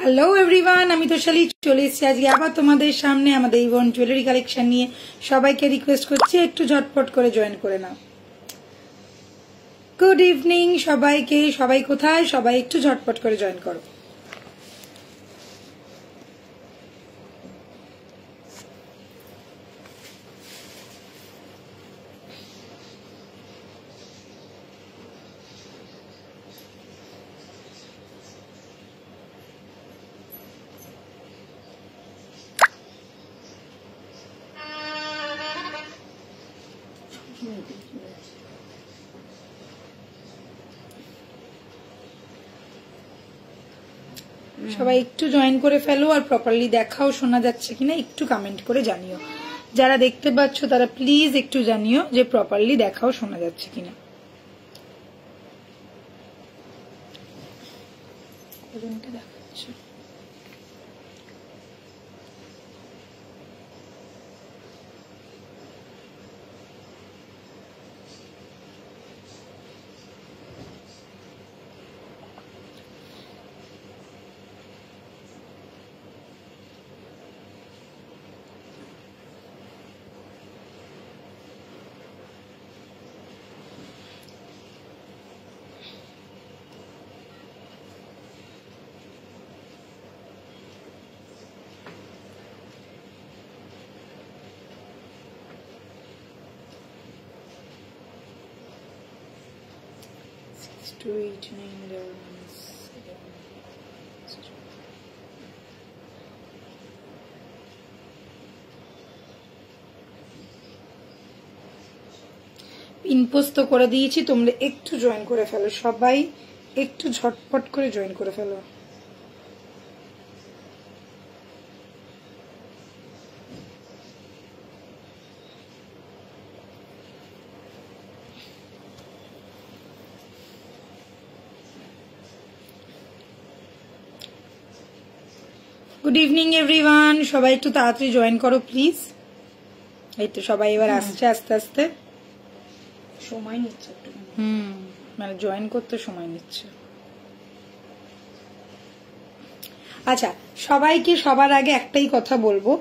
Hello everyone, আমি তোশালী চলে এসেছি আজকে আবার তোমাদের সামনে আমাদের ইভন জুয়েলারি কালেকশন নিয়ে। সবাইকে রিকোয়েস্ট করছি একটু ঝটপট করে জয়েন করে নাও। গুড ইভিনিং সবাইকে। সবাই কোথায়? সবাই একটু ঝটপট করে জয়েন করো। সবাই একটু জয়েন করে ফেলো আর প্রপারলি দেখাও, শোনা যাচ্ছে কিনা একটু কমেন্ট করে জানিও। যারা দেখতে পাচ্ছ তারা প্লিজ একটু জানিও যে প্রপারলি দেখাও, শোনা যাচ্ছে কিনা। দেখাচ্ছে ইনপোস্ট তো করে দিয়েছি, তোমরা একটু জয়েন করে ফেলো। সবাই একটু ঝটপট করে জয়েন করে ফেলো। গুড ইভিনিং এভরিওয়ান, সবাই একটু তাড়াতাড়ি জয়েন করো প্লিজ। এই তো সবাই এবার আসছে আস্তে আস্তে। সময় নিচ্ছে একটু, মানে জয়েন করতে সময় নিচ্ছে। আচ্ছা, সবাইকে সবার আগে একটাই কথা বলবো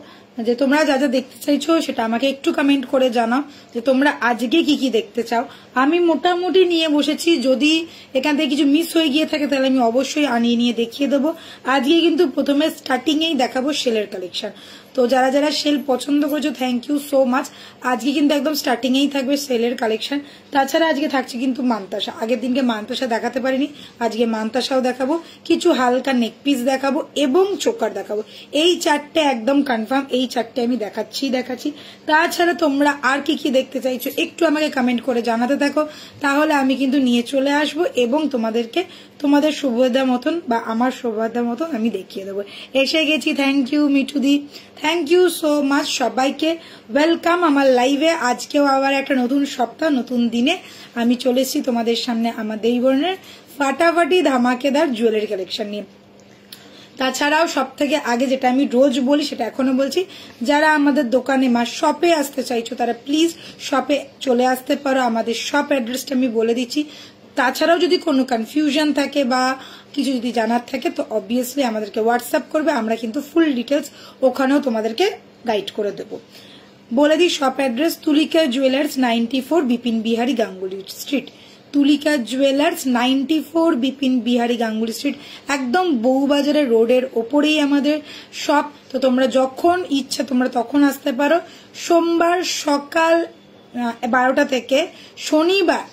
যে তোমরা যা যা দেখতে চাইছো সেটা আমাকে একটু কমেন্ট করে জানাও যে তোমরা আজকে কি কি দেখতে চাও। আমি মোটামুটি নিয়ে বসেছি, যদি এখান থেকে কিছু মিস হয়ে গিয়ে থাকে তাহলে আমি অবশ্যই আনিয়ে নিয়ে দেখিয়ে দেবো। আজকে কিন্তু প্রথমে স্টার্টিং এই দেখাবো সেলের কালেকশন। তো যারা যারা সেল পছন্দ করছো থ্যাংক ইউ সো মাচ। আজকে কিন্তু একদম স্টার্টিং এই থাকবে সেলের কালেকশন। তাছাড়া আজকে থাকছে কিন্তু মানতাসা। আগের দিনকে মানতাসা দেখাতে পারিনি, আজকে মানতাসাও দেখাবো, কিছু হালকা নেক পিস দেখাবো এবং চোকার দেখাবো। এই চারটে একদম কনফার্ম, এই চারটে আমি দেখাচ্ছি। তাছাড়া তোমরা আর কি কি দেখতে চাইছো একটু আমাকে কমেন্ট করে জানাতে থাকো, তাহলে আমি কিন্তু নিয়ে চলে আসবো এবং তোমাদেরকে তোমাদের সুবিধা মতন বা আমার সুবিধা মতন আমি দেখিয়ে দেবো। এসে গেছি, থ্যাংক ইউ মিঠুদি, থ্যাংক ইউ সো মাচ। সবাইকে ওয়েলকাম আমার লাইভে। আজকেও আবার একটা নতুন সপ্তাহ, নতুন দিনে আমি চলে এসেছি তোমাদের সামনে আমাদের এই ধরনের ফাটাফাটি ধামাকেদার জুয়েলারি কালেকশন নিয়ে। তাছাড়াও সব থেকে আগে যেটা আমি রোজ বলি সেটা এখনো বলছি, যারা আমাদের দোকানে বা শপে আসতে চাইছো তারা প্লিজ শপে চলে আসতে পারো। আমাদের শপ অ্যাড্রেসটা আমি বলে দিচ্ছি। তাছাড়াও যদি কোনো কনফিউশন থাকে বা কিছু যদি জানার থাকে তো অবভিয়াসলি আমাদেরকে হোয়াটসঅ্যাপ করবে, আমরা কিন্তু ফুল ডিটেলস ওখানেও তোমাদেরকে গাইড করে দেবো। বলে দিই শপ অ্যাড্রেস, তুলিকা জুয়েলার্স 94 বিপিন বিহারী গাঙ্গুলি স্ট্রিট। তুলিকা জুয়েলার্স 94 বিপিন বিহারী গাঙ্গুলি স্ট্রিট, একদম বউবাজারের রোডের ওপরেই আমাদের শপ। তো তোমরা যখন ইচ্ছা তোমরা তখন আসতে পারো। সোমবার সকাল 12টা থেকে শনিবার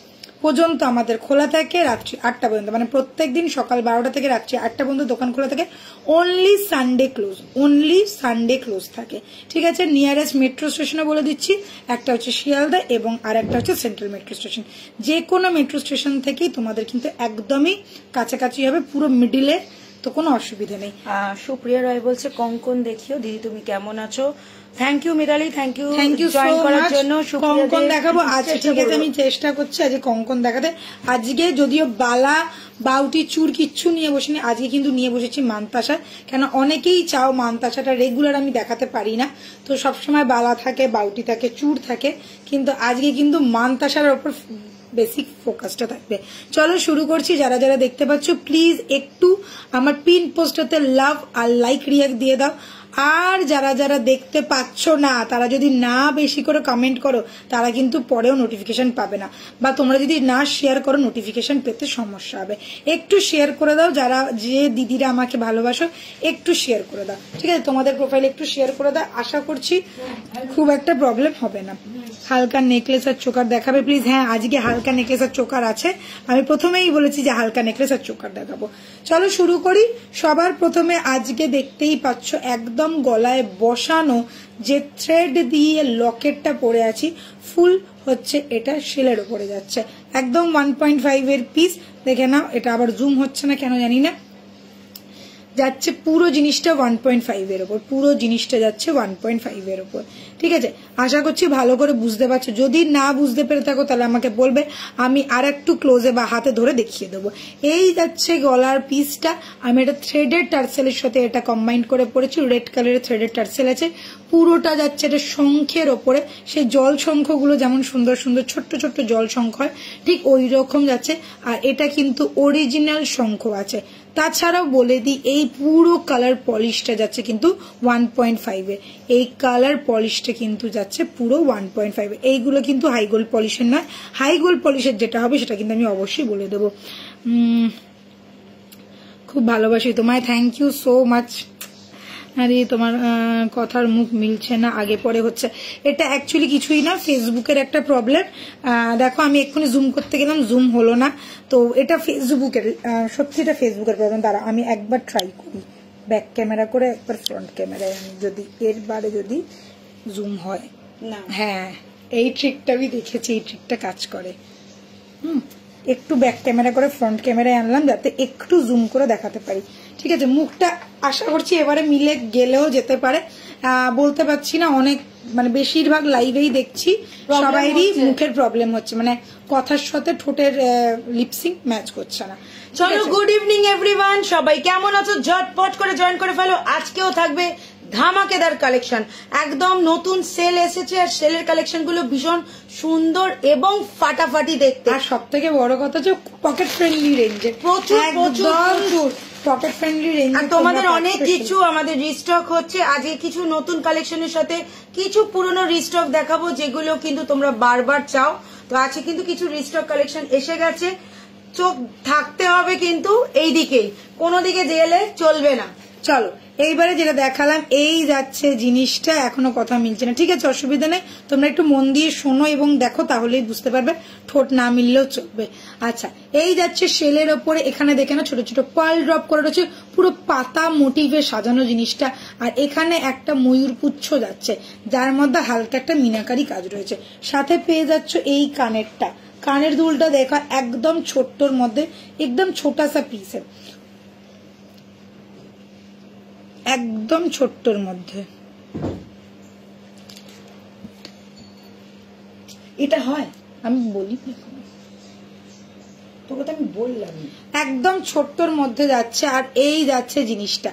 পর্যন্ত আমাদের খোলা থাকে রাত্রি 8টা পর্যন্ত, মানে প্রত্যেকদিন সকাল 12টা থেকে রাত্রি 8টা পর্যন্ত দোকান খোলা থাকে। অনলি সানডে ক্লোজ থাকে, ঠিক আছে। নিয়ারেস্ট মেট্রো স্টেশনে বলে দিচ্ছি, একটা হচ্ছে শিয়ালদা এবং আর একটা হচ্ছে সেন্ট্রাল মেট্রো স্টেশন। যে কোনো মেট্রো স্টেশন থেকেই তোমাদের কিন্তু একদমই কাছাকাছি হবে, পুরো মিডিলে, তো কোনো অসুবিধা নেই। সুপ্রিয়া রায় বলছে কঙ্কন দেখিও দিদি, তুমি কেমন আছো? Thank you Mirali, thank you join করার জন্য। কঙ্কন দেখাবো আজ, ঠিক আছে। আমি চেষ্টা করছি আজকে কঙ্কন দেখাতে। আজকে যদিও বালা বাউটি চুর কিচ্ছু নিয়ে বসিনি, আজকে কিন্তু নিয়ে বসেছি মানতাসা। কেন অনেকেই চাও মানতাসাটা রেগুলার আমি দেখাতে পারি না, তো সবসময় বালা থাকে, বাউটি থাকে, চুর থাকে, কিন্তু আজকে কিন্তু মানতাসার ওপর বেসিক ফোকাসটা থাকবে। চলো শুরু করছি। যারা যারা দেখতে পাচ্ছ প্লিজ একটু আমার পিন পোস্টটাতে লাভ আর লাইক রিয়াক্ট দিয়ে দাও। আর যারা যারা দেখতে পাচ্ছ না তারা যদি না বেশি করে কমেন্ট করো তারা কিন্তু পরেও নোটিফিকেশন পাবে না, বা তোমরা যদি না শেয়ার করো নোটিফিকেশন পেতে সমস্যা হবে। একটু শেয়ার করে দাও, যারা যে দিদিরা আমাকে ভালোবাসো একটু শেয়ার করে দাও, ঠিক আছে? তোমাদের প্রোফাইলে একটু শেয়ার করে দাও, আশা করছি খুব একটা প্রবলেম হবে না। হালকা নেকলেস আর চোকার দেখাবে প্লিজ। হ্যাঁ, আজকে হালকা নেকলেস আর চোকার আছে, আমি প্রথমেই বলেছি যে হালকা নেকলেস আর চোকার দেখাবো। চলো শুরু করি। সবার প্রথমে আজকে দেখতেই পাচ্ছ একদম গলায় বসানো যে থ্রেড দিয়ে লকেটটা পরে আছি, ফুল হচ্ছে এটা শেলের উপরে যাচ্ছে, একদম 1.5 এর পিস। দেখে নাও, এটা আবার জুম হচ্ছে না কেন জানি না, যাচ্ছে পুরো জিনিসটা 1.5 এর উপর, পুরো জিনিসটা যাচ্ছে 1.5 এর উপর, ঠিক আছে? আশা করছি ভালো করে বুঝতে পারছো। যদি না বুঝতে পেরে থাকো তাহলে আমাকে বলবে, আমি আর একটু ক্লোজে বা হাতে ধরে দেখিয়ে দেবো। এই যাচ্ছে গলার পিসটা, আমি এটা থ্রেডের টার্সেলের সাথে এটা কম্বাইন করে পরেছি, রেড কালারের থ্রেডের টার্সেল আছে, পুরোটা যাচ্ছে এটা শঙ্খের ওপরে। সেই জল শঙ্খগুলো যেমন সুন্দর সুন্দর ছোট্ট ছোট্ট জল শঙ্খ হয়, ঠিক ওই রকম যাচ্ছে। আর এটা কিন্তু অরিজিনাল শঙ্খ আছে। তাছাড়াও বলে দিই, এই পুরো কালার পলিশটা যাচ্ছে কিন্তু 1.5 এ, এই কালার পলিশটা কিন্তু যাচ্ছে পুরো 1.5 এ। এইগুলো কিন্তু হাই গোল্ড পলিশের নয়, হাই গোল্ড পলিশের যেটা হবে সেটা কিন্তু আমি অবশ্যই বলে দেবো। খুব ভালোবাসি তোমায়, থ্যাংক ইউ সো মাচ। আরে তোমার কথার মুখ মিলছে না, আগে পরে হচ্ছে। এটা অ্যাকচুয়ালি কিছুই না, ফেসবুকের একটা প্রবলেম। দেখো আমি এক্ষুনি জুম করতে গেলাম, জুম হলো না, তো এটা ফেসবুকের, সত্যি এটা ফেসবুকের প্রবলেম। দাঁড়া আমি একবার ট্রাই করি ব্যাক ক্যামেরা করে, একবার ফ্রন্ট ক্যামেরায়, আমি যদি এর বারে যদি জুম হয় না। হ্যাঁ, এই ট্রিকটা আমি দেখেছি, এই ট্রিকটা কাজ করে। একটু ব্যাক ক্যামেরা করে ফ্রন্ট ক্যামেরায় আনলাম যাতে একটু জুম করে দেখাতে পারি, ঠিক আছে? মুখটা আশা করছি এবারে মিলে গেলেও যেতে পারে, বলতে পারছি না। অনেক মানে বেশিরভাগ লাইভেই দেখছি সবাইরই মুখের প্রবলেম হচ্ছে, মানে কথার সাথে ঠোঁটের লিপসিং ম্যাচ করছে না। চলো, গুড ইভিনিং এভরিওয়ান, সবাই কেমন আছো? ঝটপট করে জয়েন করে ফেলো। আজকেও থাকবে ধামাকেদার কালেকশন, একদম নতুন সেল এসেছে, আর সেলের কালেকশন গুলো ভীষণ সুন্দর এবং ফাটাফাটি দেখতে। আর সব থেকে বড় কথা যে পকেট ফ্রেন্ডলি রেঞ্জে, প্রচুর প্রচুর পকেট ফ্রেন্ডলি রেঞ্জ। আর তোমাদের অনেক কিছু আমাদের রিস্টক হচ্ছে। আজকে কিছু নতুন কালেকশনের সাথে কিছু পুরনো রিস্টক দেখাবো, যেগুলো কিন্তু তোমরা বারবার চাও। তো আজকে কিন্তু কিছু রিস্টক কালেকশন এসে গেছে, চোখ থাকতে হবে কিন্তু এই দিকেই, কোনো দিকে গেলে চলবে না। চলো এইবারে যেটা দেখালাম, এই যাচ্ছে জিনিসটা, এখনো কথা মিলছে না, ঠিক আছে? অসুবিধা নেই, তোমরা একটু মন দিয়ে শোনো এবং দেখো, তাহলেই বুঝতে পারবে, ঠোঁট না মিললেও চলবে। আচ্ছা, এই যাচ্ছে শেলের ওপরে, এখানে দেখে না ছোট ছোট পার্ল ড্রপ করে রয়েছে, পুরো পাতা মোটিভে সাজানো জিনিসটা। আর এখানে একটা ময়ূর পুচ্ছ যাচ্ছে, যার মধ্যে হালকা একটা মিনাকারি কাজ রয়েছে। সাথে পেয়ে যাচ্ছ এই কানেরটা, কানের দুলটা দেখা একদম ছোট্টর মধ্যে, একদম ছোটা সা পিসের, একদম ছোট্টর মধ্যে। এটা হয় আমি বলি, তোকে তো আমি বললাম, একদম ছোট্টর মধ্যে যাচ্ছে। আর এই যাচ্ছে জিনিসটা,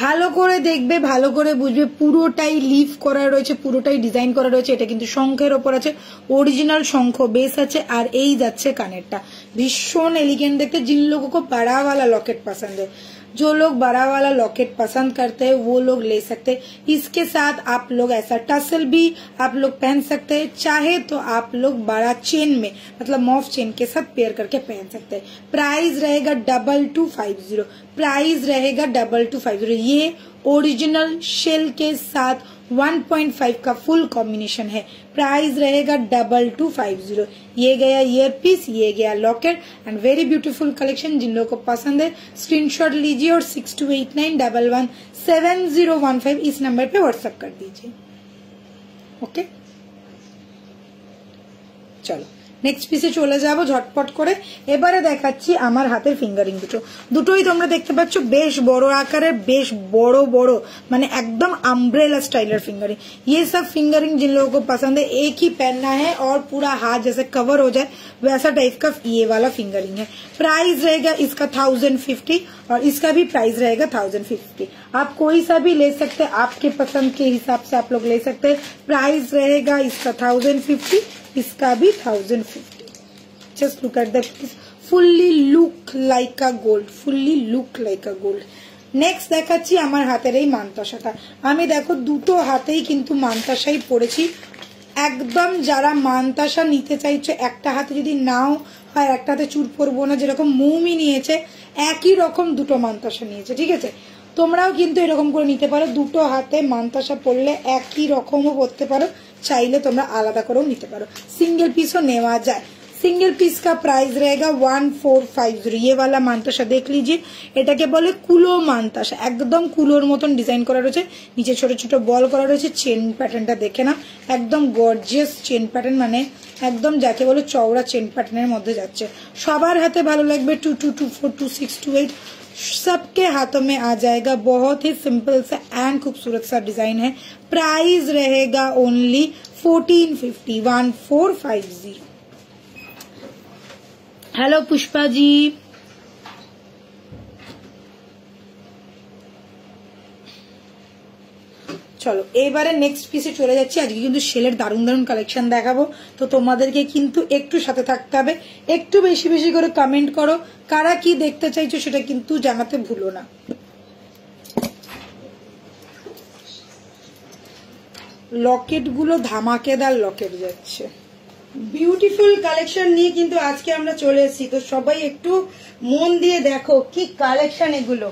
ভালো করে দেখবে, ভালো করে বুঝবে, পুরোটাই লিফ করা রয়েছে, পুরোটাই ডিজাইন করা রয়েছে। এটা কিন্তু শঙ্খের ওপর আছে, অরিজিনাল শঙ্খ বেস আছে। আর এই যাচ্ছে কানেরটা, ভীষণ এলিগেন্ট দেখতে। जिन लोगों को बड़ा वाला लॉकेट पसंद है, जो लोग बड़ा वाला लॉकेट पसंद करते हैं वो लोग ले सकते हैं। इसके साथ आप लोग ऐसा टसल भी आप लोग पहन सकते हैं, चाहे तो आप लोग बड़ा चेन में मतलब मॉफ चेन के साथ पेयर करके पहन सकते हैं। प्राइस रहेगा 2250, प्राइस रहेगा 2250। ये ओरिजिनल शेल के साथ 1.5 का फुल कॉम्बिनेशन है। प्राइस रहेगा 2250। ये गया ईयर पीस, ये गया locket, and very beautiful collection. जिन लोगों को पसंद है स्क्रीनशॉट लीजिए और 6289117015 इस नंबर पे व्हाट्सएप कर दीजिए। ओके, चलो নেক্সট পিসে চলে যাব ঝটপট করে। এবারে দেখাচ্ছি আমার হাতের ফিঙ্গারিং দুটোই তোমরা দেখতে পাচ্ছ, বেশ বড় আকারের, বেশ বড় বড়, মানে একদম अम्ब्रेला स्टाइलर फिंगरिंग। ये सब फिंगरिंग जिन लोगों को पसंद है, एक ही पहनना है और पूरा हाथ जैसे कवर हो जाए वैसा टाइप का ये वाला फिंगरिंग है। प्राइस रहेगा इसका 1050 और इसका भी प्राइस रहेगा 1050। आप कोई सा भी ले सकते हैं, आपके पसंद के हिसाब से आप लोग ले सकते हैं। प्राइस रहेगा इसका 1050, इसका भी 1050। Just look at the piece, fully look like a gold, fully look like a gold. Next দেখাচ্ছি আমার হাতের এই মানতাসাটা। আমি দেখো দুটো হাতেই কিন্তু মানতাসাই পরেছি। একদম যারা মানতাসা নিতে চাইছো, একটা হাতে যদি নাও হয়, একটা হাতে চুর পরবো না, যেরকম মৌমি নিয়েছে একই রকম দুটো মানতাসা নিয়েছে, ঠিক আছে? তোমরাও কিন্তু এরকম করে নিতে পারো, দুটো হাতে মানতাসা পরলে একই রকমও পরতে পারো, চাইলে তোমরা আলাদা করেও নিতে পারো, সিঙ্গেল পিসও নেওয়া যায়। सिंगल पीस का प्राइस रहेगा 1450। ये वाला मानताशा देख लीजिए, এটাকে বলে কুলো মানতাশা, একদম কুলোর মতন ডিজাইন করা রয়েছে, নিচে ছোট ছোট বল করা রয়েছে। চেন প্যাটার্নটা দেখে না, একদম গর্জিয়াস চেন প্যাটার্ন, মানে একদম যাকে বলে চওড়া চেন প্যাটার্নের মধ্যে যাচ্ছে। সবার হাতে ভালো লাগবে। 2224 2628 सबके हाथों में आ जाएगा। बहुत ही सिंपल सा एंड खूबसूरत सा डिजाइन है। प्राइस रहेगा ओनली 1450 1450। हेलो पुष्पा जी, চলো এবারে নেক্সট পিসে চলে যাচ্ছি। আজকে কিন্তু সেলের দারুণ দারুণ কালেকশন দেখাবো, তো তোমাদেরকে কিন্তু একটু সাথে থাকতে হবে, একটু বেশি বেশি করে কমেন্ট করো, কারা কি দেখতে চাইছো সেটা কিন্তু জানাতে ভুলো না। লকেট গুলো ধামাকেদার লকেট যাচ্ছে, বিউটিফুল কালেকশন নিয়ে কিন্তু আজকে আমরা চলে এসেছি, তো সবাই একটু মন দিয়ে দেখো কি কালেকশন এগুলো।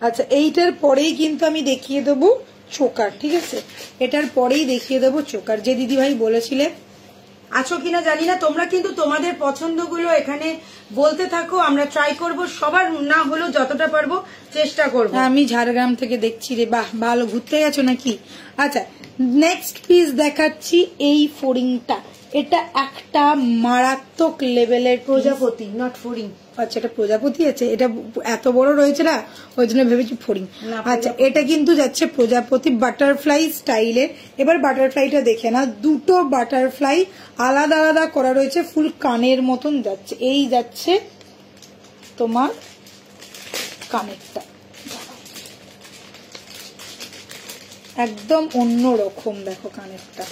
আচ্ছা, এইটার পরেই কিন্তু আমি দেখিয়ে দেবো চোকার, ঠিক আছে? এটার পরেই দেখিয়ে দেবো চোকার। যে দিদি ভাই বলেছিলে আছো কিনা জানি না, তোমরা কিন্তু তোমাদের পছন্দগুলো এখানে বলতে থাকো, আমরা ট্রাই করব, সবার না হলেও যতটা পারবো চেষ্টা করব। আমি ঝাড়গ্রাম থেকে দেখছি রে, বাহ ভালো ঘুরতে গেছো নাকি? আচ্ছা, নেক্সট পিস দেখাচ্ছি এই ফোরিংটা। এটা একটা মারাত্মক লেভেলের প্রজাপতি, নট ফোরিং। আচ্ছা, এটা প্রজাপতি আছে, এটা এত বড় রয়েছে না, ওই জন্য ভেবেছি ফোরিং। আচ্ছা, এটা কিন্তু যাচ্ছে প্রজাপতি বাটারফ্লাই স্টাইলের। এবার বাটারফ্লাইটা দেখে না, দুটো বাটারফ্লাই আলাদা আলাদা করা রয়েছে, ফুল কানের মতন যাচ্ছে। এই যাচ্ছে তোমার কানেরটা, একদম অন্য রকম, দেখো কানেরটা।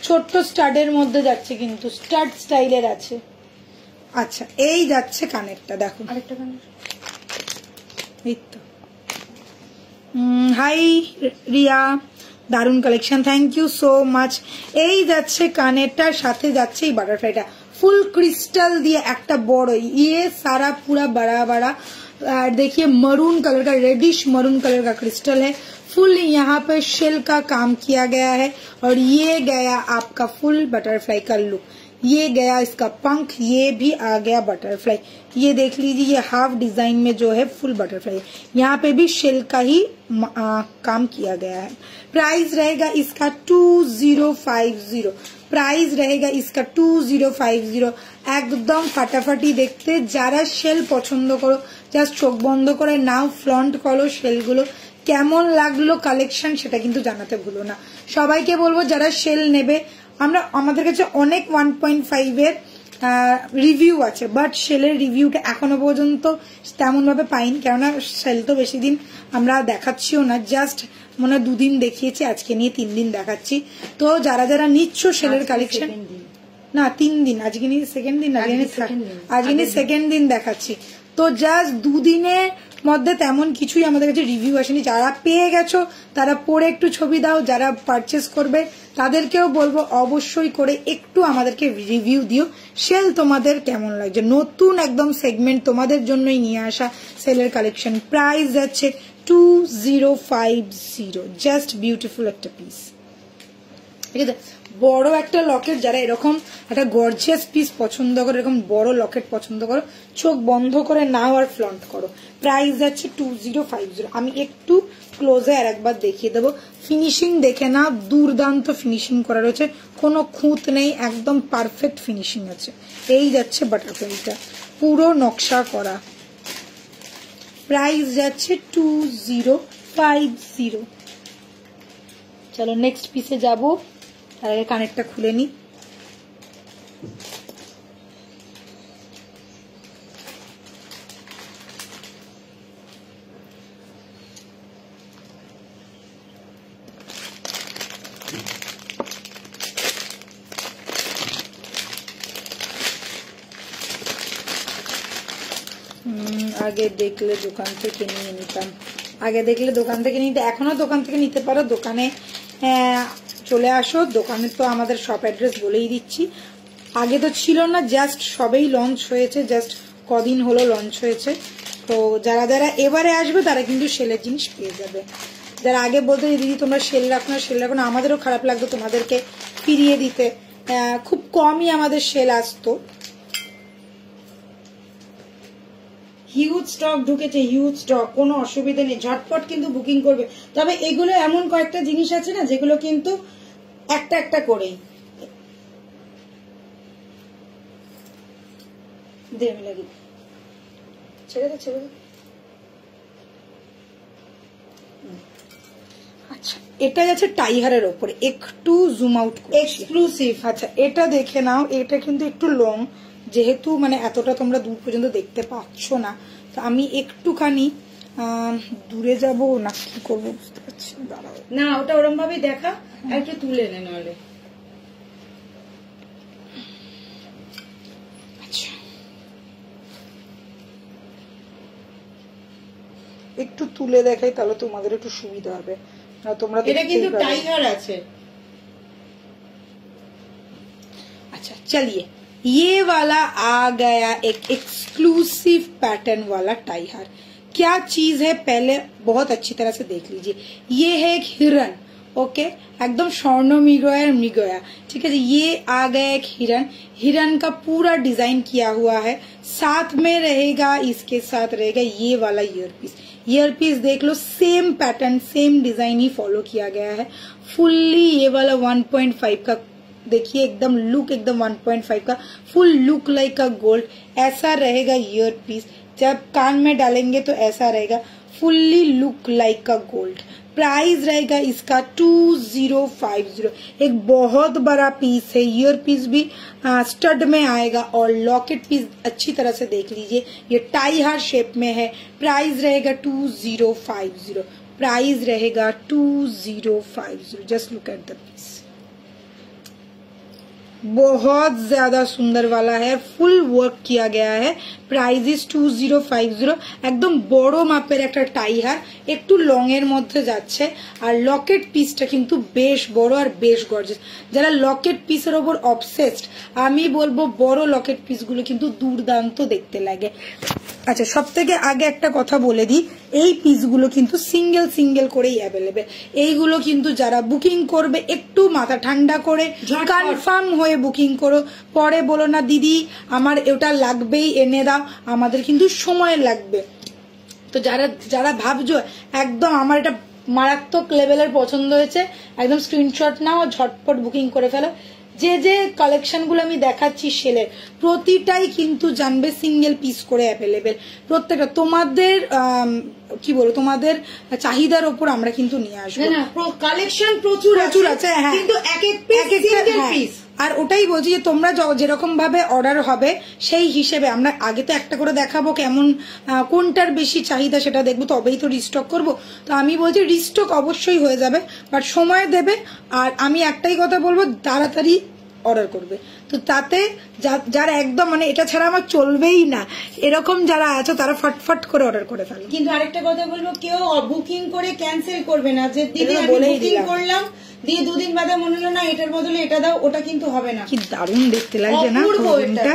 ছোট্ট স্টাডের মধ্যে যাচ্ছে, কিন্তু স্টাড স্টাইলের আছে। আচ্ছা, এই যাচ্ছে কানেরটা, দেখো আরেকটা কানের, এই তো। হাই রিয়া, দারুন collection, thank you so much. এই যাচ্ছে কানেরটার সাথে যাচ্ছে এই বাটারফ্লাইটা, ফুল क्रिस्टल दिए একটা বড়, ये सारा पूरा बड़ा बड़ा देखिए मरून कलर का, रेडिश मरून कलर का क्रिस्टल है। फुल यहाँ पे शेल का काम किया गया है और ये गया आपका फुल बटरफ्लाई का लुक। ये गया इसका पंख, ये भी आ गया बटरफ्लाई। ये देख लीजिए, ये हाफ डिजाइन में जो है फुल बटरफ्लाई, यहाँ पे भी शेल का ही काम किया गया है। प्राइस रहेगा इसका 2050। प्राइस रहेगा इसका 2050। একদম ফাটাফাটি দেখতে। যারা শেল পছন্দ করো, জাস্ট চোখ বন্ধ করে নাও, ফ্রন্ট করো শেলগুলো। কেমন লাগলো কালেকশন সেটা কিন্তু জানাতে ভুলো না। সবাইকে বলবো যারা শেল নেবে, আমাদের কাছে অনেক 1.5 এর রিভিউ আছে, বাট শেলের রিভিউটা এখনো পর্যন্ত তেমন ভাবে পাইনি, কেননা শেল তো বেশি দিন আমরা দেখাচ্ছিও না, জাস্ট মনে 2 দিন দেখিয়েছি, আজকে নিয়ে 3 দিন দেখাচ্ছি। তো যারা যারা নিচ্ছ শেলের কালেকশন, না 3 দিন, আজকে নিয়ে সেকেন্ড দিন, আজকে নিয়ে সেকেন্ড দিন দেখাচ্ছি। তো জাস্ট 2 দিনের মধ্যে তেমন কিছুই আমাদের কাছে রিভিউ আসেনি। যারা পেয়ে গেছো তারা পরে একটু ছবি দাও, যারা পারচেস করবে তাদেরকেও বলবো অবশ্যই করে একটু আমাদেরকে রিভিউ দিও, সেল তোমাদের কেমন লাগছে। নতুন একদম সেগমেন্ট তোমাদের জন্যই নিয়ে আসা সেলের কালেকশন। প্রাইস যাচ্ছে 2050, জাস্ট বিউটিফুল একটা পিস, ঠিক আছে? বড় একটা লকেট, যারা এরকম একটা গর্জিয়াস পিস পছন্দ করো, এরকম বড় লকেট পছন্দ করো, চোখ বন্ধ করে নাও আর ফ্লন্ট করো। প্রাইস যাচ্ছে 2050। আমি একটু ক্লোজে আর একবার দেখিয়ে দেবো। ফিনিশিং দেখে না, দুর্দান্ত ফিনিশিং করা রয়েছে, কোনো খুঁত নেই, একদম পারফেক্ট ফিনিশিং আছে। এই যাচ্ছে বাটারফ্লাইটা, পুরো নকশা করা। প্রাইস যাচ্ছে 2050। চলো নেক্সট পিসে যাবো, তার আগে কানেরটা খুলে নি। আগে দেখলে দোকান থেকে নিয়ে নিতাম, আগে দেখলে দোকান থেকে নিতে, এখনো দোকান থেকে নিতে পারো, দোকানে চলে আসো। দোকানে তো আমাদের শপ অ্যাড্রেস বলেই দিচ্ছি। আগে তো ছিল না, জাস্ট সবেই লঞ্চ হয়েছে, জাস্ট কদিন হলো লঞ্চ হয়েছে। তো যারা যারা এবারে আসবে তারা কিন্তু সেলের জিনিস পেয়ে যাবে। যারা আগে বলতো যে দিদি তোমরা সেল রাখো না, সেল রাখো না, আমাদেরও খারাপ লাগতো তোমাদেরকে ফিরিয়ে দিতে, খুব কমই আমাদের সেল আসতো। হিউজ স্টক ঢুকেছে, হিউজ স্টক, কোনো অসুবিধা নেই, ঝটপট কিন্তু বুকিং করবে। তবে এগুলো এমন কয়েকটা জিনিস আছে না যেগুলো কিন্তু একটা একটা করেই ছেড়ে দে, ছেড়ে দে। আচ্ছা, এটা যাচ্ছে টাইহারের ওপরে, একটু জুম আউট এক্সক্লুসিভ। আচ্ছা, এটা দেখে নাও, এটা কিন্তু একটু লং, যেহেতু মানে এতটা তোমরা দূর পর্যন্ত দেখতে পাচ্ছ না, তো আমি একটুখানি দূরে যাব না, কি করবো বুঝতে পারছি না, দাঁড়াও না, ওটা ওরম ভাবেই দেখা, আর একটু তুলে নে নাহলে। আচ্ছা, একটু তুলে দেখাই তাহলে তোমাদের একটু সুবিধা হবে। তোমরা এটা কিন্তু টাইগার আছে। अच्छा चलिए, ये वाला आ गया एक एक्सक्लूसिव पैटर्न वाला टाई हार। क्या चीज है पहले बहुत अच्छी तरह से देख लीजिए। ये है एक हिरन, ओके, एकदम स्वर्ण मृगया, ठीक है जी। ये आ गया एक हिरन, हिरन का पूरा डिजाइन किया हुआ है, साथ में रहेगा, इसके साथ रहेगा ये वाला ईयरपीस देख लो, सेम पैटर्न सेम डिजाइन ही फॉलो किया गया है। फुल्ली ये वाला 1.5 का देखिए, एकदम लुक एकदम 1.5 का full look like a gold, ऐसा रहेगा ईयरपीस। जब कान में डालेंगे तो ऐसा रहेगा, fully look like a gold. Price रहेगा इसका 2050। एक बहुत बड़ा पीस है, ईयर पीस भी स्टड में आएगा, और लॉकेट पीस अच्छी तरह से देख लीजिए, ये टाई हार शेप में है। प्राइस रहेगा 2050, प्राइस रहेगा 2050। Just look at the piece, बहुत ज्यादा सुंदर वाला है, फुल वर्क किया गया है। Price is 2050। একদম বড় মাপের একটা টাই হার, একটু লং এর মধ্যে যাচ্ছে, আর লকেট পিসটা কিন্তু বেশ বড় আর বেশ গর্জিয়াস। যারা লকেট পিসের ওপর অবসেসড, আমি বলবো বড় লকেট পিসগুলো কিন্তু দুর্দান্ত দেখতে লাগে। আচ্ছা, সব থেকে আগে একটা কথা বলে দিই, এই পিসগুলো কিন্তু সিঙ্গেল সিঙ্গেল করেই অ্যাভেলেবেল। এইগুলো কিন্তু যারা বুকিং করবে একটু মাথা ঠান্ডা করে কনফার্ম হয়ে বুকিং করো, পরে বলো না দিদি আমার ওটা লাগবেই এনে দাও, আমাদের কিন্তু সময় লাগবে। তো যারা যারা ভাবছো একদম আমার এটা মারাত্মক লেভেলের পছন্দ হয়েছে, একদম স্ক্রিনশট নাও, ঝটপট বুকিং করে ফেলো। যে যে কালেকশন গুলো আমি দেখাচ্ছি সেলের, প্রতিটাই কিন্তু জানবে সিঙ্গেল পিস করে অ্যাভেলেবেল, প্রত্যেকটা তোমাদের কি বলবো, তোমাদের চাহিদার ওপর আমরা কিন্তু নিয়ে আসবো। কালেকশন প্রচুর আছে, হ্যাঁ, কিন্তু এক এক পিস। আর ওটাই বলছি যে তোমরা যেরকম ভাবে অর্ডার হবে সেই হিসেবে আমরা আগে তো একটা করে দেখাবো, কেমন কোনটার বেশি চাহিদা সেটা দেখবো, তবেই তো রিস্টক করব। তো আমি বলছি রিস্টক অবশ্যই হয়ে যাবে, বাট সময় দেবে। আর আমি একটাই কথা বলবো, তাড়াতাড়ি অর্ডার করবে। তো তাতে যারা একদম মানে এটা ছাড়া আমার চলবেই না এরকম যারা আছে, তারা ফটফট করে অর্ডার করে ফেলে। কিন্তু আরেকটা কথা বলবো, কেউ বুকিং করে ক্যান্সেল করবে না, যে দিদি আমি বুকিং করলাম, দিয়ে দুদিন বাদে মনে হলো না এটার বদলে এটা দাও, ওটা কিন্তু হবে না। কি দারুণ দেখতে লাগছে না এটা।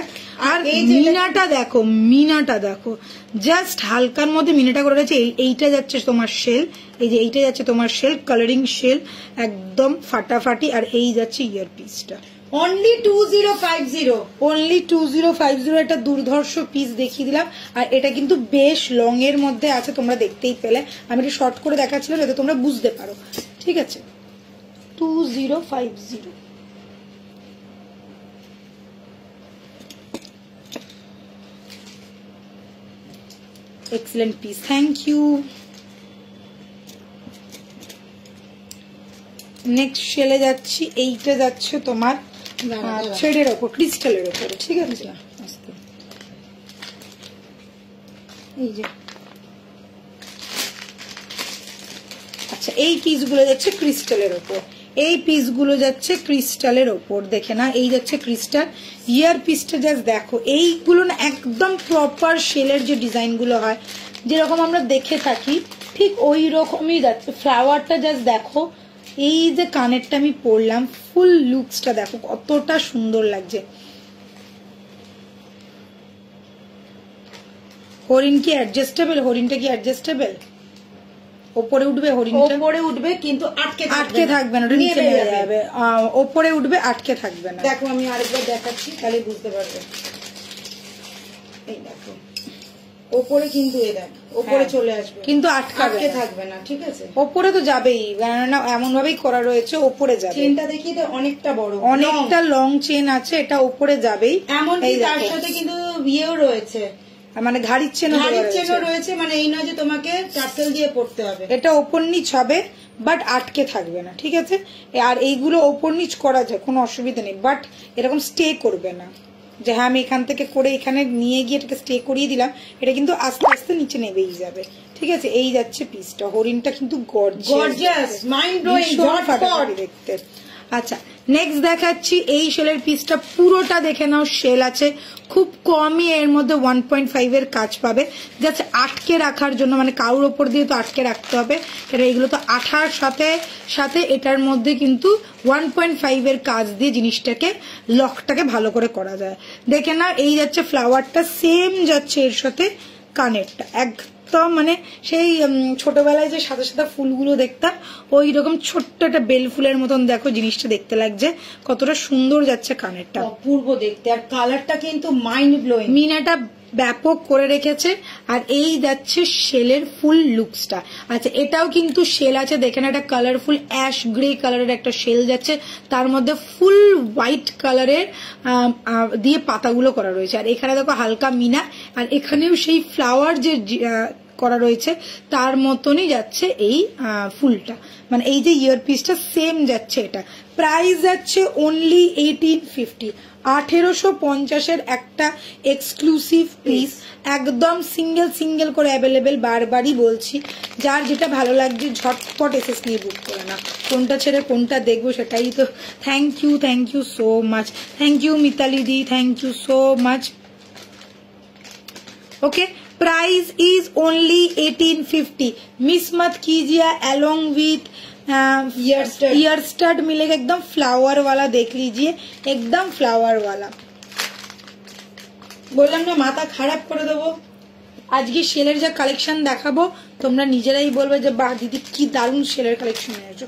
আর মিনাটা দেখো, মিনাটা দেখো, জাস্ট হালকার মধ্যে মিনাটা করে রয়েছে। এইটা যাচ্ছে তোমার শেল, এই যে এইটা যাচ্ছে তোমার শেল, কালারিং শেল, একদম ফাটাফাটি। আর এই যাচ্ছে ইয়ার পিসটা, অনলি 2050, অনলি 2050। একটা দুর্ধর্ষ পিস দেখিয়ে দিলাম। আর এটা কিন্তু বেশ লং এর মধ্যে আছে, তোমরা দেখতেই পেলে। আমি একটু শর্ট করে দেখাচ্ছিলাম যাতে তোমরা বুঝতে পারো, ঠিক আছে। 2050, excellent piece, thank you. Next শেলে যাচ্ছি, এইটা যাচ্ছে তোমার থ্রেডের ওপর, ক্রিস্টালের ওপরে, ঠিক আছে। এই যে আচ্ছা, এই পিসগুলো যাচ্ছে ক্রিস্টালের ওপর। এই পিসগুলো যাচ্ছে ক্রিস্টালের ওপর, দেখে না, এই যাচ্ছে ক্রিস্টাল। ইয়ার পিসটা জাস্ট দেখো, এইগুলো না একদম প্রপার শেলের যে ডিজাইনগুলো হয় যেরকম আমরা দেখে থাকি ঠিক ওই রকমই যাচ্ছে। ফ্লাওয়ারটা জাস্ট দেখো, এই যে কানেরটা আমি পরলাম, ফুল লুকসটা দেখো কতটা সুন্দর লাগছে। হরিণ কি অ্যাডজাস্টেবল? হরিণটা কি অ্যাডজাস্টেবল? ওপরে উঠবে হরিণটা? ওপরে উঠবে কিন্তু আটকে থাকবে না, ওটা নিচে নেমে যাবে। ওপরে উঠবে, আটকে থাকবে না। দেখো আমি আরেকবার দেখাচ্ছি, তাহলে বুঝতে পারবে। এই দেখো ওপরে কিন্তু এই দেখ ওপরে চলে আসবে, কিন্তু আটকে থাকবে না, ঠিক আছে? ওপরে তো যাবেই, না এমন ভাবেই করা রয়েছে, ওপরে যাবে। চেনটা দেখি তো অনেকটা বড়, অনেকটা লং চেন আছে, এটা ওপরে যাবেই। এমনকি তার সাথে কিন্তু ইয়েও রয়েছে, মানে ঘাড়ির চেনও রয়েছে, মানে এই নয় যে তোমাকে টার্সেল দিয়ে পড়তে হবে। এটা ওপর নিচ হবে, বাট আটকে থাকবে না, ঠিক আছে? আর এইগুলো ওপর নিচ করা যায়, কোনো অসুবিধা নেই, বাট এরকম স্টে করবে না যে হ্যাঁ আমি এখান থেকে করে এখানে নিয়ে গিয়ে এটাকে স্টে করিয়ে দিলাম। এটা কিন্তু আস্তে আস্তে নিচে নেবেই যাবে, ঠিক আছে? এই যাচ্ছে পিসটা। হরিণটা কিন্তু গর্জিয়াস, মাইন্ড ব্লোয়িং, দেখতে। আচ্ছা, নেক্সট দেখাচ্ছি এই শেলের পিসটা। পুরোটা দেখে নাও, শেল আছে, খুব কমই এর মধ্যে 1.5 এর কাজ পাবে, জাস্ট আটকে রাখার জন্য, মানে কারোর ওপর দিয়ে তো আটকে রাখতে হবে। এটা এগুলো তো আঠার সাথে সাথে এটার মধ্যে কিন্তু 1.5 এর কাজ দিয়ে জিনিসটাকে লকটাকে ভালো করে করা যায়। দেখে না, এই যাচ্ছে ফ্লাওয়ারটা, সেম যাচ্ছে এর সাথে কানেরটা, একদম মানে সেই ছোটবেলায় যে সাদা সাদা ফুলগুলো দেখতাম ওই রকম ছোট্ট একটা বেল ফুলের মতন দেখো জিনিসটা দেখতে লাগছে, কতটা সুন্দর যাচ্ছে কানেরটা, অপূর্ব দেখতে। আর কালারটা কিন্তু মাইন্ড ব্লোয়িং, মিনাটা ব্যাপক করে রেখেছে। আর এই যাচ্ছে শেলের ফুল লুকসটা। আচ্ছা, এটাও কিন্তু শেল আছে, দেখেন একটা কালারফুল অ্যাশ গ্রে কালারের একটা শেল যাচ্ছে, তার মধ্যে ফুল হোয়াইট কালারের দিয়ে পাতাগুলো করা রয়েছে। আর এখানে দেখো হালকা মিনা, আর এখানেও সেই ফ্লাওয়ার যে করা রয়েছে তার মতনই যাচ্ছে এই ফুলটা, মানে এই যে ইয়ার পিসটা সেম যাচ্ছে। এটা প্রাইস যাচ্ছে অনলি 1850, 1850 একটা এক্সক্লুসিভ পিস, একদম সিঙ্গেল করে অ্যাভেলেবেল। বারবারই বলছি, যার যেটা ভালো লাগছে ঝটপট এসএস নিয়ে বুক করে না, কোনটা ছেড়ে কোনটা দেখবো সেটাই তো। Thank you so much, thank you Mitali দি, thank you so much. Okay, price is only 1850। Miss मत कीजिए, अलोंग विथ ईयर स्टड मिलेगा, एकदम फ्लावर वाला, देख लीजिए एकदम फ्लावर वाला। বললাম না মাথা খারাপ করে দেবো। আজকে সেলের যা কালেকশন দেখাবো তোমরা নিজেরাই বলবে যে বাহ দিদি কি দারুণ সেলের কালেকশন এনেছো,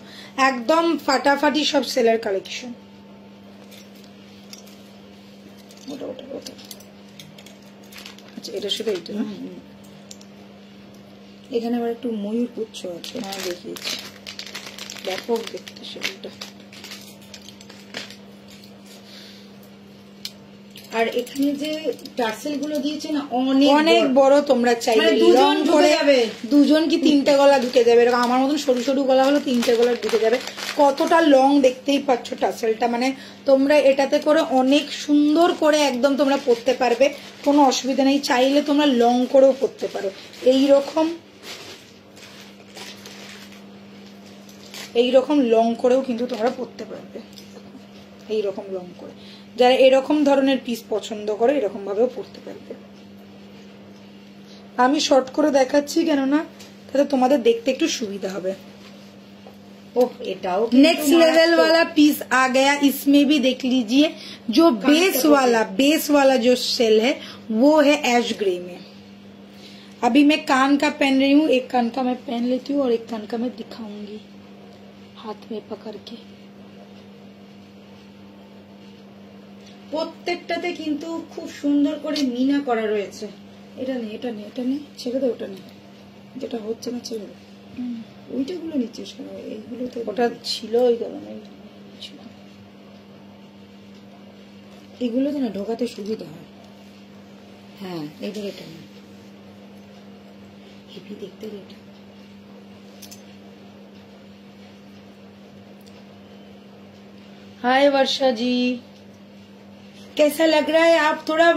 একদম ফাটাফাটি সব সেলের কালেকশন। এটার সাথে এইটা না, এখানে আবার একটু ময়ূর পুচ্ছ আছে, হ্যাঁ দেখিয়েছি, ব্যাপক দেখতে সেলটা। আর এখানে যে টার্সেল গুলো দিয়েছে না অনেক বড়, তোমরা চাইলে দুজন ঢুকে যাবে, দুজন কি তিনটে গলা ঢুকে যাবে, এরকম আমার মতন সরু সরু গলা হলো তিনটে গলা ঢুকে যাবে। কতটা লং দেখতেই পাচ্ছ টার্সেলটা, মানে তোমরা এটাতে করে অনেক সুন্দর করে একদম তোমরা পরতে পারবে, কোনো অসুবিধা নেই। চাইলে তোমরা লং করেও পরতে পারো, এইরকম লং করেও কিন্তু তোমরা পরতে পারবে, এইরকম লং করে। যারা এরকম ধরনের পিস পছন্দ করে এরকম ভাবেও পরতে পারবে। আমি শর্ট করে দেখাচ্ছি কেননা তাহলে তোমাদের দেখতে একটু সুবিधा হবে। ओह, एटाओ नेक्स्ट लेवल वाला पीस आ गया, इसमें भी देख लीजिए जो बेस वाला जो शेल है वो है ऐश ग्रे में। अभी मैं कान का पहन रही हूँ, एक कान का मैं पहन लेती हूँ और एक कान का मैं दिखाऊंगी हाथ में पकड़ के। প্রত্যেকটাতে কিন্তু খুব সুন্দর করে মিনা করা রয়েছে। এটা নেই, এটা নেই, এটা নেই, ছেড়ে দে, ওটা নেই, যেটা হচ্ছে না ছেড়ে দে। ওইটাগুলো নিচ্ছিস কেন? এইগুলো তো ওটা ছিল ওই কারণে ছিল, এগুলো তো না ঢোকাতে সুবিধা হয়। হ্যাঁ, এইবার এটা না, হেভি দেখতে এটা। हाय वर्षा जी, कैसा लग रहा है? आप थोड़ा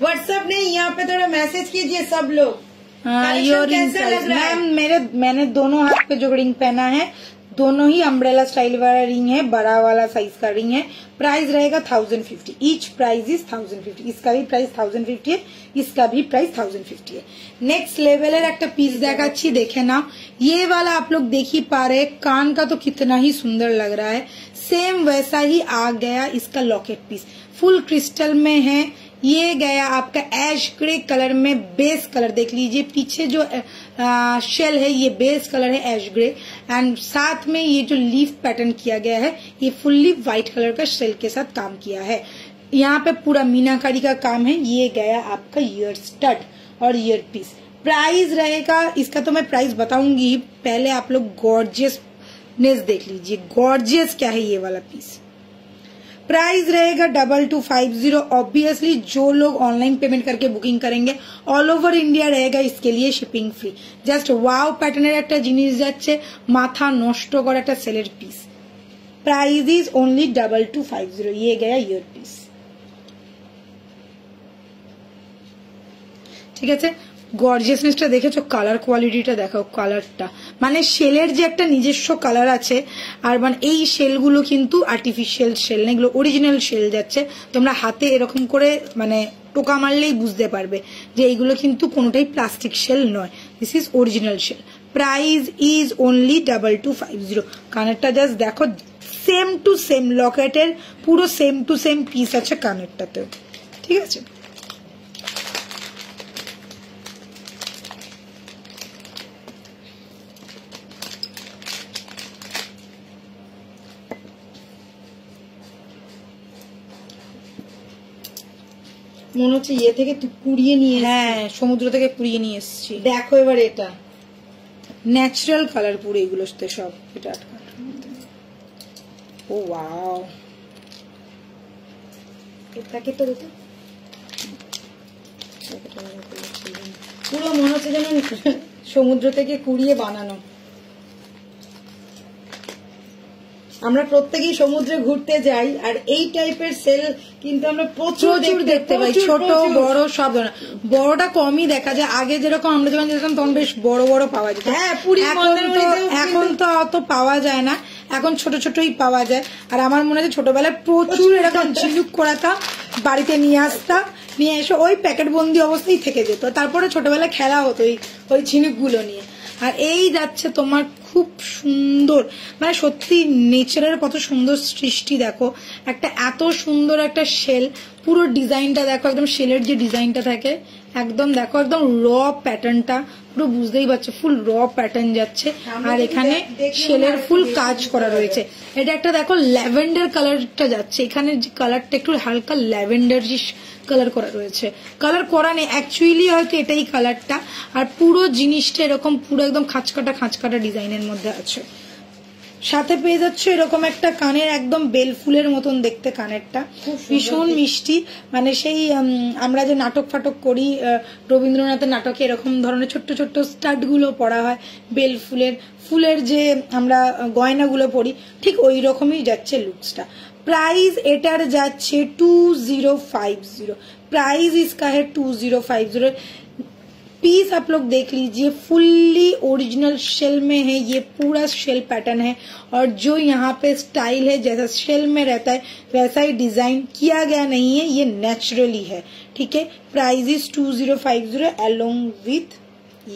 व्हाट्सएप नहीं, यहाँ पे थोड़ा मैसेज कीजिए सब लोग। हाँ, कैसा लग रहा है? मैंने दोनों हाथ पे जो रिंग पहना है, दोनों ही अम्ब्रेला स्टाइल वाला रिंग है, बड़ा वाला साइज का रिंग है। प्राइस रहेगा 1050, ईच प्राइस इज 1050। इसका भी प्राइस 1050 है, इसका भी प्राइस 1050 है। नेक्स्ट लेवल है एक पीस देखाচ্ছি, देखे ना। ये वाला आप लोग देख ही पा रहे, कान का तो कितना ही सुंदर लग रहा है। सेम वैसा ही आ गया इसका लॉकेट पीस, फुल क्रिस्टल में है। ये गया आपका ऐश ग्रे कलर में, बेस कलर देख लीजिए। पीछे जो शेल है ये बेस कलर है ऐश ग्रे, एंड साथ में ये जो लीफ पैटर्न किया गया है ये फुल्ली व्हाइट कलर का शेल के साथ काम किया है। यहाँ पे पूरा मीनाकारी का काम है। ये गया आपका ईयर स्टड और ईयर पीस। प्राइस रहेगा इसका तो मैं प्राइस बताऊंगी, पहले आप लोग गॉर्जियसनेस देख लीजिए। गॉर्जियस क्या है ये वाला पीस। प्राइस रहेगा 2250। ऑब्वियसली जो लोग ऑनलाइन पेमेंट करके बुकिंग करेंगे ऑल ओवर इंडिया रहेगा इसके लिए शिपिंग फ्री। জাস্ট ওয়াও প্যাটার্নের একটা জিনিস যাচ্ছে, মাথা নষ্ট করা একটা সেলের পিস। Price is only 2250। ये गया ईयर पीस, ঠিক আছে। গর্জিয়াসনেসটা দেখেছো, কালার কোয়ালিটিটা দেখো, কালারটা মানে শেলের যে একটা নিজস্ব কালার আছে, আর মানে এই শেলগুলো কিন্তু আর্টিফিশিয়াল শেল না, এগুলো অরিজিনাল শেল যাচ্ছে। তোমরা হাতে এরকম করে মানে টোকা মারলেই বুঝতে পারবে যে এইগুলো কিন্তু কোনোটাই প্লাস্টিক শেল নয়, this is original shell. Price is only 2250। কানেরটা জাস্ট দেখো, সেম টু সেম লকেটের পুরো সেম টু সেম পিস আছে কানেরটাতেও, ঠিক আছে। মনে হচ্ছে ইয়ে থেকে কুড়িয়ে নিয়ে, হ্যাঁ সমুদ্র থেকে কুড়িয়ে নিয়ে এসেছি। দেখো এবার এটা ন্যাচারাল কালার পুরো এগুলোতে সব। এটা ও ওয়াও, এটাকে তো পুরো মনে হচ্ছে যেন সমুদ্র থেকে কুড়িয়ে বানানো। আমরা প্রত্যেকেই সমুদ্রে ঘুরতে যাই, আর এই টাইপের সেল কিন্তু আমরা প্রচুর দেখতে পাই, ছোট বড় সব ধরনের। বড়টা কমই দেখা যায়, আগে যেরকম আমরা যখন যেতাম তখন বেশ বড় বড় পাওয়া যেত। হ্যাঁ, পুরী এখন তো অত পাওয়া যায় না, এখন ছোট ছোটই পাওয়া যায়। আর আমার মনে হয় ছোটবেলায় প্রচুর এরকম ঝিনুক করাতাম, বাড়িতে নিয়ে আসতাম, নিয়ে এসে ওই প্যাকেট বন্দি অবস্থায় থেকে যেত। তারপরে ছোটবেলায় খেলা হতো ওই ঝিনুকগুলো নিয়ে। আর এই যাচ্ছে তোমার খুব সুন্দর, মানে সত্যি নেচারের কত সুন্দর সৃষ্টি দেখো। একটা এত সুন্দর একটা শেল, পুরো ডিজাইনটা দেখো, একদম শেলের যে ডিজাইনটা থাকে একদম দেখো, একদম র প্যাটার্নটা পুরো বুঝতেই পারছো, ফুল র প্যাটার্ন যাচ্ছে। আর এখানে শেলের ফুল কাজ করা রয়েছে। এটা একটা দেখো ল্যাভেন্ডার কালারটা যাচ্ছে, এখানে যে কালারটা একটু হালকা ল্যাভেন্ডার কালার করা রয়েছে। কালার করা নেই, অ্যাকচুয়ালি হয়তো এটাই কালারটা। আর পুরো জিনিসটা এরকম পুরো একদম খাঁচকাটা ডিজাইনের মধ্যে আছে। সাথে পেয়ে যাচ্ছ এরকম একটা কানের, একদম বেল ফুলের মতন দেখতে কানেরটা, ভীষণ মিষ্টি। মানে সেই আমরা যে নাটক ফাটক করি, রবীন্দ্রনাথের নাটকে এরকম ধরনের ছোট্ট ছোট্ট স্টাড গুলো পরা হয়, বেল ফুলের যে আমরা গয়নাগুলো পরি, ঠিক ওই রকমই যাচ্ছে লুকসটা। प्राइस एटार जाच्छे 2050। प्राइस इसका है 2050। पीस आप लोग देख लीजिए, फुल्ली ओरिजिनल शेल में है, ये पूरा शेल पैटर्न है। और जो यहाँ पे स्टाइल है जैसा शेल में रहता है वैसा ही डिजाइन किया गया नहीं है, ये नेचुरली है, ठीक है। Price is 2050 along with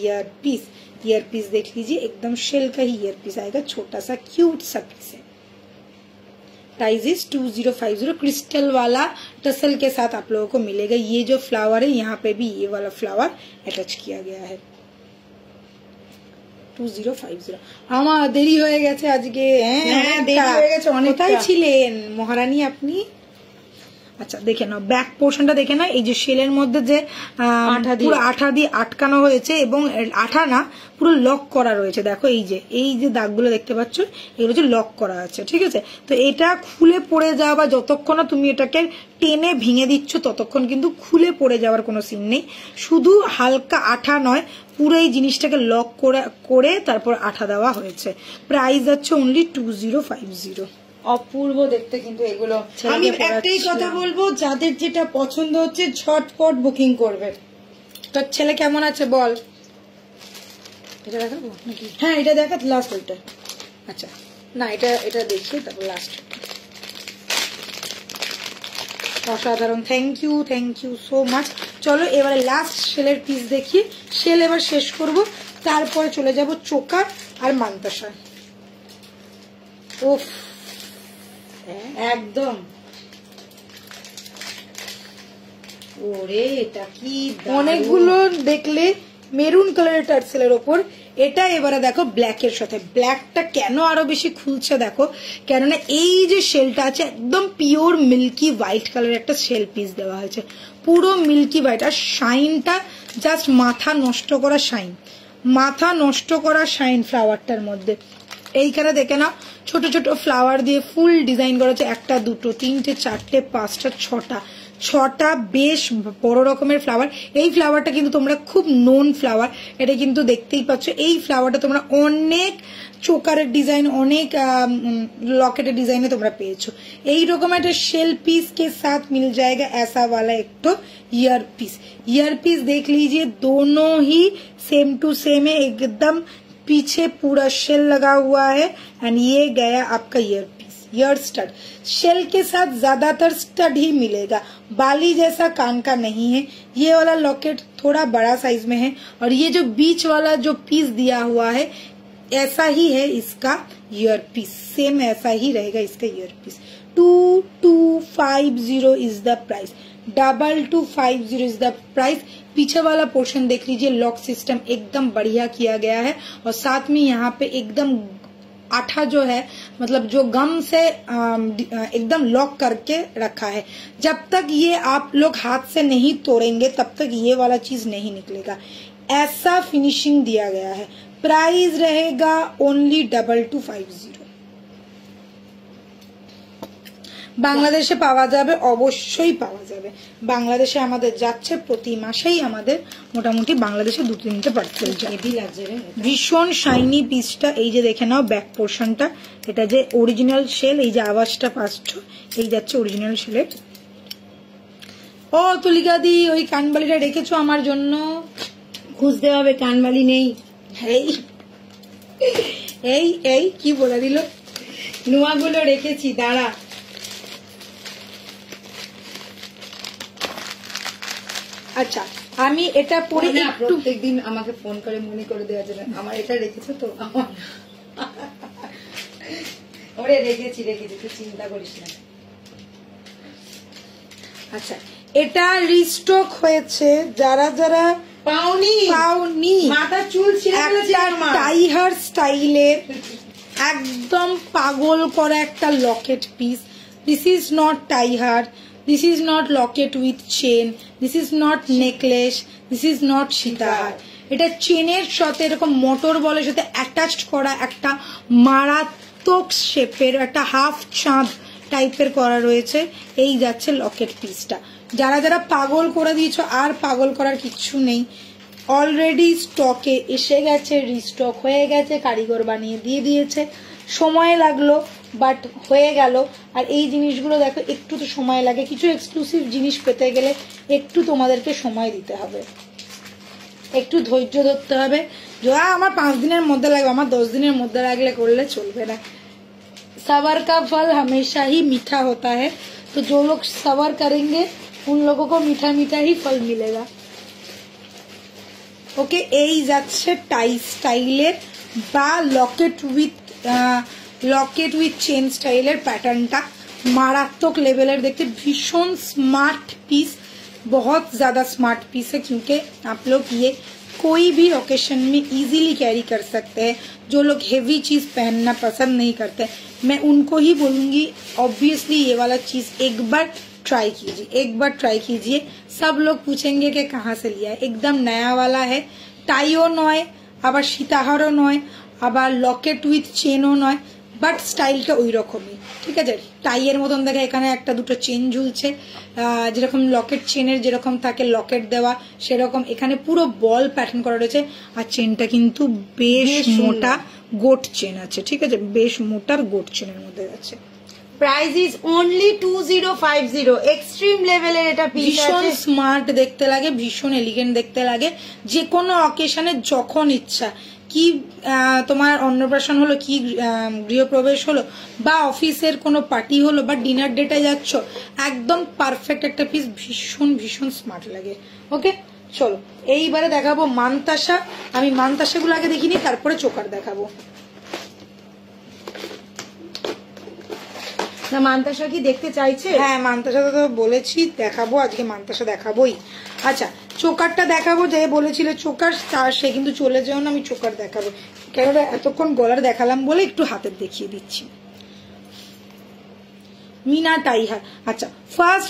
ear piece. Ear piece देख लीजिए, एकदम शेल का ही ईयर पीस आएगा, छोटा सा क्यूट सा पीस है। Price is 2050। क्रिस्टल वाला टसल के साथ आप लोगों को मिलेगा। ये जो फ्लावर है यहाँ पे भी ये वाला फ्लावर अटैच किया गया है। 2050। আমার দেরি হয়ে গেছে আজকে। হ্যাঁ দেরি হয়ে গেছে অনেকটা। কোথায় ছিলেন মহারানী আপনি? আচ্ছা দেখে নাও, ব্যাক পোর্শনটা দেখে নাও। এই যে শেলের মধ্যে যে পুরো আঠা দিয়ে আটকানো হয়েছে, এবং আঠা না পুরো লক করা রয়েছে। দেখো এই যে দাগগুলো দেখতে পাচ্ছ, এগুলো হচ্ছে লক করা আছে, ঠিক আছে। তো এটা খুলে পড়ে যাওয়া বা যতক্ষণ না তুমি এটাকে টেনে ভেঙে দিচ্ছ ততক্ষণ কিন্তু খুলে পড়ে যাওয়ার কোনো সিন নেই। শুধু হালকা আঠা নয়, পুরো এই জিনিসটাকে লক করে তারপর আঠা দেওয়া হয়েছে। প্রাইস আছে অনলি 2050। অপূর্ব দেখতে কিন্তু এগুলো। আমি একটাই কথা বলবো, যাদের যেটা পছন্দ হচ্ছে ঝটপট বুকিং করবে। তোর ছেলে কেমন আছে বল? এটা দেখাবো নাকি? হ্যাঁ এটা দেখা লাস্ট ওইটা। আচ্ছা না এটা এটা দেখি তারপর লাস্ট। অসাধারণ, থ্যাংক ইউ সো মাচ। চলো এবারে লাস্ট শেলের পিস দেখি, শেল এবার শেষ করব, তারপরে চলে যাব চোকার আর মান্তাসা। ওফ একদম, ওরে এটা কি অনেকগুলো দেখলে মেরুন কালারের টার্সেলের ওপর, এটা এবারে দেখো ব্ল্যাকের সাথে। ব্ল্যাকটা কেন আরো বেশি খুলছে দেখো, কেননা এই যে শেলটা আছে একদম পিওর মিল্কি হোয়াইট কালারের একটা শেল পিস দেওয়া হয়েছে, পুরো মিল্কি হোয়াইট। আর শাইনটা জাস্ট মাথা নষ্ট করা শাইন, মাথা নষ্ট করা শাইন ফ্লাওয়ারটার মধ্যে। এইখানে দেখে না ছোট ছোট ফ্লাওয়ার দিয়ে ফুল ডিজাইন করা আছে, একটা দুটো তিনটে চারটে পাঁচটা ছটা বেশ বড় রকমের ফ্লাওয়ার। এই ফ্লাওয়ারটা কিন্তু তোমরা খুব নোন ফ্লাওয়ার, এটা কিন্তু দেখতেই পাচ্ছ। এই ফ্লাওয়ারটা তোমরা অনেক চোকারের ডিজাইন, অনেক लॉकेट डिजाइन में तुम्हारा पेয়েছো। এই রকম একটা शेल पीस के साथ मिल जाएगा ऐसा वाला एक तो ईयर पीस देख लीजिए, दोनों ही सेम टू सेम है एकदम। पीछे पूरा शेल लगा हुआ है एंड ये गया आपका ईयर स्टड। शेल के साथ ज्यादातर स्टड ही मिलेगा, बाली जैसा कान का नहीं है। ये वाला लॉकेट थोड़ा बड़ा साइज में है और ये जो बीच वाला जो पीस दिया हुआ है ऐसा ही है इसका ईयर पीस, सेम ऐसा ही रहेगा इसका ear piece. 2250 is the price, 2250 is the price. पीछे वाला पोर्शन देख लीजिए, लॉक सिस्टम एकदम बढ़िया किया गया है और साथ में यहाँ पे एकदम आठा जो है मतलब जो गम से एकदम लॉक करके रखा है। जब तक ये आप लोग हाथ से नहीं तोड़ेंगे तब तक ये वाला चीज नहीं निकलेगा, ऐसा फिनिशिंग दिया गया है। प्राइस रहेगा ओनली 2250। বাংলাদেশে পাওয়া যাবে, অবশ্যই পাওয়া যাবে। বাংলাদেশে আমাদের যাচ্ছে প্রতি মাসেই আমাদের মোটামুটি বাংলাদেশে 2-3টে পার্সেল যায়। ভীষণ শাইনি পিসটা, এই যে দেখে নাও ব্যাক পোর্শনটা, এটা যে অরিজিনাল শেল, এই যে আওয়াজটা পাচ্ছ এই যাচ্ছে অরিজিনাল শেলের। ও তুলিকা দি ওই কানবালিটা রেখেছো আমার জন্য, খুঁজতে হবে, কানবালি নেই। এই এই এই কি বলে দিল, নোয়াগুলো রেখেছি, দাঁড়া। আচ্ছা আমি এটা পরে একটু, প্রত্যেকদিন আমাকে ফোন করে মনে করে দেওয়া যাবে আমার এটা রেখেছো তো। ওরে রেখেছি তুই চিন্তা করিস না। আচ্ছা এটা রিস্টক হয়েছে, যারা যারা পাওনি মাথা চুল ছিঁড়ে ফেলেছে আমার। টাইহার স্টাইলের একদম পাগল করা একটা locket piece. This is not টাইহার, this is not locket with chain, this is not necklace, this is not সীতাহার। এটা চেনের সাথে এরকম মোটর বলের সাথে অ্যাটাচড করা একটা মারাত্মক শেপের একটা হাফ চাঁদ টাইপের করা রয়েছে। এই যাচ্ছে লকেট পিসটা। যারা যারা পাগল করে দিয়েছো আর পাগল করার কিছু নেই, অলরেডি স্টকে এসে গেছে, রিস্টক হয়ে গেছে, কারিগর বানিয়ে দিয়ে দিয়েছে। সময় লাগলো বাট হয়ে গেল। আর এই জিনিসগুলো দেখো একটু তো সময় লাগে, কিছু এক্সক্লুসিভ জিনিস পেতে গেলে একটু তোমাদেরকে সময় দিতে হবে, একটু ধৈর্য ধরতে হবে। যা আমার 5 দিনের মধ্যে লাগবে, আমার 10 দিনের মধ্যে লাগলে করলে চলবে না। सबर का फल हमेशा ही मीठा होता है, तो जो लोग सबर करेंगे उन लोगों को मीठा मीठा ही फल मिलेगा। ओके এই যাচ্ছে টাই স্টাইলের বা लॉकेट विथ चेन स्टाइलर पैटर्नटा मारात्मक लेवलर देखते, भीषण स्मार्ट पीस, बहुत ज्यादा स्मार्ट पीस है क्योंकि आप लोग ये कोई भी ओकेशन में इजीली कैरी कर सकते हैं। जो लोग हेवी चीज पहनना पसंद नहीं करते मैं उनको ही बोलूंगी ऑब्वियसली ये वाला चीज एक बार ट्राई कीजिए। सब लोग पूछेंगे कि कहाँ से लिया है, एकदम नया वाला है। टाइओ नय আবার সীতাহারও নয়, আবার লকেট উইথ চেনও নয়, বাট স্টাইলটা ওই রকমই, ঠিক আছে। টাইয়ের মতন দেখে এখানে একটা দুটো চেন ঝুলছে, যেরকম লকেট চেনের যেরকম থাকে লকেট দেওয়া সেরকম এখানে পুরো বল প্যাটার্ন করা রয়েছে। আর চেনটা কিন্তু বেশ মোটা গোট চেন আছে, ঠিক আছে, বেশ মোটার গোট চেনের মধ্যে আছে। Price is only 2050। এক্সট্রিম লেভেলের এটা পিস, ভীষণ স্মার্ট দেখতে লাগে, ভীষণ এলিগেন্ট দেখতে লাগে। যে কোনো অকেশনে যখন ইচ্ছা কি তোমার অন্নপ্রাশন হলো, কি গৃহপ্রবেশ হলো, বা অফিসের কোনো পার্টি হলো, বা ডিনার ডেটে যাচ্ছ, একদম পারফেক্ট একটা পিস, ভীষণ ভীষণ স্মার্ট লাগে। ওকে, চলো এইবারে দেখাবো মানতাসা। আমি মানতাসাগুলো আগে দেখিনি, তারপরে চোকার দেখাবো। না মানতাসা কি দেখতে চাইছে? হ্যাঁ, মানতাসা তো বলেছি দেখাবো, আজকে মানতাসা দেখাবোই। আচ্ছা, চোকারটা দেখাবো। যে বলেছিল চোকার, সে কিন্তু চলে যাও না, আমি চোকার দেখাবো। কেননা এতক্ষণ গলার দেখালাম বলে একটু হাতের দেখিয়ে দিচ্ছি। मीना टाइहर। अच्छा, फर्स्ट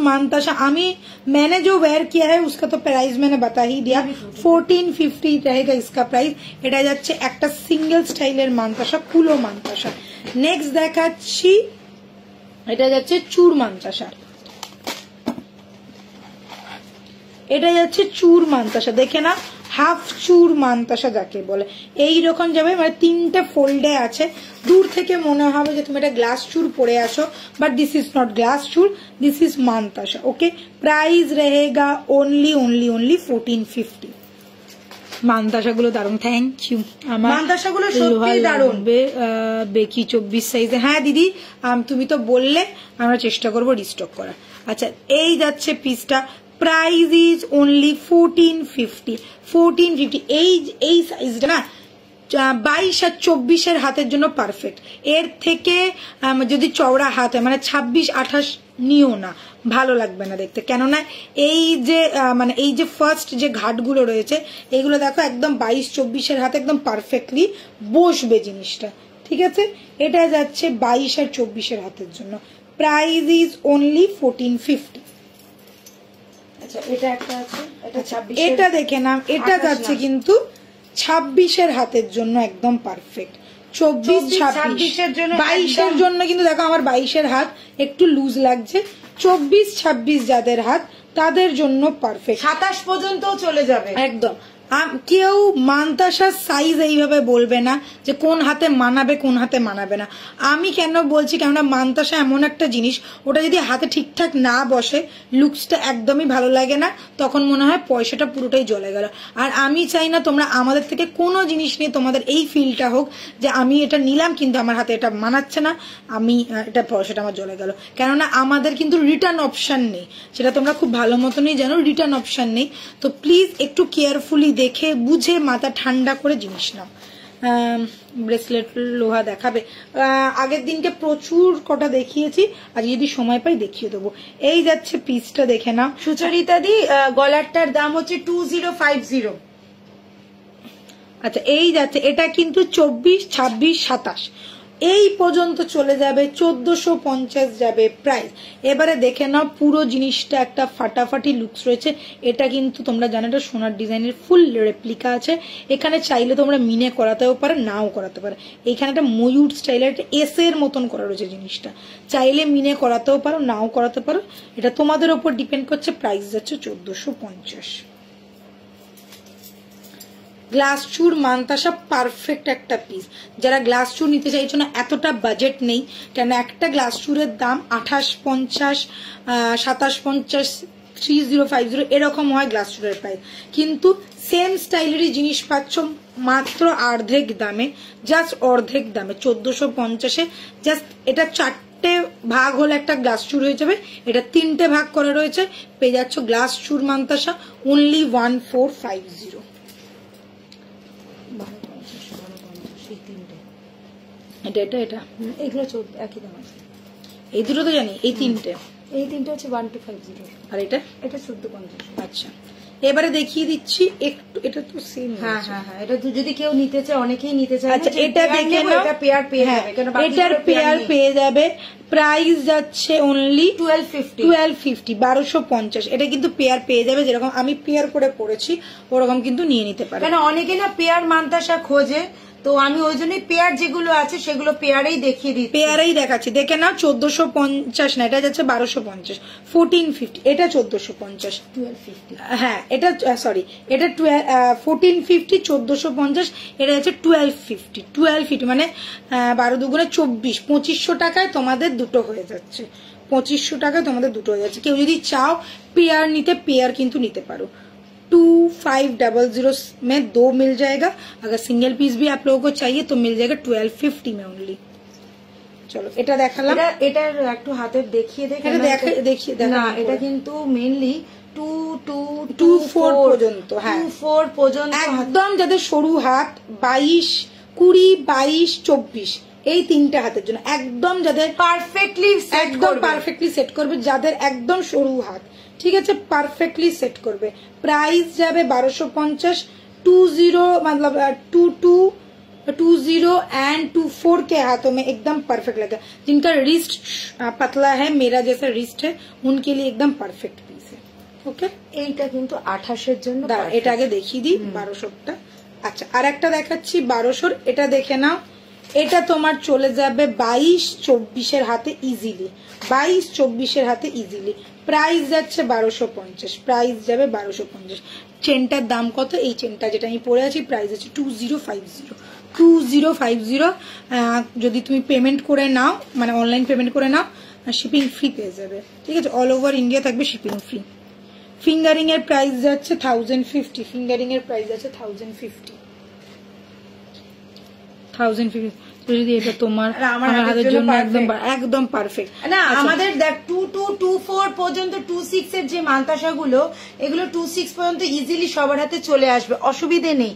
मानताशा मैंने जो वेयर किया है उसका तो प्राइस मैंने बता ही दिया, 1450 रहेगा इसका प्राइस। এটা যাচ্ছে একটা সিঙ্গেল স্টাইলের মানতাসা, কুলো মানতাসা। নেক্সট দেখাচ্ছি, এটা যাচ্ছে চুর মানতাসা। এটা যাচ্ছে চুর মানতাসা, দেখে না, হাফ চুর মানতাসা যাকে বলে। এইরকম যাবে, মানে 3টে ফোল্ডে আছে। দূর থেকে মনে হবে যে তুমি এটা গ্লাস চুর পরে আসো, but this is not glass চুর, this is Mantasha. Okay, price रहेगा ओनली 1450। মানতাসাগুলো দারুণ, থ্যাংক ইউ। আমার মানতাসাগুলো সত্যি দারুণ। বেকি 24 সাইজে। হ্যাঁ দিদি, তুমি তো বললে, আমরা চেষ্টা করবো রিস্টক করা। আচ্ছা, এই যাচ্ছে পিসটা, প্রাইস ইজ ওনলি 1450। এই সাইজটা না 22 আর 24 হাতের জন্য পারফেক্ট। এর থেকে যদি চওড়া হাত হয়, মানে 26-28 নিও না, ভালো লাগবে না দেখতে। কেননা এই যে মানে এই যে ফার্স্ট যে ঘাটগুলো রয়েছে, এগুলো দেখো একদম 22-24 হাতে একদম পারফেক্টলি বসবে জিনিসটা। ঠিক আছে, এটা যাচ্ছে 22 আর 24 হাতের জন্য, প্রাইস ইজ ওনলি 1450। আচ্ছা, এটা একটা আছে, এটা 26। এটা দেখে নাম, এটা যাচ্ছে কিন্তু 26 হাতের জন্য একদম পারফেক্ট। 24-26 জন্য, 22 জন্য কিন্তু দেখো আমার 22 হাত একটু লুজ লাগছে। 24-26 যাদের হাত, তাদের জন্য পারফেক্ট। 27 পর্যন্ত চলে যাবে একদম। কেউ মানতাসার সাইজ এইভাবে বলবে না যে কোন হাতে মানাবে কোন হাতে মানাবে না। আমি কেন বলছি, কেননা মানতাসা এমন একটা জিনিস, ওটা যদি হাতে ঠিকঠাক না বসে, লুকসটা একদমই ভালো লাগে না, তখন মনে হয় পয়সাটা পুরোটাই জ্বলে গেল। আর আমি চাই না তোমরা আমাদের থেকে কোনো জিনিস নিয়ে তোমাদের এই ফিলটা হোক যে আমি এটা নিলাম কিন্তু আমার হাতে এটা মানাচ্ছে না, আমি এটা পয়সাটা আমার জ্বলে গেল। কেননা আমাদের কিন্তু রিটার্ন অপশন নেই, সেটা তোমরা খুব ভালো মতনই জানো, রিটার্ন অপশন নেই। তো প্লিজ একটু কেয়ারফুলি দেখে বুঝে মাথা ঠান্ডা করে জিনিস নাও। ব্রেসলেট লোহা দেখাবে, আগের দিনকে প্রচুর কটা দেখিয়েছি, আজ যদি সময় পাই দেখিয়ে দেবো। এই যাচ্ছে পিসটা, দেখে নাও। সুচরিতা দি, গলারটার দাম হচ্ছে 2050। আচ্ছা, এই যাচ্ছে, এটা কিন্তু 24, 26, 27 এই পর্যন্ত চলে যাবে, 1450 যাবে প্রাইস। এবারে দেখে নাও, পুরো জিনিসটা একটা ফাটাফাটি লুকস রয়েছে। এটা কিন্তু তোমরা জানো এটা সোনার ডিজাইনের ফুল রেপ্লিকা আছে। এখানে চাইলে তোমরা মিনে করাতেও পারো, নাও করাতে পারো। এখানে একটা ময়ূর স্টাইলের একটা এস এর মতন করা রয়েছে জিনিসটা, চাইলে মিনে করাতেও পারো, নাও করাতে পারো, এটা তোমাদের উপর ডিপেন্ড করছে। প্রাইস যাচ্ছে 1450। গ্লাস চুর মানতাসা পারফেক্ট একটা পিস। যারা গ্লাস চুর নিতে চাইছো না, এতটা বাজেট নেই, কেন একটা গ্লাস চুরের দাম 2850, 2750, 3050 এরকম হয় গ্লাস চুরের প্রাইস। কিন্তু সেম স্টাইলেরই জিনিস পাচ্ছ মাত্র অর্ধেক দামে, জাস্ট অর্ধেক দামে 1450-এ। জাস্ট এটা 4টে ভাগ হলে একটা গ্লাস চুর হয়ে যাবে, এটা 3টে ভাগ করা রয়েছে। পেয়ে যাচ্ছ গ্লাস চুর মানতাসা ওনলি 1450। এটা এগুলো একই দাম আছে। এই দুটো তো জানি, এই 3টে, এই 3টে হচ্ছে 1250। আর এটা 1450। আচ্ছা, এবারে দেখিয়ে দিচ্ছি একটু, এটা তো সেম। হ্যাঁ হ্যাঁ হ্যাঁ, এটা যদি কেউ নিতে চায়, অনেকেই নিতে চায়। আচ্ছা, এটা দেখে নাও, এটা পেয়ার পেয়ে যাবে, এটার পেয়ার পেয়ে যাবে। প্রাইস যাচ্ছে অনলি 1250, 1250। এটা কিন্তু পেয়ার পেয়ে যাবে, যেরকম আমি পেয়ার করে পড়েছি ওরকম কিন্তু নিয়ে নিতে পারে। কেন অনেকে না পেয়ার মানতাসা খোঁজে, তো আমি ওই জন্যই পেয়ার যেগুলো আছে সেগুলো পেয়ারেই দেখিয়ে দিচ্ছি, পেয়ারেই দেখাচ্ছি। দেখে নাও, 1450 না, এটা যাচ্ছে 1250, 1450, এটা 1450, 1250। হ্যাঁ এটা সরি, এটা 1450, 1450, এটা যাচ্ছে 1250 মানে 12 দুগুণে 24, 2500 টাকায় তোমাদের দুটো হয়ে যাচ্ছে। 2500 টাকায় তোমাদের দুটো হয়ে যাচ্ছে। কেউ যদি চাও পেয়ার নিতে, পেয়ার কিন্তু নিতে পারো। 2500 में 2 मिल जाएगा। अगर सिंगल पीस भी आप लोगों को चाहिए तो मिल जाएगा 1250 में ओनली। চলো এটা দেখালাম, এটার একটু হাতে দেখিয়ে দেখিয়ে না, এটা কিন্তু মেইনলি 2-4 পর্যন্ত, হ্যাঁ 2-4 পর্যন্ত, একদম যাদের সরু হাত 22, 20, 22, 24 এই তিনটা হাতের জন্য একদম যাদের পারফেক্টলি সেট করবে, যাদের একদম সরু হাত, ঠিক আছে, পারফেক্টলি সেট করবে। प्राइस যাবে 1250, 20 मतलब 20 एंड 24 के हाथों में एकदम परफेक्ट लगेगा। जिनका रिस्ट पतला है, मेरा जैसा रिस्ट है, उनके लिए एकदम परफेक्ट पीस है। ओके, এইটা কিন্তু 28 এর জন্য, এটা আগে দেখিয়ে দিই 1200টা। আচ্ছা, আর একটা দেখাচ্ছি 1200, এটা দেখে নাও। এটা তোমার চলে যাবে 22-24 এর হাতে ইজিলি, 22-24 এর হাতে ইজিলি। প্রাইস যাচ্ছে 1250, প্রাইস যাবে 1250। চেনটার দাম কত? এই চেনটা যেটা আমি পরে আছি প্রাইস আছে 2050। যদি তুমি পেমেন্ট করে নাও, মানে অনলাইন পেমেন্ট করে নাও, শিপিং ফ্রি পেয়ে যাবে, ঠিক আছে, অল ওভার ইন্ডিয়া থাকবে শিপিং ফ্রি। ফিঙ্গারিং এর প্রাইস যাচ্ছে 1050, ফিঙ্গারিং এর প্রাইস যাচ্ছে 1050। যদি এটা তোমার আমার হাতের জন্য একদম পারফেক্ট না। আমাদের দেখ 22-24 পর্যন্ত 26 এর যে মান্তাসা গুলো, এগুলো 26 পর্যন্ত ইজিলি সবার হাতে চলে আসবে, অসুবিধে নেই।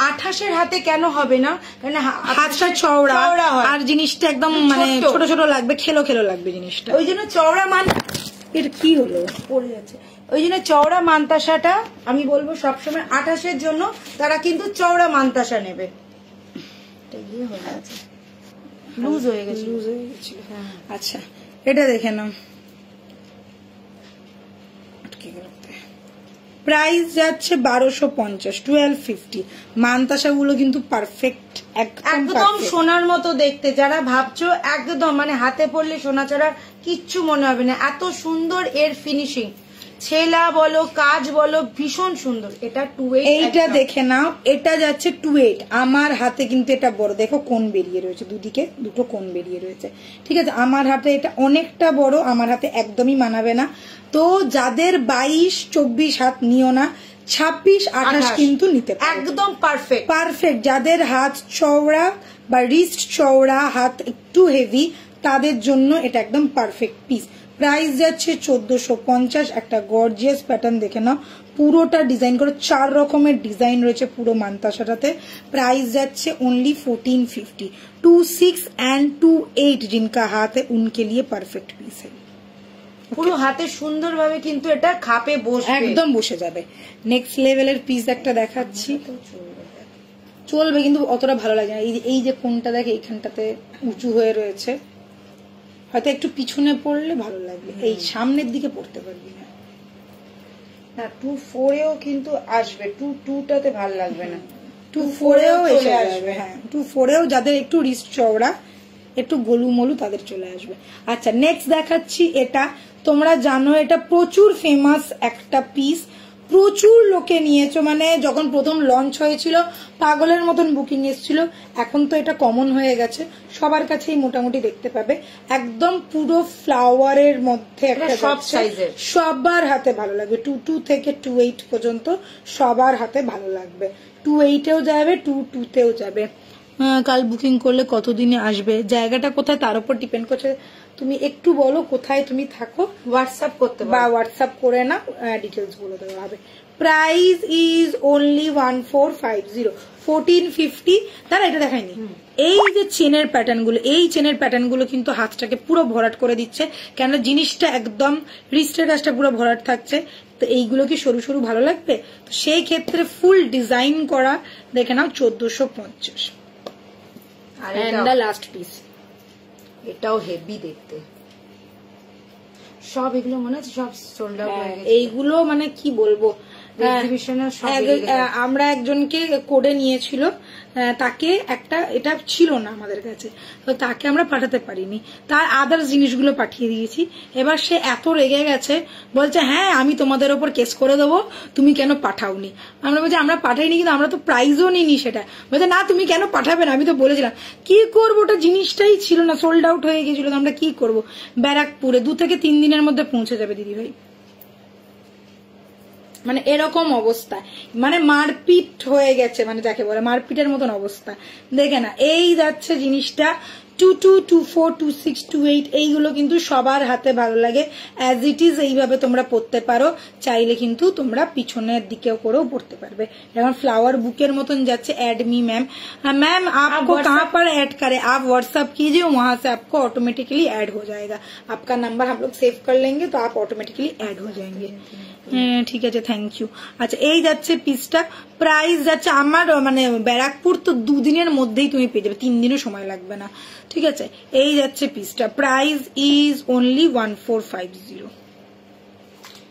28 এর হাতে কেন হবে না? কারণ হাতটা চওড়া আর জিনিসটা একদম মানে ছোট ছোট লাগবে, খেলো লাগবে জিনিসটা, ওই জন্য চওড়া এর কি হলো পড়ে যাচ্ছে, ওই জন্য চওড়া মান্তাসাটা আমি বলবো সবসময় 28 এর জন্য তারা কিন্তু চওড়া মান্তাসা নেবে। লুজ হয়ে গেছিল। আচ্ছা, এটা দেখে নাও, প্রাইস যাচ্ছে 1250, 1250। মান্তাসা গুলো কিন্তু পারফেক্ট, একদম সোনার মতো দেখতে। যারা ভাবছো একদম মানে হাতে পড়লে সোনা ছাড়া কিচ্ছু মনে হবে না, এত সুন্দর এর ফিনিশিং, ছেলা বলো কাজ বলো ভীষণ সুন্দর। এটা 28, এইটা দেখে নাও, এটা যাচ্ছে 28। আমার হাতে কিন্তু এটা বড়, দেখো কোণ বেরিয়ে রয়েছে, দুদিকে দুটো কোণ বেরিয়ে রয়েছে, ঠিক আছে। আমার হাতে এটা অনেকটা বড়, আমার হাতে একদমই মানাবে না। তো যাদের 22-24 হাত নিও না, 26-28 কিন্তু নিতে পারো, একদম পারফেক্ট। যাদের হাত চওড়া বা রিস্ট চওড়া, হাত একটু হেভি, তাদের জন্য এটা একদম পারফেক্ট পিস। প্রাইস যাচ্ছে 1450। একটা গর্জিয়াস প্যাটার্ন দেখে নাও, পুরোটা ডিজাইন করে 4 রকমের ডিজাইন রয়েছে পুরো মান্তাসাটাতে। প্রাইস যাচ্ছে ओनली 1450। 26 एंड 28 जिनका हाथ है उनके लिए परफेक्ट पीस है। পুরো হাতে সুন্দরভাবে কিন্তু এটা খাপে বসবে, একদম বসে যাবে। নেক্সট লেভেলের পিস একটা দেখাচ্ছি, চলবে কিন্তু অতটা ভালো লাগে না। এই যে কোনটা দেখে এইখানটাতে উঁচু হয়ে রয়েছে, হয়তো একটু পিছনে পড়লে ভালো লাগবে, এই সামনের দিকে পড়তে পারবি না। 24-এও কিন্তু আসবে, 22টাতে ভালো লাগবে না, 24-এও এসে আসবে। হ্যাঁ, 24-এও যাদের একটু রিস্ট চওড়া, একটু গোলুমলু, তাদের চলে আসবে। আচ্ছা, নেক্সট দেখাচ্ছি, এটা তোমরা জানো এটা প্রচুর ফেমাস একটা পিস, প্রচুর লোকে নিয়েছো, মানে যখন প্রথম লঞ্চ হয়েছিল পাগলের মতন বুকিং এসেছিল। এখন তো এটা কমন হয়ে গেছে, সবার কাছেই মোটামুটি দেখতে পাবে। একদম পুরো ফ্লাওয়ারের মধ্যে একটা, সব সাইজের, সবার হাতে ভালো লাগবে। 22 থেকে 28 পর্যন্ত সবার হাতে ভালো লাগবে। 28-এও যাবে, 22-তেও যাবে। কাল বুকিং করলে কতদিনে আসবে, জায়গাটা কোথায় তার উপর ডিপেন্ড করছে। তুমি একটু বলো কোথায় তুমি থাকো, হোয়াটসঅ্যাপ করতে বা হোয়াটসঅ্যাপ করে না, ডিটেলস বলে দেওয়া হবে। Price is only 1450, 1450। তারা এটা দেখায়নি, এই যে চেনের প্যাটার্ন গুলো, এই চেনের প্যাটার্ন গুলো কিন্তু হাতটাকে পুরো ভরাট করে দিচ্ছে, কেন জিনিসটা একদম রিস্টের কাজটা পুরো ভরাট থাকছে। তো এইগুলো কি সরু সরু ভালো লাগবে? তো সেই ক্ষেত্রে ফুল ডিজাইন করা দেখে নাও 1450। এন্ড দ্য লাস্ট পিস, এটাও হেভি দেখতে। সব এগুলো মনে হচ্ছে সব সোল্ড আউট হয়ে গেছে। এইগুলো মানে কি বলবো, আমরা একজনকে কোডে নিয়েছিল, তাকে একটা এটা ছিল না আমাদের কাছে, তো তাকে আমরা পাঠাতে পারিনি, তার আদার্স জিনিসগুলো পাঠিয়ে দিয়েছি। এবার সে এত রেগে গেছে, বলছে হ্যাঁ আমি তোমাদের ওপর কেস করে দেবো, তুমি কেন পাঠাওনি। আমরা বলছি আমরা পাঠাইনি, কিন্তু আমরা তো প্রাইজও নিইনি। সেটা বলছে না তুমি কেন পাঠাবে না, আমি তো বলেছিলাম। কি করবো, ওটা জিনিসটাই ছিল না, সোল্ড আউট হয়ে গেছিল, তো আমরা কি করবো। ব্যারাকপুরে 2 থেকে 3 দিনের মধ্যে পৌঁছে যাবে দিদি ভাই। মানে এরকম অবস্থা, মানে মারপিট হয়ে গেছে, মানে যাকে বলে মারপিটের মতন অবস্থা। দেখে না, এই যাচ্ছে জিনিসটা 22, 24, 26, 28 এইগুলো কিন্তু সবার হাতে ভালো লাগে। অ্যাজ ইট ইজ এইভাবে তোমরা পড়তে পারো, চাইলে কিন্তু তোমরা পিছনের দিকেও করেও পড়তে পারবে। যেমন फ्लावर बुकेर মতন যাচ্ছে। ऐड मी मैम, मैम आपको कहाँ पर ऐड करें? आप व्हाट्सएप कीजिए, वहां से आपको ऑटोमेटिकली ऐड हो जाएगा। आपका नंबर हम लोग सेव कर लेंगे तो आप ऑटोमेटिकली ऐड हो जाएंगे। ঠিক আছে, থ্যাংক ইউ। আচ্ছা, এই যাচ্ছে পিসটা, প্রাইস যাচ্ছে আমার মানে ব্যারাকপুর তো 2 দিনের মধ্যেই তুমি পেয়ে যাবে, 3 দিনও সময় লাগবে না। ঠিক আছে, এই যাচ্ছে পিসটা, প্রাইস ইজ অনলি 1450।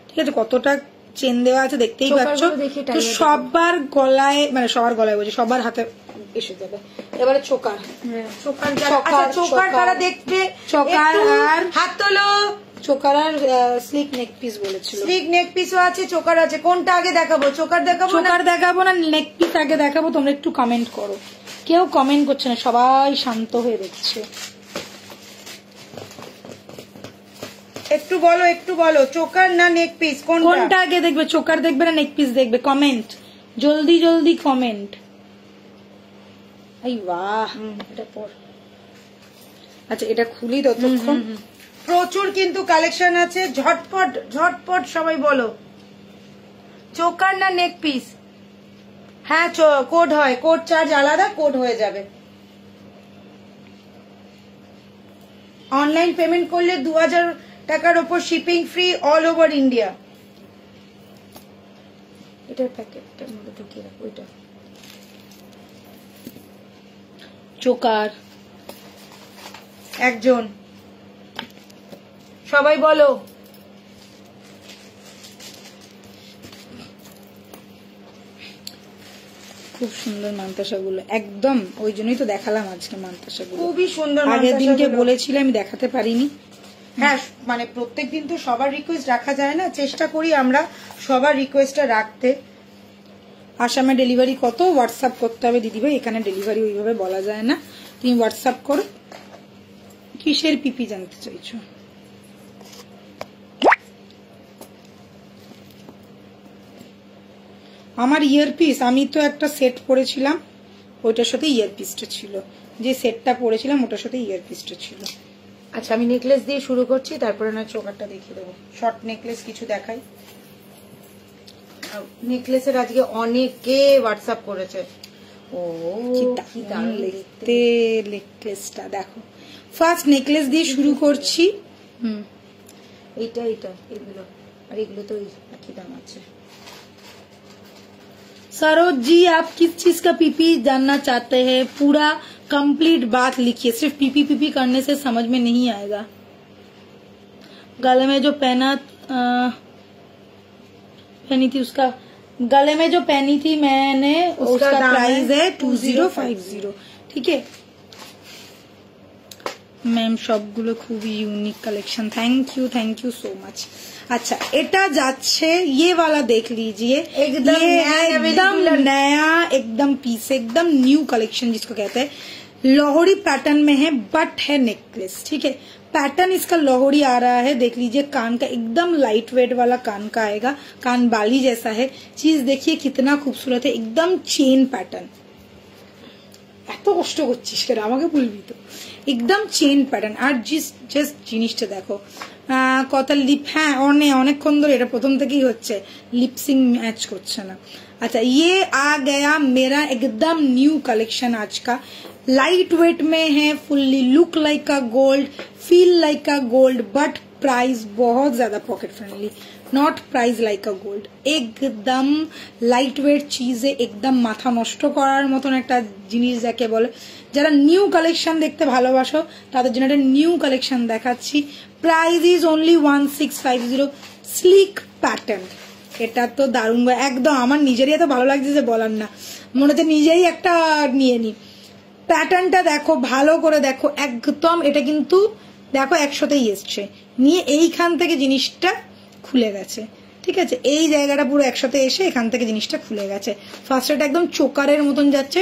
ঠিক আছে, কতটা চেন দেওয়া আছে দেখতেই পাচ্ছ। তো সবার গলায়, মানে সবার গলায় বলছি, সবার হাতে এসে যাবে। এবারে চোকার, চোকার কারা দেখবে? চোকার আর হাত তোলো। চোকার আর স্লিক নেক পিস বলেছিল। স্লিক নেক পিসও আছে, চোকার আছে। কোনটা আগে দেখাবো? চোকার দেখাবো, চোকার দেখাবো না নেক পিস আগে দেখাবো? তোমরা একটু কমেন্ট করো। কেউ কমেন্ট করছে না, সবাই শান্ত হয়ে দেখছে। একটু বলো, একটু বলো, চোকার না নেক পিস? কোনটা আগে দেখবে? চোকার দেখবে না নেক পিস দেখবে? কমেন্ট, জলদি জলদি কমেন্ট। এই বাহ, এটা পর। আচ্ছা, এটা খুলি ততক্ষণ। প্রচুর কিন্তু কালেকশন আছে, ঝটপট ঝটপট সবাই বলো, চোকার না নেক পিস? হ্যাঁ, কোড হয়, কোড চার্জ আলাদা, কোড হয়ে যাবে। অনলাইন পেমেন্ট করলে 2000 টাকার উপর shipping free all over India. এটার প্যাকেটটার মধ্যে ঢুকিয়ে রাখো। ওইটা চোকার একজন, সবাই বলো। খুব সুন্দর মান্তাসাগুলো, একদম ওই জন্যই তো দেখালাম আজকে মান্তাসাগুলো। খুবই সুন্দর। আগের দিনকে বলেছিলাম, আমি দেখাতে পারিনি। হ্যাঁ, মানে প্রত্যেকদিন তো সবার রিকোয়েস্ট রাখা যায় না, চেষ্টা করি আমরা সবার রিকোয়েস্টটা রাখতে। আসামে ডেলিভারি কত? হোয়াটসঅ্যাপ করতে হবে দিদিভাই, এখানে ডেলিভারি ওইভাবে বলা যায় না, তুমি হোয়াটসঅ্যাপ করো। কিসের পিপি জানতে চাইছো? আমার ইয়ারপিস, আমি তো একটা সেট পরেছিলাম, ওইটার সাথে ইয়ারপিসটা ছিল, যে সেটটা পরেছিলাম ওটার সাথে ইয়ারপিসটা ছিল। আচ্ছা, আমি নেকলেস দিয়ে শুরু করছি, তারপরে না চোকারটা দেখিয়ে দেবো। শর্ট নেকলেস কিছু দেখাই। নেকলেসের আজকে অনেকে হোয়াটসঅ্যাপ করেছে। ও কি দারুণ দেখতে নেকলেসটা, দেখো। ফার্স্ট নেকলেস দিয়ে শুরু করছি। এইটা এগুলো, আর এগুলো তো একই দাম আছে। सरोज जी, आप किस चीज का पीपी जानना चाहते हैं? पूरा कंप्लीट बात लिखिए, सिर्फ पीपी पीपी करने से समझ में नहीं आएगा। गले में जो पहनी थी उसका, गले में जो पहनी थी मैंने, उसका प्राइस है 2050। ठीक है मैम, সবগুলো খুবই unique collection. Thank you so much. अच्छा, এটা যাচ্ছে ये वाला देख लीजिए, एकदम नया एकदम पीस, एकदम न्यू कलेक्शन जिसको कहते हैं। लाहौरी पैटर्न में है, बट है नेकलेस। ठीक है, पैटर्न इसका लाहौरी आ रहा है। देख लीजिए, कान का एकदम लाइट वेट वाला कान का आएगा, कान बाली जैसा है। चीज देखिए कितना खूबसूरत है, एकदम चेन पैटर्न। এত কষ্ট করছিস কেন, আমাকে বলবি তো। একদম চেন প্যাটার্ন। আর জাস্ট জিনিসটা দেখো, কত লিপ, হ্যাঁ অনেকক্ষণ ধরে এটা প্রথম থেকেই হচ্ছে, লিপসিং ম্যাচ করছে না। अच्छा, ये आ गया मेरा एकदम न्यू कलेक्शन आज का। लाइट वेट में है, फुल्ली लुक लाइक का गोल्ड, फील लाइक का गोल्ड, बट प्राइस बहुत ज्यादा pocket friendly, not price like a gold. एकदम लाइट वेट चीज है, एकदम माथा नष्ट करार मतन एक जिनिस जाके बोले। যারা নিউ কালেকশন দেখতে ভালোবাসো তাদের জন্য একটা নিউ কালেকশন দেখাচ্ছি। Price is only 1650। Slick pattern, এটা তো দারুণ, একদম আমার নিজেরই এত ভালো লাগছে যে বলার না, মনে হচ্ছে নিজেই একটা নিয়ে নি। প্যাটার্নটা দেখো, ভালো করে দেখো, একদম এটা কিন্তু দেখো একসাথেই এসছে, নিয়ে এইখান থেকে জিনিসটা খুলে গেছে। ঠিক আছে, এই জায়গাটা পুরো একসাথে এসে এখান থেকে জিনিসটা খুলে গেছে। ফার্স্ট এটা একদম চোকারের মতন যাচ্ছে,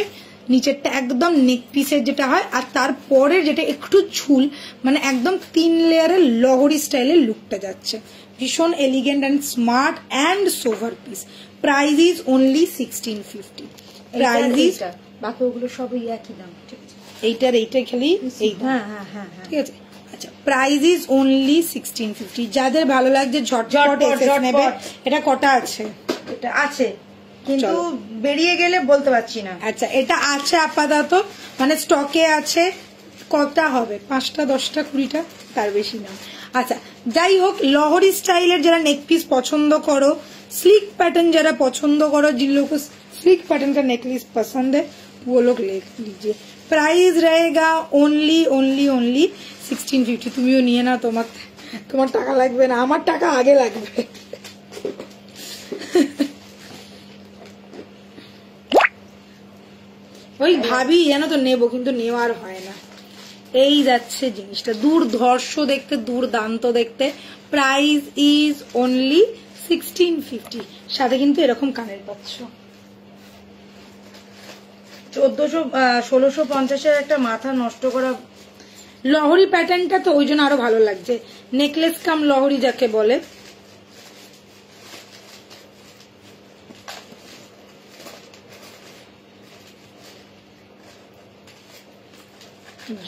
নিচেরটা একদম নেক পিসের যেটা হয়, আর তারপরে যেটা একটু ঝুল, মানে একদম 3 লেয়ারের লহরি স্টাইলের লুকটা যাচ্ছে। ভীষণ elegant and smart and sober piece. Price is only 1650। Price is, বাকি ওগুলো সবই একই দাম। ঠিক আছে, এইটা খালি এই, হ্যাঁ হ্যাঁ হ্যাঁ হ্যাঁ, ঠিক আছে। আচ্ছা, প্রাইস ইজ অনলি 1650। যাদের ভালো লাগছে ঝটপট এসে নেবে। এটা কটা আছে? এটা আছে কিন্তু বেরিয়ে গেলে বলতে পারছি না। আচ্ছা, এটা আছে আপাতত, মানে স্টকে আছে। কটা হবে? 5টা 10টা 20টা, তার বেশি না। আচ্ছা, যাই হোক, লহরি স্টাইলের যারা नेक पीस पसंद करो, स्लिक पैटर्न जरा पसंद करो, जिन लोगों को स्लिक पैटर्न का नेकलेस पसंद है वो लोग ले लीजिए। प्राइस रहेगा ओनली ओनली ओनली 1650। তুমিও নিয়ে নাও, তোমার টাকা লাগবে না, আমার টাকা আগে লাগবে। ওই ভাবি জানো তো নেবো, কিন্তু নেওয়ার হয় না। এই যাচ্ছে জিনিসটা, দুর্ধর্ষ দেখতে, দুর্দান্ত দেখতে। Price is only 1650। সাথে কিন্তু এরকম কানের পাচ্ছ। 1650-এর একটা মাথা নষ্ট করা লহরি প্যাটার্নটা তো ওই জন্য আরো ভালো লাগছে, নেকলেস কাম লহরি যাকে বলে।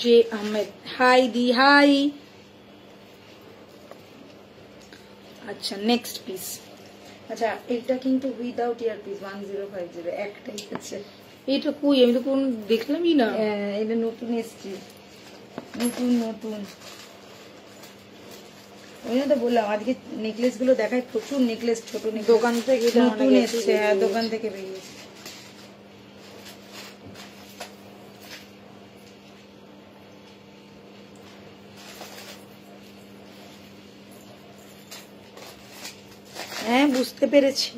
जे अहमद, हाई दी हाई। আচ্ছা, নেক্সট পিস। আচ্ছা, এটা কিন্তু উইদাউট ইয়ার পিস 1050 একটাই আছে। এটা কই, আমি তো কোন দেখলামই না। এটা নতুন এসছে, নতুন নতুন। ওই জন্য তো বললাম আজকে নেকলেস গুলো দেখায়, প্রচুর নেকলেস, ছোট নেকলেস দোকান থেকে নতুন এসছে। হ্যাঁ, দোকান থেকে বেরিয়েছে। হ্যাঁ, বুঝতে পেরেছি।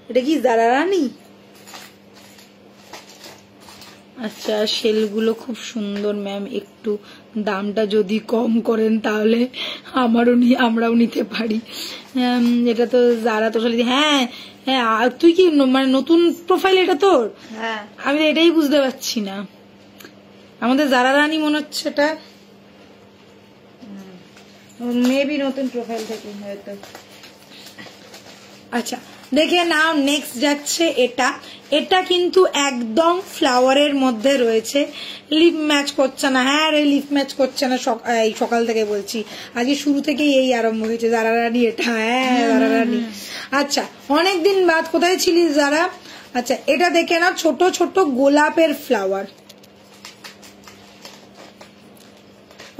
এটা কি জারা রানী? আচ্ছা, সেলগুলো খুব সুন্দর ম্যাম, একটু দামটা যদি কম করেন তাহলে আমরাও নিতে পারি। এটা তো জারা তোষালি। হ্যাঁ হ্যাঁ, তুই কি মানে নতুন প্রোফাইল এটা তোর? হ্যাঁ, আমি এটাই বুঝতে পারছি না। আমাদের জারা রানী মনে হচ্ছে এটা। মেবি নতুন প্রোফাইল থেকে হয়তো। আচ্ছা, দেখে নাও, নেক্সট যাচ্ছে এটা। এটা কিন্তু একদম ফ্লাওয়ারের মধ্যে রয়েছে, লিপ ম্যাচ করছে না। হ্যাঁ রে, লিপ ম্যাচ করছে না, এই সকাল থেকে বলছি, আজকে শুরু থেকেই এই আরম্ভ হয়েছে। জারা রানী এটা, হ্যাঁ জারা রানী। আচ্ছা, অনেকদিন বাদ কোথায় ছিলিস যারা? আচ্ছা, এটা দেখে না, ছোট ছোট গোলাপের ফ্লাওয়ার।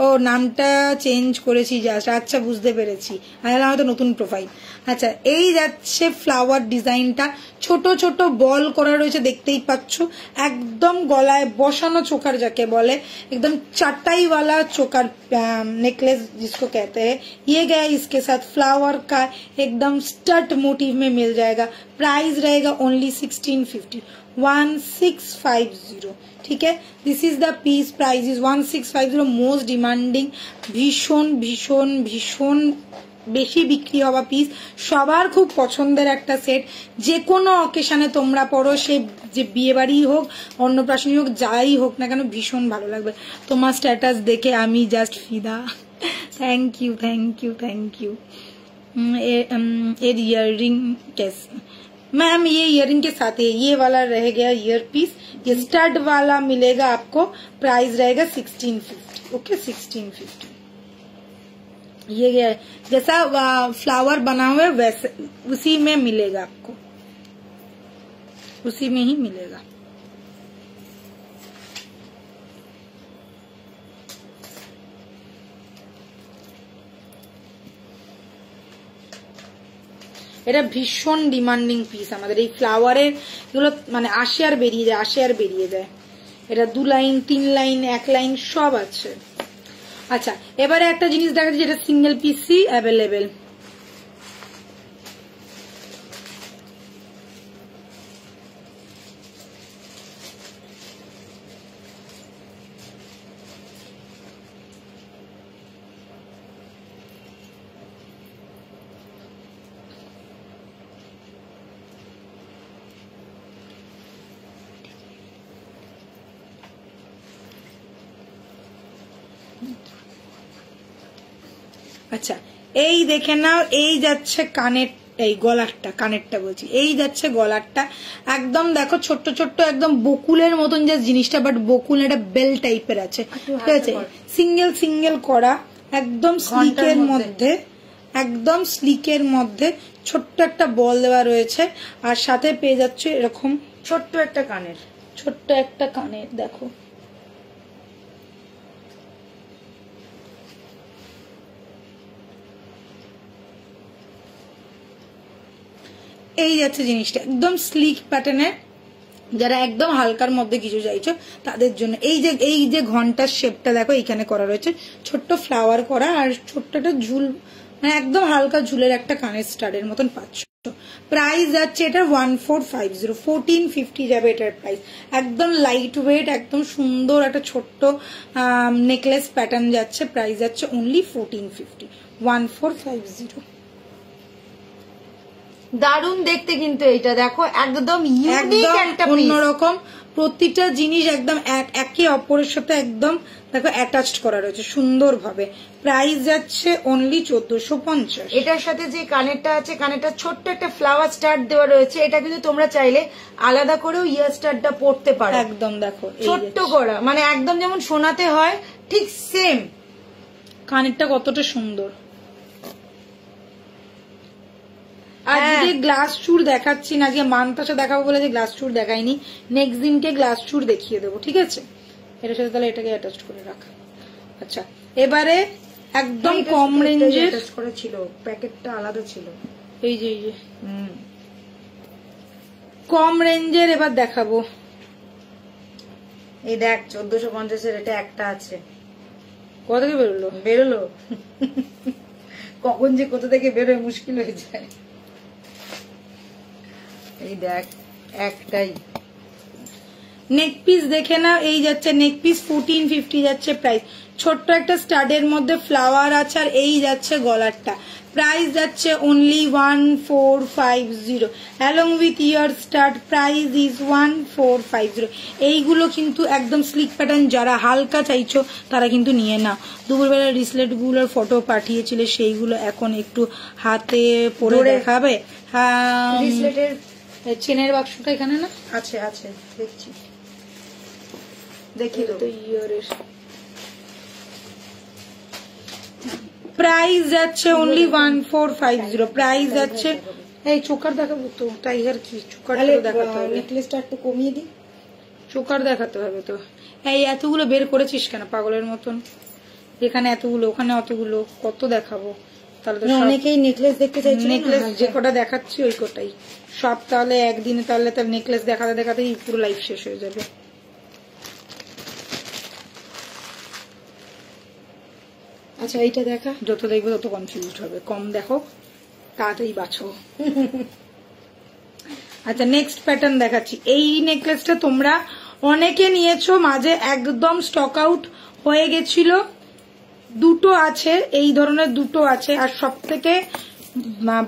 ও, নামটা চেঞ্জ করেছি জাস্ট। আচ্ছা, বুঝতে পেরেছি, হয়তো নতুন প্রোফাইল। আচ্ছা, এই যাচ্ছে ফ্লাওয়ার ডিজাইনটা, ছোট ছোট বল করা রয়েছে, দেখতেই পাচ্ছ। একদম গলায় বসানো চোকার যাকে বলে, एकदम चटाई वाला चोकर नेकलेस जिसको कहते हैं। ये गया इसके साथ फ्लावर का एकदम स्टड मोटिव में मिल जाएगा। प्राइस रहेगा ओनली 1650, 1650। ठीक है, this is the piece. Price is 1650। Most demanding, ভীষণ ভীষণ ভীষণ বেশি বিক্রি হওয়া পিস, সবার খুব পছন্দের একটা সেট। যে কোনো অকেশনে তোমরা পরো, সে যে বিয়ে বাড়ি হোক, অন্নপ্রাশনী হোক, যাই হোক না কেন, ভীষণ ভালো লাগবে। তোমার স্ট্যাটাস দেখে আমি জাস্ট ফিদা। Thank you thank you thank you. এর ইয়াররিंग कैसे मैम? ये इयरिंग के साथ है, ये वाला रह गया ईयर पीस, ये स्टड वाला मिलेगा आपको। प्राइस रहेगा 1650। ओके, 1650। ये गया जैसा फ्लावर बना हुआ है वैसे उसी में मिलेगा आपको, उसी में ही मिलेगा। এটা ভীষণ ডিমান্ডিং পিস আমাদের এই ফ্লাওয়ারের। এগুলো মানে আসে আর বেরিয়ে যায়, আসে আর বেরিয়ে যায়। এটা 2 লাইন 3 লাইন 1 লাইন সব আছে। আচ্ছা, এবারে একটা জিনিস দেখাচ্ছি, যেটা সিঙ্গেল পিসই অ্যাভেলেবেল। আচ্ছা এই দেখে নাও, এই যাচ্ছে কানের, এই গলারটা, কানেরটা বলছি, এই যাচ্ছে গলারটা। একদম দেখো ছোট্ট ছোট্ট একদম বকুলের মতন যে জিনিসটা, বাট বকুল এটা বেল টাইপের আছে, ঠিক আছে, সিঙ্গেল সিঙ্গেল করা, একদম স্লিকের মধ্যে, একদম স্লিকের মধ্যে ছোট্ট একটা বল দেওয়া রয়েছে। আর সাথে পেয়ে যাচ্ছে এরকম ছোট্ট একটা কানের, ছোট্ট একটা কানের, দেখো এই যাচ্ছে জিনিসটা একদম স্লিক প্যাটার্নের। যারা একদম হালকার মধ্যে কিছু চাইছো তাদের জন্য এই যে ঘন্টার শেপটা দেখো এইখানে করা রয়েছে, ছোট্ট ফ্লাওয়ার করা, আর ছোট্ট একটা ঝুল, মানে একদম হালকা ঝুলের একটা কানের স্টাডের মতন পাচ্ছ। প্রাইস যাচ্ছে এটা 1450, 1450 যাবে এটার প্রাইস। একদম লাইট ওয়েট, একদম সুন্দর একটা ছোট্ট নেকলেস প্যাটার্ন যাচ্ছে, প্রাইস যাচ্ছে অনলি 1450, 1450। দারুণ দেখতে কিন্তু এইটা দেখো, একদম ইউনিক একটা অন্যরকম, প্রতিটা জিনিস একদম একে অপরের সাথে একদম দেখো অ্যাটাচড করা রয়েছে সুন্দর ভাবে। প্রাইস যাচ্ছে অনলি 1450। এটার সাথে যে কানেরটা আছে, কানেরটা ছোট্ট একটা ফ্লাওয়ার স্টার দেওয়া রয়েছে, এটা কিন্তু তোমরা চাইলে আলাদা করেও ইয়ার স্টারটা পড়তে পারো। একদম দেখো ছোট্ট করা, মানে একদম যেমন সোনাতে হয় ঠিক সেম। কানেরটা কতটা সুন্দর। আজকে গ্লাস চুর দেখাচ্ছি না, আজকে মানতাসা দেখাবো বলে যে গ্লাস চুর দেখাইনি, নেক্সট দিনকে গ্লাস চুর দেখিয়ে দেবো, ঠিক আছে। এটার সাথে তাহলে এটাকে অ্যাটাচ করে রাখা। আচ্ছা এবারে একদম কম রেঞ্জের ছিল, প্যাকেটটা আলাদা ছিল, এই যে কম রেঞ্জের এবার দেখাবো। এই দেখ 1450-এর এটা একটা আছে। কোথা থেকে বেরোলো কখন যে কোথা থেকে বেরোয় মুশকিল হয়ে যায়। এই দেখ একটাই নেক পিস দেখে না, এই যাচ্ছে নেক পিস 1450 যাচ্ছে প্রাইস। ছোট্ট একটা স্টাডের মধ্যে ফ্লাওয়ার আছে, আর এই যাচ্ছে গলারটা, প্রাইস যাচ্ছে only 1450 along with year stud, price is 1450। এইগুলো কিন্তু একদম স্লিক প্যাটার্ন, যারা হালকা চাইছো তারা কিন্তু নিয়ে নাও। দুপুরবেলা রিসলেট গুলোর ফটো পাঠিয়েছিলে, সেইগুলো এখন একটু হাতে পরে দেখাবে। হ্যাঁ রিসলেটের চেনের বাক্সটা এখানে না আছে, আছে দেখছি, দেখি তো ইয়ারের প্রাইস যাচ্ছে অনলি 1450। প্রাইস যাচ্ছে, এই চোকার দেখাবো তো, টাইগার কি চোকার দেখাতে হবে, নেকলেসটা একটু কমিয়ে দিই, চোকার দেখাতে হবে তো। এই এতগুলো বের করেছিস কেন পাগলের মতন, এখানে এতগুলো ওখানে অতগুলো, কত দেখাবো? তাহলে তো অনেকেই নেকলেস দেখতে চাইছে, নেকলেস যে কটা দেখাচ্ছি ওই কটাই সব, তাহলে একদিনে তাহলে তার নেকলেস দেখাতে দেখাতেই পুরো লাইফ শেষ হয়ে যাবে। আচ্ছা এইটা দেখা, যত দেখবে তত কনফিউজড হবে, কম দেখো তাড়াতাড়ি বাছো। আচ্ছা নেক্সট প্যাটার্ন দেখাচ্ছি। এই নেকলেসটা তোমরা অনেকে নিয়েছো, মাঝে একদম স্টক আউট হয়ে গেছিল, দুটো আছে এই ধরনের, দুটো আছে। আর সব থেকে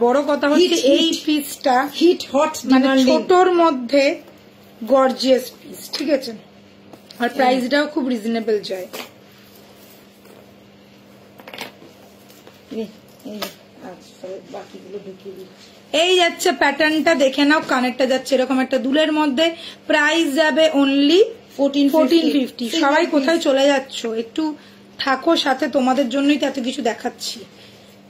বড় কথা হচ্ছে এই পিসটা হিট হট, মানে ছোটর মধ্যে গর্জিয়াস পিস, ঠিক আছে, আর প্রাইসটাও খুব রিজনেবল যায়। এই যাচ্ছে প্যাটার্নটা দেখে নাও, কানেরটা যাচ্ছে এরকম একটা দুলের মধ্যে, প্রাইস যাবে অনলি 1450। সবাই কোথায় চলে যাচ্ছ, একটু থাকো সাথে, তোমাদের জন্যই তো এত কিছু দেখাচ্ছি।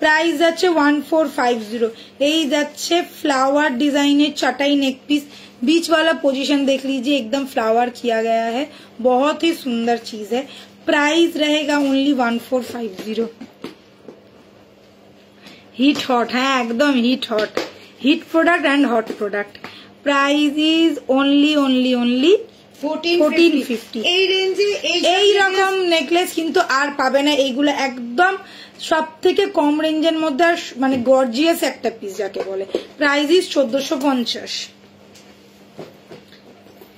প্রাইস যাচ্ছে 1450। এই যাচ্ছে फ्लावर डिजाइनर चटाई नेक पीस, बीच वाला पोजीशन देख लीजिए, एकदम फ्लावर किया गया है, बहुत ही सुंदर चीज है। प्राइस रहेगा ओनली 1450। हिट हॉट है, एकदम hit hot, hit product and hot product. Price is only only only 1450। এই রেঞ্জে এই রকম নেকলেস কিন্তু আর পাবে না, এইগুলো একদম সব থেকে কম রেঞ্জের মধ্যে, আর মানে গর্জিয়াস একটা পিস যাকে বলে। Price is 1450।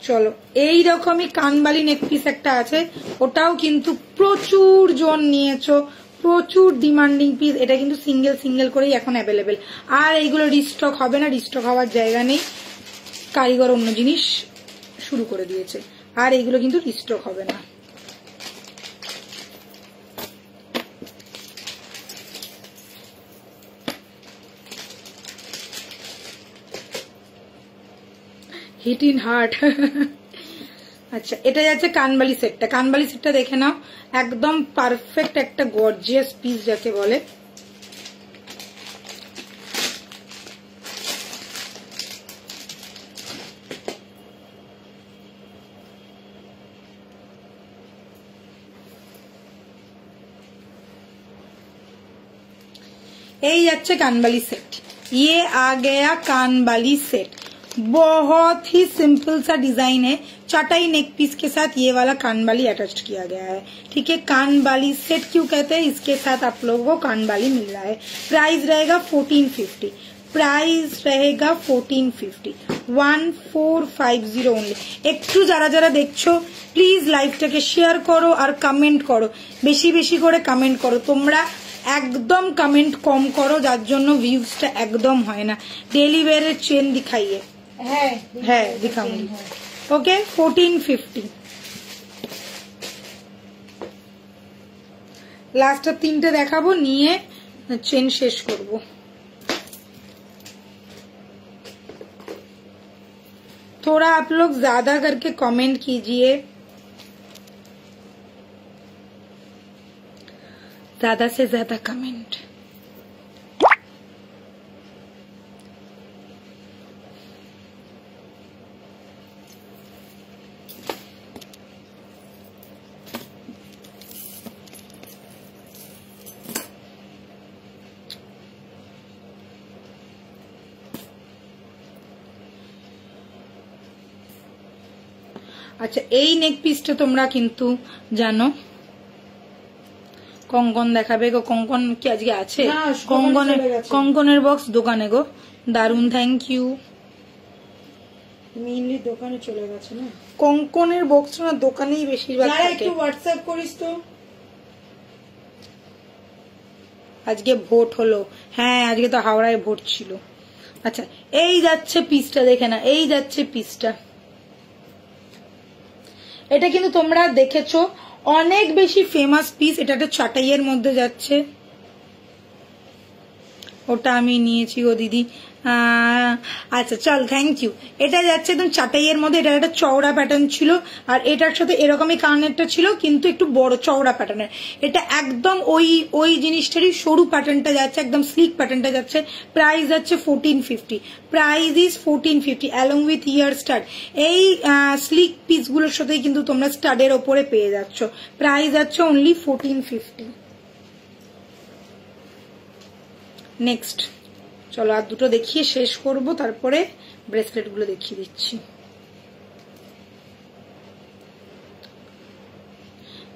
চলো এই রকমই কানবালি নেক পিস একটা আছে, ওটাও কিন্তু প্রচুর জন নিয়েছো, প্রচুর ডিমান্ডিং পিস। এটা কিন্তু সিঙ্গেল সিঙ্গেল করেই এখন অ্যাভেলেবেল, আর এইগুলো রিস্টক হবে না, রিস্টক হওয়ার জায়গা নেই, কারিগর অন্য জিনিস শুরু করে দিয়েছে, আর এইগুলো কিন্তু রিস্টক হবে না। Hit in heart. আচ্ছা, এটা যাচ্ছে কানবালি সেটটা। কানবালি সেটটা দেখে নাও, একদম পারফেক্ট একটা গর্জিয়াস পিস যাকে বলে। এই যাচ্ছে कानवाली सेट। ये आ गया कानवाली सेट। बहुत ही सिंपल सा डिजाइन है। चटाई नेक पीस के साथ ये वाला कानवाली अटैच किया गया है। ठीक है, कानवाली सेट क्यों कहते हैं, इसके साथ आप लोगों को कानवाली मिल रहा है। प्राइस रहेगा 1450। प्राइस रहेगा 1450। 1450 ओनली। একটু যারা যারা দেখছো প্লিজ লাইভটাকে শেয়ার করো আর কমেন্ট করো, বেশি বেশি করে কমেন্ট করো। তোমরা একদম কমেন্ট কম করো, যার জন্য ভিউজটা একদম হয় না। ডেলি ওয়্যারের চেন দিখাইয়ে। হ্যাঁ দিখাऊंगी। ওকে, 1450। লাস্টের তিনটে দেখাবো, নিয়ে চেন শেষ করব। थोड़ा आप लोग ज्यादा करके कमेंट कीजिए, ज्यादा से ज्यादा कमेंट। আচ্ছা, এই নেক পিসটা তোমরা কিন্তু জানো। কঙ্কন দেখাবে গো, কঙ্কন কি আজকে আছে? কঙ্কনের বক্স দোকানে গো, দারুন, থ্যাংক ইউ। মেইনলি দোকানে চলে গেছে না, কঙ্কনের বক্স না দোকানেই বেশিরভাগ থাকে। একটু হোয়াটসঅ্যাপ করিস তো। আজকে ভোট হলো, হ্যাঁ আজকে তো হাওড়ায় ভোট ছিল। আচ্ছা, এই যাচ্ছে পিসটা, দেখে না, এই যাচ্ছে পিসটা। এটা কিন্তু তোমরা দেখেছো, অনেক বেশি ফেমাস পিস। এটা একটা চাটাইয়ের মধ্যে যাচ্ছে, ওটা আমি নিয়েছি গো দিদি। আচ্ছা চল, থ্যাংক ইউ। এটা যাচ্ছে একদম চাটাইয়ের মধ্যে। এটা একটা চওড়া প্যাটার্ন ছিল, আর এটার সাথে এরকমই কানেরটা ছিল, কিন্তু একটু বড় চওড়া প্যাটার্নের। এটা একদম ওই জিনিসটারই সরু প্যাটার্নটা যাচ্ছে, একদম স্লিক প্যাটার্নটা যাচ্ছে। প্রাইস যাচ্ছে 1450। Price is 1450 along with year stud. এই স্লিক পিস গুলোর সাথেই কিন্তু তোমরা স্টাডের ওপরে পেয়ে যাচ্ছ। প্রাইস যাচ্ছে অনলি 1450। নেক্সট চলো আর দুটো দেখিয়ে শেষ করব, তারপরে ব্রেসলেট গুলো দেখিয়ে দিচ্ছি।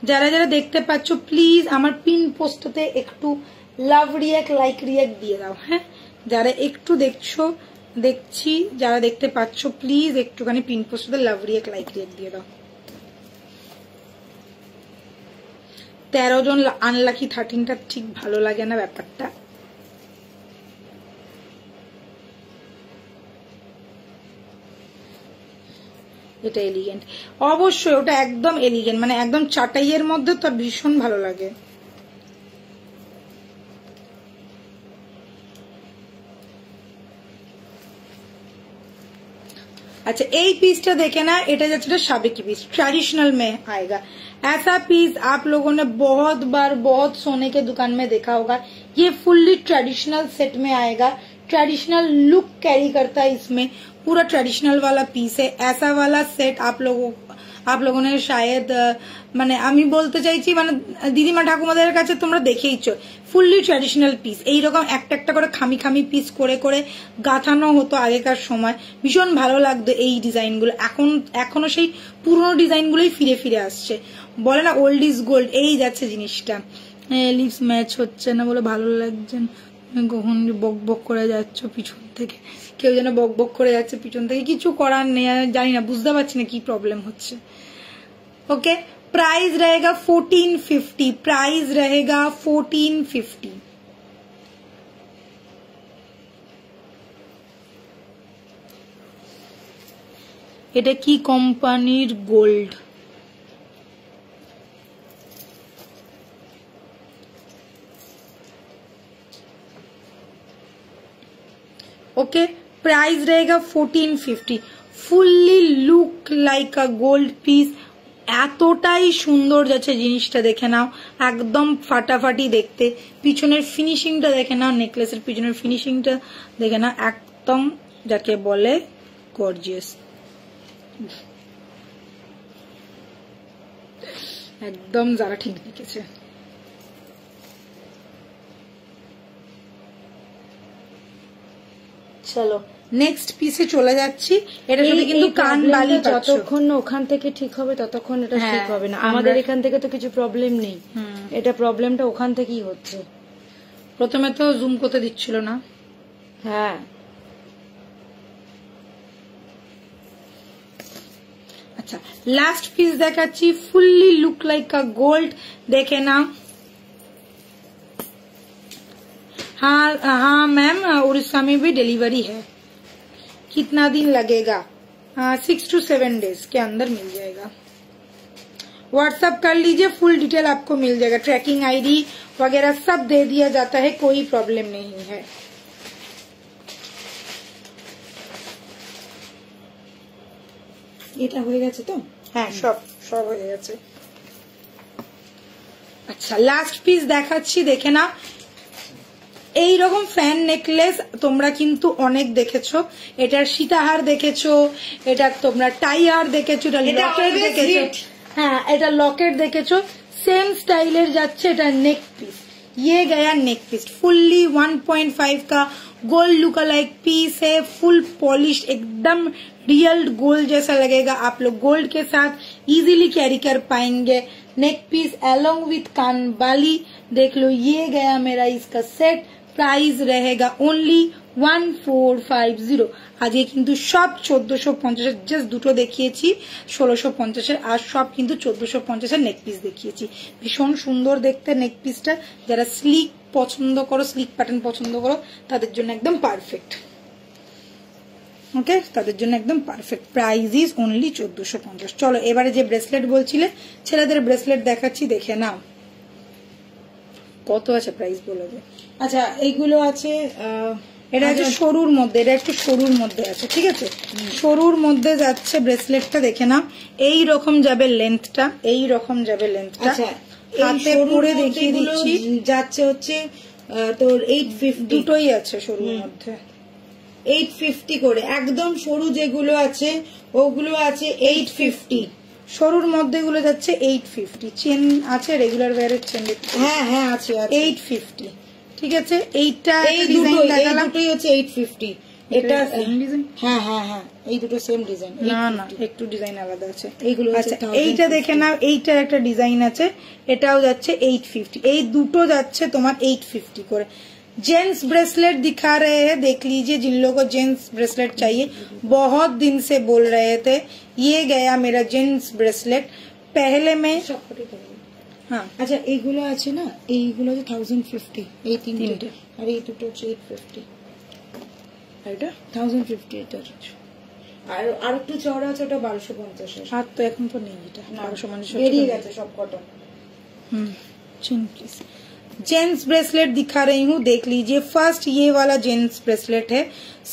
যারা যারা দেখতে পাচ্ছ প্লিজ আমার পিন পোস্টতে একটু লাভ রিয়াক্ট, লাইক রিয়াক্ট দিয়ে দাও। হ্যাঁ, যারা একটু দেখছি, যারা দেখতে পাচ্ছ প্লিজ একটুখানি পিন পোস্টতে লাভ রিয়াক্ট, লাইক রিয়াক্ট দিয়ে দাও। 13 জন আনলাকি, 13টা ঠিক ভালো লাগে না ব্যাপারটা। এটা এলিগেন্ট, অবশ্যই ওটা একদম এলিগেন্ট, মানে একদম চাটাইয়ের মধ্যে তো ভীষণ ভালো লাগে। अच्छा, এই पीसটা देखे ना, এটা যাচ্ছে शाबी पीस, ट्रेडिशनल में आएगा। ऐसा पीस आप लोगों ने बहुत बार बहुत सोने के दुकान में देखा होगा। ये फुल्ली ट्रेडिशनल सेट में आएगा, ट्रेडिशनल लुक कैरी करता है, इसमें पूरा ट्रेडिशनल वाला पीस है। ऐसा वाला सेट आप लोगों ने शायद মানে আমি বলতে চাইছি মানে দিদিমা ঠাকুমাদের কাছে তোমরা দেখেইছো ফুললি ট্র্যাডিশনাল পিস। এইরকম একটা একটা করে খামি খামি পিস করে করে গাঁথানো হতো আগেকার সময়, ভীষণ ভালো লাগতো এই ডিজাইনগুলো। এখনো সেই পুরনো ডিজাইনগুলোই ফিরে ফিরে আসছে, বলে না ওল্ড ইজ গোল্ড। এই যাচ্ছে জিনিসটা, লিপস ম্যাচ হচ্ছে না বলে ভালো লাগছে না, কখন বক বক করে যাচ্ছ পিছন থেকে, কেউ যেন বক বক করে যাচ্ছে পিছন থেকে, কিছু করার নেই, জানি না, বুঝতে পারছি না কি প্রবলেম হচ্ছে। ओके, प्राइस रहेगा 1450। प्राइस रहेगा 1450। এটা কি কোম্পানির গোল্ড? ओके, प्राइस रहेगा 1450। Fully look like a gold piece, এতটাই সুন্দর যাচ্ছে জিনিসটা, দেখে নাও একদম ফাটাফাটি দেখতে। পিছনের ফিনিশিংটা দেখে নাও, নেকলেসের পিছনের ফিনিশিংটা দেখে নাও, একদম যাকে বলে গর্জিয়াস, একদম যারা ঠিক দেখেছে। চলো নেক্সট পিসে চলে যাচ্ছি। এটা সাথে কিন্তু কান বালি যতক্ষণ না ওখান থেকে ঠিক হবে ততক্ষণ এটা ঠিক হবে না। আমাদের এখান থেকে তো কিছু প্রবলেম নেই, এটা প্রবলেমটা ওখান থেকেই হচ্ছে। প্রথমে তো জুম করতে দিচ্ছিল না। হ্যাঁ আচ্ছা লাস্ট পিস দেখাচ্ছি, fully look like a gold, দেখে নাও। हाँ हाँ मैम, उड़ीसा में भी डिलीवरी है। कितना दिन लगेगा? 6 to 7 डेज के अंदर मिल जाएगा। व्हाट्सएप कर लीजिए, फुल डिटेल आपको मिल जाएगा, ट्रैकिंग आईडी वगैरह सब दे दिया जाता है, कोई प्रॉब्लम नहीं है। এটা হয়ে গেছে তো? হ্যাঁ সব সব হয়ে গেছে। আচ্ছা লাস্ট পিস দেখাচ্ছি, দেখে না। এইরকম ফ্যান নেকলেস তোমরা কিন্তু অনেক দেখেছো, এটার সীতাহার দেখেছো, এটা তোমরা টাইহার দেখেছো, এটা লকেট দেখেছো, হ্যাঁ এটা লকেট দেখেছো, সেম স্টাইলের যাচ্ছে। এটা नेक पीस, ये गया नेक पीस, फुल्ली 1.5 का गोल्ड लुक लाइक पीस है, फुल पॉलिश, एकदम रियल गोल्ड जैसा लगेगा। आप लोग गोल्ड के साथ इजीली कैरी कर पाएंगे। नेक पीस अलोंग विथ कान बाली, देख लो ये गया मेरा इसका सेट। प्राइस रहेगा ओनली 1450। আজকে কিন্তু সব 1450, জাস্ট দুটো দেখিয়েছি 1650, আর সব কিন্তু 1450 নেক পিস দেখিয়েছি। ভীষণ সুন্দর দেখতে নেক পিসটা, যারা স্লিক পছন্দ করো, স্লিক প্যাটার্ন পছন্দ করো, তাদের জন্য একদম পারফেক্ট। ওকে, তাদের জন্য একদম পারফেক্ট। Price is only 1450। চলো এবারে যে ব্রেসলেট বলছিলে, ছেলেদের ব্রেসলেট দেখাচ্ছি, দেখে নাও কত আছে, প্রাইস বলে দে। আচ্ছা এইগুলো আছে, এটা হচ্ছে সরুর মধ্যে, এটা একটু সরুর মধ্যে আছে, ঠিক আছে, সরুর মধ্যে যাচ্ছে ব্রেসলেটটা, দেখে নাও। এই রকম যাবে লেন্থটা, এই রকম যাবে লেন্থটা। হাতে পরে দেখিয়ে দিচ্ছি, যাচ্ছে হচ্ছে তোর 850, দুটোই আছে সরুর মধ্যে, 850 করে। একদম সরু যেগুলো আছে ওগুলো আছে 850। সরুর মধ্যে গুলো যাচ্ছে 850। চেন আছে, রেগুলার ওয়্যারের চেন, হ্যাঁ হ্যাঁ আছে 850, ঠিক আছে। এইটা এই দুটোই হচ্ছে 850। এটা সেম ডিজাইন, হ্যাঁ হ্যাঁ হ্যাঁ এই দুটো সেম ডিজাইন, না না একটু ডিজাইন আলাদা আছে এইগুলো। আচ্ছা এইটা দেখে নাও, এইটার একটা ডিজাইন আছে, এটাও যাচ্ছে 850। এই দুটো যাচ্ছে তোমার 850 করে। जेंट्स ब्रेसलेट दिखा रहे हैं, देख लीजिए जिन लोगों को जेंट्स ब्रेसलेट चाहिए, बहुत दिन से बोल रहे थे। ये गया मेरा जेंट्स ब्रेसलेट। पहले में हाँ আচ্ছা এইগুলো আছে না, এইগুলো হচ্ছে 1050, এই তিনটে, আর এই দুটো হচ্ছে 850। এটা 1050 এটা। আর একটু চওড়া আছে, ওটা 1250। আর তো এখন তো নেই, এটা 1200 মানুষ বেরিয়ে গেছে সব কটা। चिन प्लीज। जेंट्स ब्रेसलेट दिखा रही हूँ, देख लीजिए। फर्स्ट ये वाला जेंट्स ब्रेसलेट है,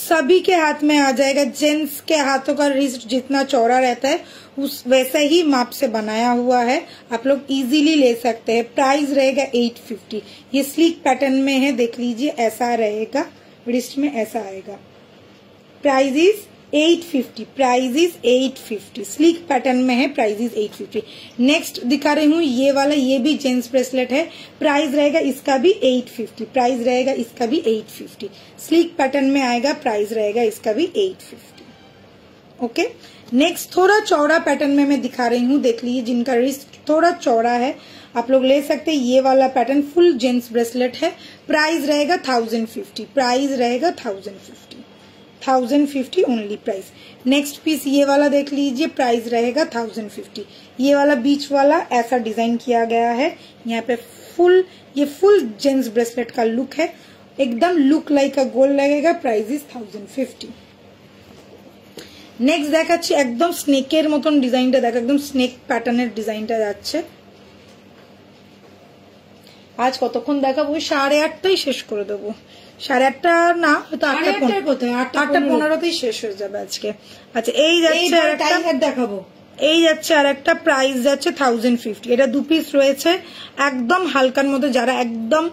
सभी के हाथ में आ जाएगा। जेंट्स के हाथों का रिस्ट जितना चौड़ा रहता है उस वैसा ही माप से बनाया हुआ है, आप लोग इजीली ले सकते हैं। प्राइस रहेगा 850। ये स्लीक पैटर्न में है, देख लीजिए ऐसा रहेगा, रिस्ट में ऐसा आएगा। Price is 850, price is 850। Sleek pattern में है, प्राइस इज 850। नेक्स्ट दिखा रही हूँ ये वाला, ये भी जेंट्स ब्रेसलेट है, प्राइस रहेगा इसका भी 850, प्राइस रहेगा इसका भी 850। स्लीक पैटर्न में आएगा, प्राइस रहेगा इसका भी 850। ओके, नेक्स्ट थोड़ा चौड़ा पैटर्न में मैं दिखा रही हूँ, देख लीजिए जिनका रिस्ट थोड़ा चौड़ा है आप लोग ले सकते हैं। ये वाला पैटर्न फुल जेंट्स ब्रेसलेट है, प्राइस रहेगा 1050, प्राइस रहेगा 1050 ओनली प्राइस। नेक्स्ट पीस ये वाला देख लीजिए, प्राइस रहेगा 1050। ये वाला बीच वाला ऐसा डिजाइन किया गया है, यहाँ पे ये फुल जेंट्स ब्रेसलेट का लुक है, एकदम लुक लाइक अ गोल्ड लगेगा। Price is 1050। नेक्स्ट দেখাচ্ছি একদম স্নেকের মতন ডিজাইনটা, দেখো একদম স্নেক প্যাটার্নের ডিজাইনটা যাচ্ছে। আজ কতক্ষণ দেখাবো, 8:30টাই শেষ করে দেবো। 8:30 না, হয়তো 8:15 শেষ হয়ে যাবে আজকে। আচ্ছা এই যাচ্ছে আরেকটা দেখাবো, এই যাচ্ছে আর একটা, প্রাইস যাচ্ছে 1050। এটা 2 পিস রয়েছে, একদম হালকার মধ্যে, যারা একদম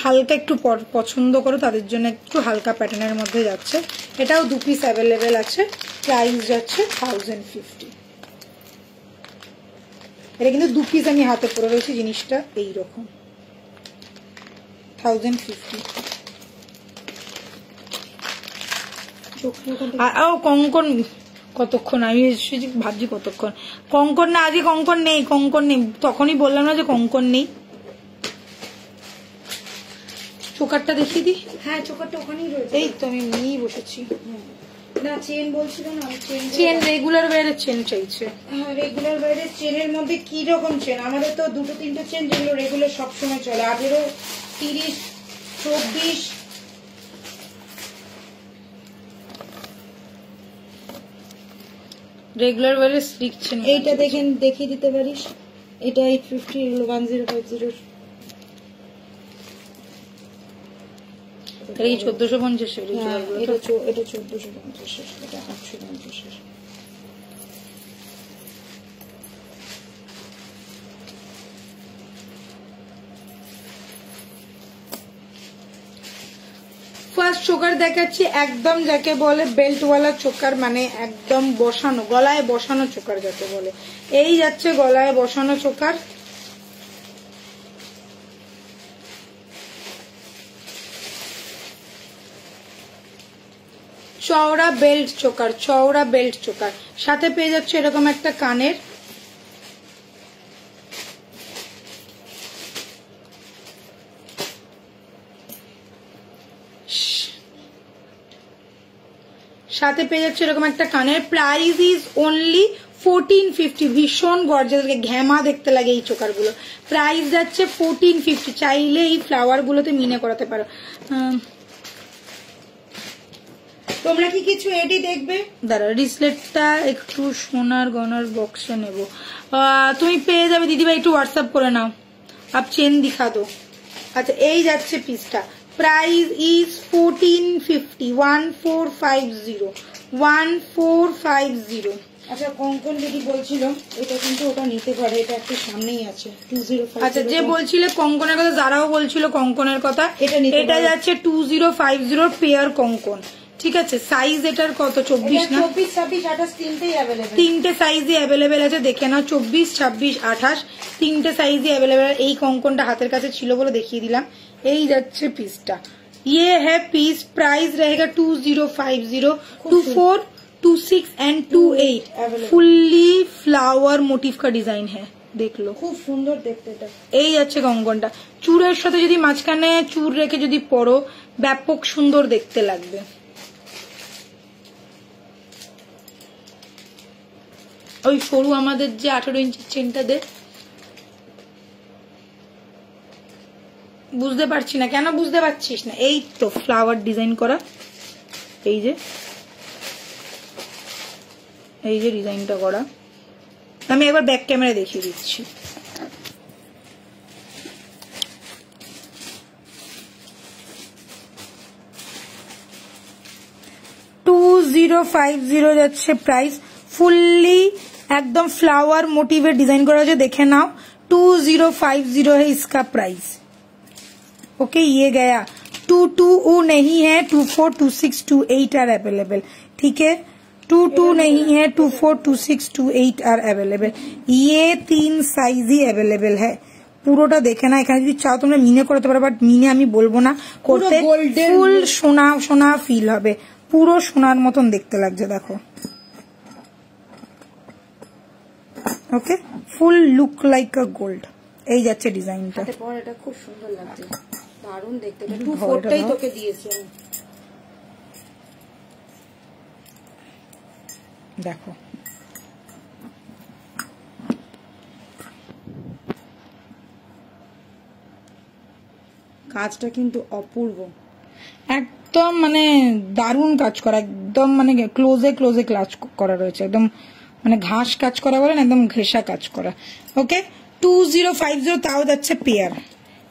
হালকা একটু পছন্দ করো তাদের জন্য একটু হালকা প্যাটার্নের মধ্যে যাচ্ছে। এটাও 2 পিস অ্যাভেলেবেল আছে, প্রাইস যাচ্ছে 1050। এটা কিন্তু 2 পিস আমি হাতে পরে রয়েছি, জিনিসটা এইরকম 1050। কঙ্কন কতক্ষণ, আমি ভাবছি কতক্ষণ কঙ্কন না, আজকে কঙ্কন নেই, কঙ্কন নেই, তখনই বললাম না যে কঙ্কন নেই। চোকারটা দেখিয়ে দিই। হ্যাঁ চোকারটা ওখানেই রয়েছে, এই তো আমি নিয়েই বসেছি। না চেন বলছিল না, চেন রেগুলার ওয়্যারের চেন চাইছে। হ্যাঁ রেগুলার ওয়্যারের চেনের মধ্যে কি রকম চেন, আমাদের তো 2-3টে চেন যেগুলো রেগুলার সবসময় চলে, 18, 30, 24। রেগুলার ওয়্যারের স্লিক চেন। এইটা দেখেন, দেখিয়ে দিতে পারিস, এটা 850, এগুলো 1050। এই 1450 এর, এটা 1450, এটা 850। ফার্স্ট চোকার দেখাচ্ছি, একদম যাকে বলে বেল্টওয়ালা চোকার, মানে একদম বসানো, গলায় বসানো চোকার যাকে বলে। এই যাচ্ছে গলায় বসানো চোকার। চওড়া বেল্ট চোকার, চওড়া বেল্ট চোকার, সাথে পেয়ে যাচ্ছে এরকম একটা কানের, সাথে পেয়ে যাচ্ছে এরকম একটা কানের। Price is only 1450। ভীষণ গর্জিয়াস, ঘ্যামা দেখতে লাগে এই চোকারগুলো। প্রাইস যাচ্ছে 1450। চাইলে এই ফ্লাওয়ার গুলোতে মিনে করাতে পারো। তোমরা কি কিছু এডি দেখবে? দাঁড়া, রিসলেটটা একটু সোনার গনার বক্সে নেব। তুমি পেয়ে যাবে দিদিভাই, একটু হোয়াটসঅ্যাপ করে নাও। আপ চেন দিখা দো। আচ্ছা এই যাচ্ছে পিসটা, প্রাইস ইজ 1450, 1450। আচ্ছা কঙ্কন দিদি বলছিল এটা কিন্তু ওটা নিতে পারে, এটা একটু সামনেই আছে 205। আচ্ছা যে বলছিলে কঙ্কনের কথা, যারাও বলছিল কঙ্কনের কথা, এটা যাচ্ছে 2050 পেয়ার কঙ্কন। ঠিক আছে, সাইজ এটার কত? 24 না? 24, 26, 28 তিনটেই অ্যাভেলেবেল। তিনটে সাইজই অ্যাভেলেবেল আছে, দেখে নাও। 24, 26, 28 তিনটে সাইজই অ্যাভেলেবেল। এই কঙ্কনটা হাতের কাছে ছিল বলে দেখিয়ে দিলাম। এই যাচ্ছে পিসটা, ये है पीस। प्राइस रहेगा 2050, 24, 26 एंड 28। फुल्ली फ्लावर मोटिव का डिजाइन है, देख लो, খুব সুন্দর দেখতে এটা। এই যাচ্ছে কঙ্কনটা, চূড়ের সাথে যদি মাঝখানে চূড় রেখে যদি পরো, ব্যাপক সুন্দর দেখতে লাগবে। ওই সরু আমাদের যে 18 ইঞ্চির চেনটা দে। বুঝতে পারছি না, কেন বুঝতে পারছিস না? এই তো ফ্লাওয়ার ডিজাইন করা, এই যে ডিজাইনটা করা। আমি একবার ব্যাক ক্যামেরা দেখিয়ে দিচ্ছি। $2050 যাচ্ছে প্রাইস। ফুললি एकदम फ्लावर मोटिव डिजाइन करा है, देखे नाओ। 2050 है इसका प्राइस। ओके ये गया। 22 नहीं है, 24, 26, 28 आर अवेलेबल। ठीक है, 22 नहीं है, 24, 26, 28 आर अवेलेबल। ये 3 साइज ही अवेलेबल है। পুরোটা দেখে না, এখানে যদি চাও তোমরা মিনে করতে পারো, বাট মিনে আমি বলবো না করতে। ফুল সোনা সোনা ফিল হবে, পুরো সোনার মতন দেখতে লাগছে, দেখো। Okay, full look like a gold. এই যাচ্ছে ডিজাইনটা, হাতে পর এটা খুব সুন্দর লাগছে, দারুণ দেখতে। 24টাই তোকে দিয়েছি আমি, দেখো। কাজটা কিন্তু অপূর্ব, একদম মানে দারুণ কাজ করা, একদম মানে ক্লোজে ক্লোজে কাজ করা রয়েছে, একদম মানে ঘাস কাজ করা বলে না, একদম ঘেঁষা কাজ করা। ওকে, 2050 তাও যাচ্ছে পেয়ার।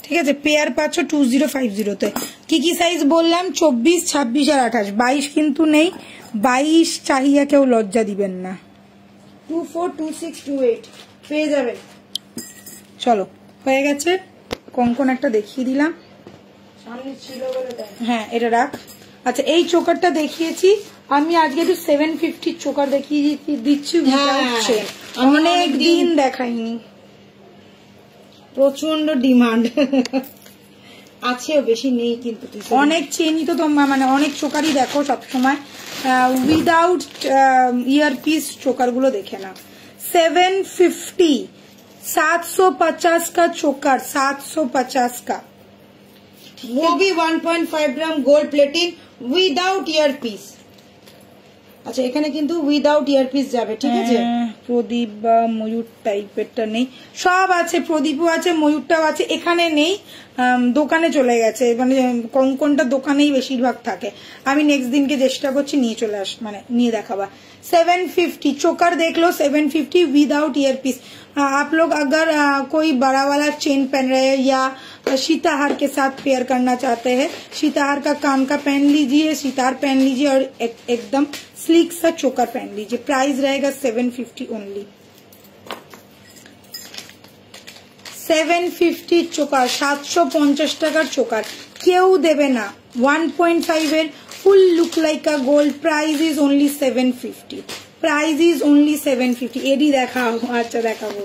ঠিক আছে, পেয়ার পাচ্ছ 2050-তে। কি কি সাইজ বললাম? 24, 26 আর 28। 22 কিন্তু নেই, 22 চাহিয়া কেউ লজ্জা দিবেন না। 242628 পেয়ে যাবেন। চলো হয়ে গেছে, কঙ্কন একটা দেখিয়ে দিলাম, সামনে ছিল বলে তাই। হ্যাঁ এটা রাখ। আচ্ছা এই চোকারটা দেখিয়েছি আমি, আজকে একটু 750 চোকার দেখিয়ে দিচ্ছি। অনেক দিন দেখাইনি, প্রচন্ড ডিমান্ড আছেও, বেশি নেই কিন্তু। অনেক চেনই তো তোমার, মানে অনেক চোকারই দেখো সবসময়, উইদাউট ইয়ারপিস চোকার গুলো দেখে না। 750, 750 का चोकर, 750 का। वो भी 1.5 gram gold plating without earpiece. আচ্ছা এখানে কিন্তু উইদাউট ইয়ারপিস যাবে, ঠিক আছে। প্রদীপ বা ময়ূর টাইপেরটা নেই, সব আছে, প্রদীপও আছে, ময়ূরটাও আছে, এখানে নেই, দোকানে চলে গেছে, মানে কঙ্কনটা দোকানেই বেশিরভাগ থাকে। আমি নেক্সট দিনকে চেষ্টা করছি নিয়ে চলে মানে নিয়ে দেখাবা। 750 चोकर देख लो, 750 विदाउट ईयरपीस। आप लोग अगर कोई बड़ा वाला चेन पहन रहे हैं या सीताहार के साथ पेयर करना चाहते हैं, सीताहार का कान का पहन लीजिए, सितार पहन लीजिए और एकदम स्लीक सा चोकर पहन लीजिए। प्राइस रहेगा 750 ओनली। 750 चोकर, 750 টাকার চোকার কেউ দেবে না। 1.5 এর ফুল look like a gold. Price is only 750। Price is only 750। এডি দেখাও। আচ্ছা দেখাবো।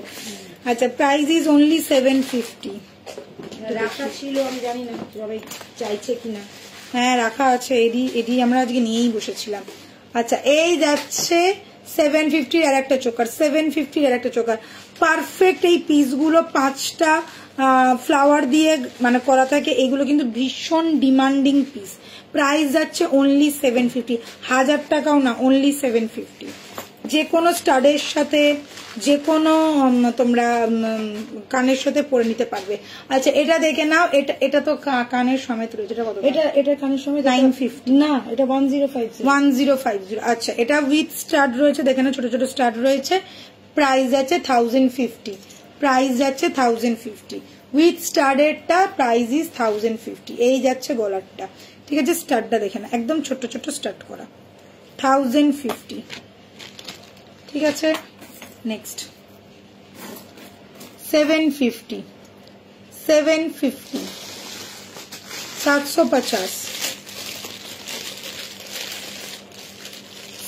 আচ্ছা প্রাইস ইজ অনলি 750। রাখা ছিল, আমি জানি না সবাই চাইছে কিনা। হ্যাঁ রাখা আছে, এডি আমরা আজকে নিয়েই বসেছিলাম। আচ্ছা এই যাচ্ছে 750 আর একটা চোকার, 750 আর একটা চোকার। পারফেক্ট এই পিসগুলো 5টা ফ্লাওয়ার দিয়ে মানে করা থাকে, এগুলো কিন্তু ভীষণ ডিমান্ডিং পিস। প্রাইস যাচ্ছে অনলি 750, 1000 টাকাও না, অনলি 750। যে কোনো স্টাডের সাথে, যে কোনো তোমরা কানের সাথে পরে নিতে পারবে। আচ্ছা এটা দেখে নাও, এটা তো কানের সমেত রয়েছে। এটা কত? এটা কানের সমেত 950 না, এটা 1050। 1050। আচ্ছা এটা উইথ স্টাড রয়েছে, দেখে না ছোট ছোট স্টাড রয়েছে। প্রাইস যাচ্ছে 1050। প্রাইস যাচ্ছে 1050 উইথ স্টাডেরটা। Price is 1050। এই যাচ্ছে গলারটা, ঠিক আছে। স্টাডটা দেখে না, একদম ছোট ছোট স্টাড করা, 1050, ঠিক আছে। নেক্সট 750, 750, 750,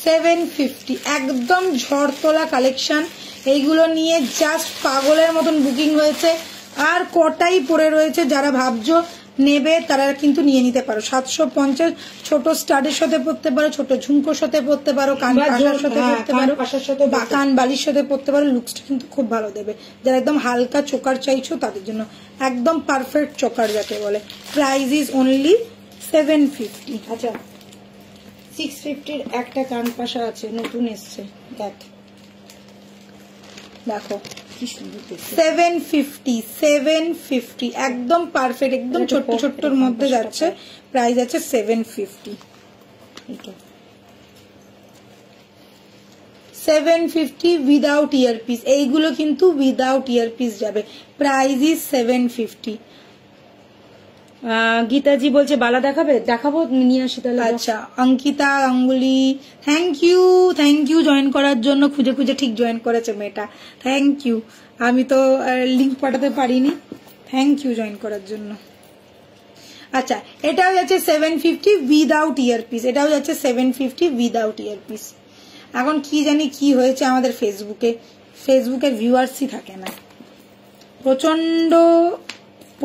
750। একদম ঝড় তোলা কালেকশন। এইগুলো নিয়ে জাস্ট পাগলের মতন বুকিং হয়েছে, আর কটাই পড়ে রয়েছে। যারা ভাবছো নেবে তারা কিন্তু নিয়ে নিতে পারো। 750 ছোট স্টাডের সাথে পড়তে পারো, ছোট ঝুমকোর সাথে পড়তে পারো, কান পাশার সাথে পড়তে পারো, বা কান বালির সাথে পড়তে পারো। লুকসটা কিন্তু খুব ভালো দেবে। যারা একদম হালকা চোকার চাইছো তাদের জন্য একদম পারফেক্ট চোকার যাকে বলে। Price is only 750। আচ্ছা 650 একটা কান পাশা আছে, নতুন এসছে, দেখো কি সুন্দর। 750, 750 একদম পারফেক্ট, একদম ছোট্ট ছোট্টর মধ্যে যাচ্ছে। প্রাইস আছে 750। 750 উইদাউট ইয়ারপিস। এইগুলো কিন্তু উইদাউট ইয়ারপিস যাবে। Price is 750। গীতাজি বলছে বালা দেখাবে, দেখাবো, নিয়ে আসি তাহলে। আচ্ছা Ankita Ganguly, thank you join করার জন্য। খুঁজে খুঁজে ঠিক জয়েন করেছে মেয়েটা, থ্যাংক ইউ। আমি তো লিংক পাঠাতে পারিনি, থ্যাংক ইউ জয়েন করার জন্য। আচ্ছা এটাও যাচ্ছে 750 উইদাউট ইয়ারপিস। এটাও যাচ্ছে 750 উইদাউট ইয়ারপিস। এখন কি জানি কি হয়েছে আমাদের ফেসবুকে ভিউয়ার্সই থাকে না, প্রচন্ড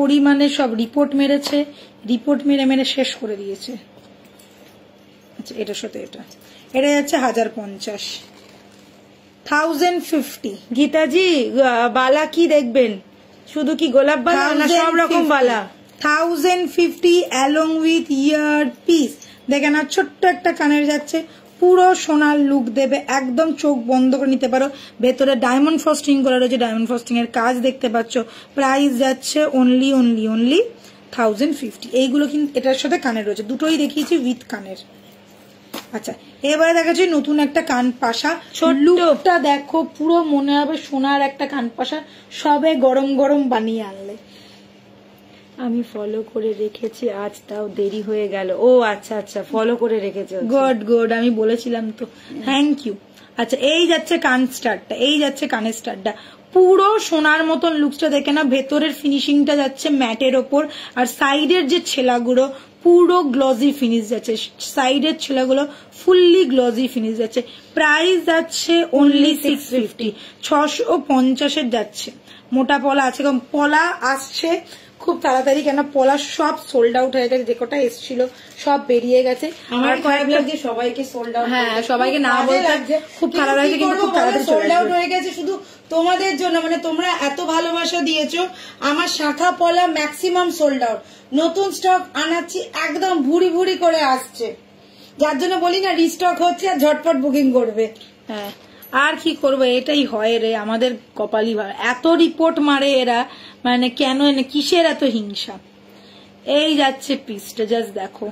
পরিমাণে সব রিপোর্ট মেরেছে, রিপোর্ট মেরে শেষ করে দিয়েছে। আচ্ছা এটার সাথে এটা যাচ্ছে 1050, 1050। গীতাজি বালা কি দেখবেন, শুধু কি গোলাপ বালা না সব রকম বালা? 1050 অ্যালং উইথ ইয়ার পিস। দেখে না ছোট্ট একটা কানের যাচ্ছে, পুরো সোনার লুক দেবে, একদম চোখ বন্ধ করে নিতে পারো। ভেতরে ডায়মন্ড ফ্রস্টিং করা রয়েছে, ডায়মন্ড ফ্রস্টিং এর কাজ দেখতে পাচ্ছ। প্রাইস যাচ্ছে অনলি 1050। এইগুলো কিন্তু এটার সাথে কানের রয়েছে, দুটোই দেখিয়েছি উইথ কানের। আচ্ছা এবারে দেখাচ্ছি নতুন একটা কান পাশা। লুকটা দেখো, পুরো মনে হবে সোনার একটা কান পাশা, সবে গরম গরম বানিয়ে আনলে। আমি ফলো করে রেখেছি, আজ তাও দেরি হয়ে গেল। ও আচ্ছা আচ্ছা, ফলো করে রেখেছে। গুড গুড, আমি বলেছিলাম তো, থ্যাংক ইউ। আচ্ছা, এই যাচ্ছে কান স্টারটা, এই যাচ্ছে কানের স্টারটা, পুরো সোনার মতন লুকসটা দেখে না, ভেতরের ফিনিশিংটা যাচ্ছে ম্যাটের ওপর, আর সাইডের যে ছেলাগুলো পুরো গ্লজি ফিনিশ যাচ্ছে, সাইডের ছেলাগুলো ফুললি গ্লজি ফিনিশ যাচ্ছে। প্রাইস যাচ্ছে অনলি 650, 650 যাচ্ছে। মোটা পলা আছে, পলা আসছে খুব তাড়াতাড়ি, কেন পলা সব সোল্ড আউট হয়ে গেছে, যে কটা এসেছিল সব বেরিয়ে গেছে। আমার খারাপ লাগছে সবাইকে সোল্ড আউট, হ্যাঁ সবাইকে না বলতে খুব খারাপ লাগছে, কিন্তু খুব তাড়াতাড়ি সোল্ড আউট হয়ে গেছে শুধু তোমাদের জন্য, মানে তোমরা এত ভালোবাসা দিয়েছো। আমার শাখা পলা ম্যাক্সিমাম সোল্ড আউট, নতুন স্টক আনাচ্ছি একদম ভুড়ি ভুড়ি করে আসছে, যার জন্য বলি না রিস্টক হচ্ছে আর ঝটপট বুকিং করবে। হ্যাঁ, আর কি করবো, এটাই হয় রে আমাদের কপালি ভার, এত রিপোর্ট মারে এরা, মানে কেন, কিসের এত হিংসা। এই যাচ্ছে পিসটা, জাস্ট দেখো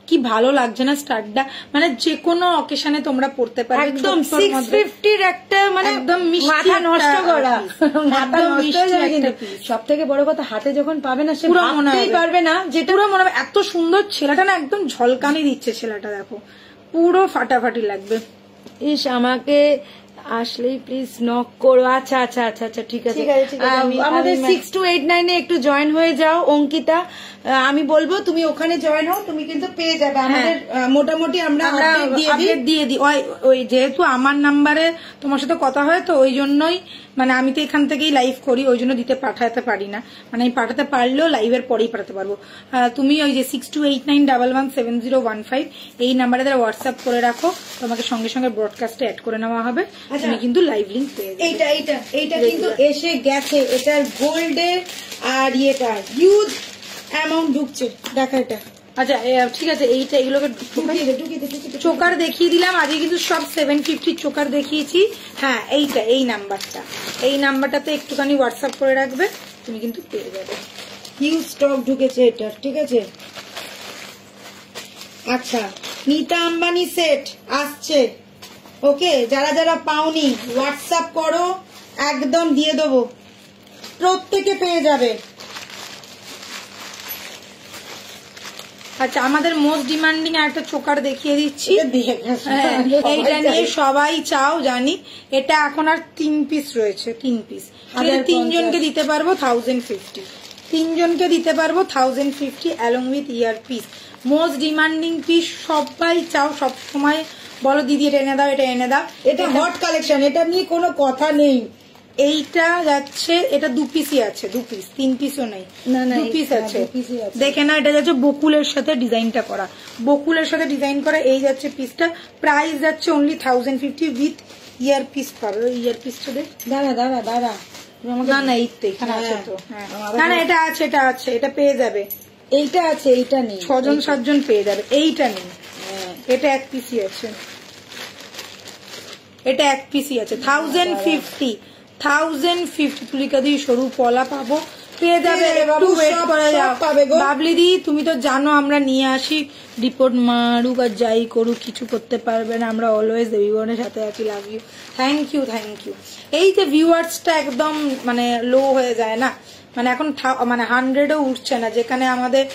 কি ভালো লাগছে না স্টারটা, মানে যে কোনো অকেশনে তোমরা পড়তে পারবে। একদম 650 একটা, মানে একদম মাথা নষ্ট করা, মাথা নষ্ট হয়ে যাবে। কিন্তু সব থেকে বড় কথা, হাতে যখন পাবে না সে ভাবতেই পারবে না, যেটা পুরো মনে হবে এত সুন্দর ছেলেটা না, একদম ঝলকানি দিচ্ছে ছেলেটা, দেখো পুরো ফাটাফাটি লাগবে। ইস, আমাকে আসলেই প্লিজ নক করো। আচ্ছা আচ্ছা আচ্ছা আচ্ছা, ঠিক আছে। আমাদের 6289 এ একটু জয়েন হয়ে যাও অঙ্কিতা, আমি বলবো তুমি ওখানে জয়েন হও, তুমি কিন্তু পেয়ে যাবে আমাদের মোটামুটি আমরা আপডেট দিয়ে দিই। ওই যেহেতু আমার নাম্বারে তোমার সাথে কথা হয়, তো ওই জন্যই, মানে আমি তো এখান থেকেই লাইভ করি, ওই জন্য পাঠাতে পারি না, মানে আমি পাঠাতে পারলেও লাইভের পরেই পাঠাতে পারবো। তুমি ওই যে 6289117015 এই নাম্বারে হোয়াটসঅ্যাপ করে রাখো, তোমাকে সঙ্গে সঙ্গে ব্রডকাস্টে অ্যাড করে নেওয়া হবে, তুমি কিন্তু লাইভ লিঙ্ক পেয়ে যাবে। এইটা কিন্তু এসে গেছে, এটার গোল্ডের আর ইয়েটা হিউজ অ্যামাউন্ট ঢুকছে, দেখা এটা। আচ্ছা ঠিক আছে, এগুলোকে চোকার দেখিয়ে দিলাম আজকে, কিন্তু সব 750 চোকার দেখিয়েছি। হ্যাঁ, এই নাম্বারটাতে একটুখানি হোয়াটসঅ্যাপ করে রাখবে, তুমি কিন্তু পেয়ে যাবে। হিউজ স্টক ঢুকেছে এটা, ঠিক আছে। আচ্ছা, নীতা আম্বানি সেট আসছে, ওকে। যারা যারা পাওনি হোয়াটসঅ্যাপ করো, একদম দিয়ে দেবো, প্রত্যেকে পেয়ে যাবে। আচ্ছা, আমাদের মোস্ট ডিমান্ডিং একটা চোকার দেখিয়ে দিচ্ছি, এইটা নিয়ে সবাই চাও জানি। এটা এখন আর 3 পিস রয়েছে, 3 পিস, 3জনকে দিতে পারবো 1050, 3জনকে দিতে পারবো 1050 along with year piece. Most demanding piece, সবাই চাও, সব সময় বলো দিদি এটা এনে দাও, এটা এনে দাও। এটা হট কালেকশন, এটা নিয়ে কোনো কথা নেই। এইটা যাচ্ছে, এটা 2 পিসই আছে, 2 পিস, 3 পিসও নেই, 2 পিস আছে, দেখে না। এটা যাচ্ছে বকুলের সাথে ডিজাইনটা করা, বকুলের সাথে ডিজাইন করা। এই যাচ্ছে পিসটা, প্রাইস যাচ্ছে অনলি 1050 উইথ ইয়ার পিস পাবে। ইয়ার পিসটা দেখ, দাঁড়া না না, এই তো এখানে আছে তো, না না এটা আছে, এটা পেয়ে যাবে। এইটা আছে, এইটা নেই, 6জন পেয়ে যাবে। এইটা নেই, এটা 1 পিসই আছে, এটা 1 পিসই আছে। 1050 তুলিকা দিয়ে সরু পলা পাবো, পেয়ে যাবে। একটু ওয়েট করে যাও বাবলি দি, তুমি তো জানো আমরা নিয়ে আসি, রিপোর্ট মারুক আর যাই করুক কিছু করতে পারবে না, আমরা অলওয়েজ দেবীবনের সাথে আছি। Love you, thank you. এই যে ভিউয়ার্সটা একদম মানে লো হয়ে যায় না, মানে এখন মানে 100ও উঠছে না, যেখানে আমাদের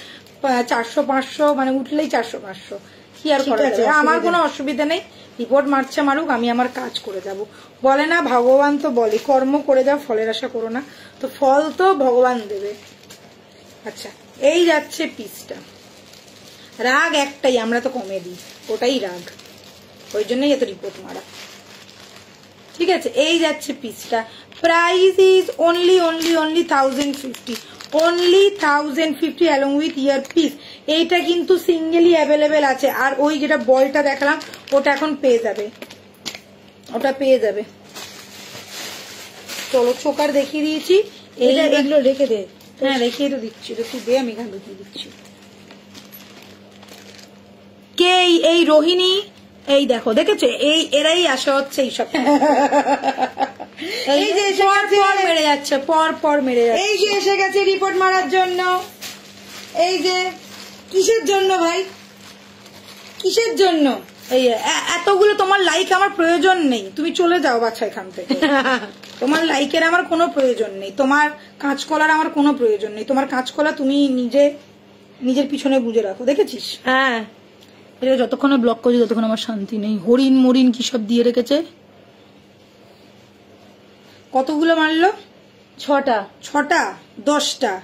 400-500 মানে উঠলেই 400-500, কি আর করা যাবে। আমার কোনো অসুবিধা নেই, রিপোর্ট মারছে মারুক, আমি আমার কাজ করে যাব। বলে না ভগবান তো বলে কর্ম করে যাও, ফলের আশা করো না, তো ফল তো ভগবান দেবে। আচ্ছা, এই যাচ্ছে পিসটা, রাগ একটাই, আমরা তো কমে দিই, ওটাই রাগ, ওই জন্যই এত রিপোর্ট মারা। ঠিক আছে, এই যাচ্ছে পিসটা, price is only 1050, only 1050 along with year piece. এইটা কিন্তু সিঙ্গেলি অ্যাভেলেবেল আছে, আর ওই যেটা বলটা দেখালাম ওটা এখন পেয়ে যাবে, ওটা পেয়ে যাবে। চলো চোকার দেখিয়ে দিয়েছি, এগুলো রেখে দে। হ্যাঁ রেখে তো দিচ্ছি, তুই দে, আমি এখানে ঢুকিয়ে দিচ্ছি। কে এই রোহিণী, এই দেখো, দেখেছো, এরাই আসা হচ্ছে এইসব, এই যে পর মেরে যাচ্ছে, পর মেরে যাচ্ছে। এই যে এসে গেছে রিপোর্ট মারার জন্য। এই যে কিসের জন্য ভাই, কিসের জন্য? এই এতগুলো তোমার লাইক আমার প্রয়োজন নেই, তুমি চলে যাও বাচ্চা এখান থেকে। তোমার লাইকের আমার কোনো প্রয়োজন নেই, তোমার কাঁচকলার আমার কোনো প্রয়োজন নেই। তোমার কাঁচকলা তুমি নিজের পিছনে বুঝে রাখো, দেখেছিস? হ্যাঁ, এটা যতক্ষণে ব্লক করছি ততক্ষণ আমার শান্তি নেই। হরিণ মরিন কি সব দিয়ে রেখেছে। কতগুলো মারলো? 6টা 10টা।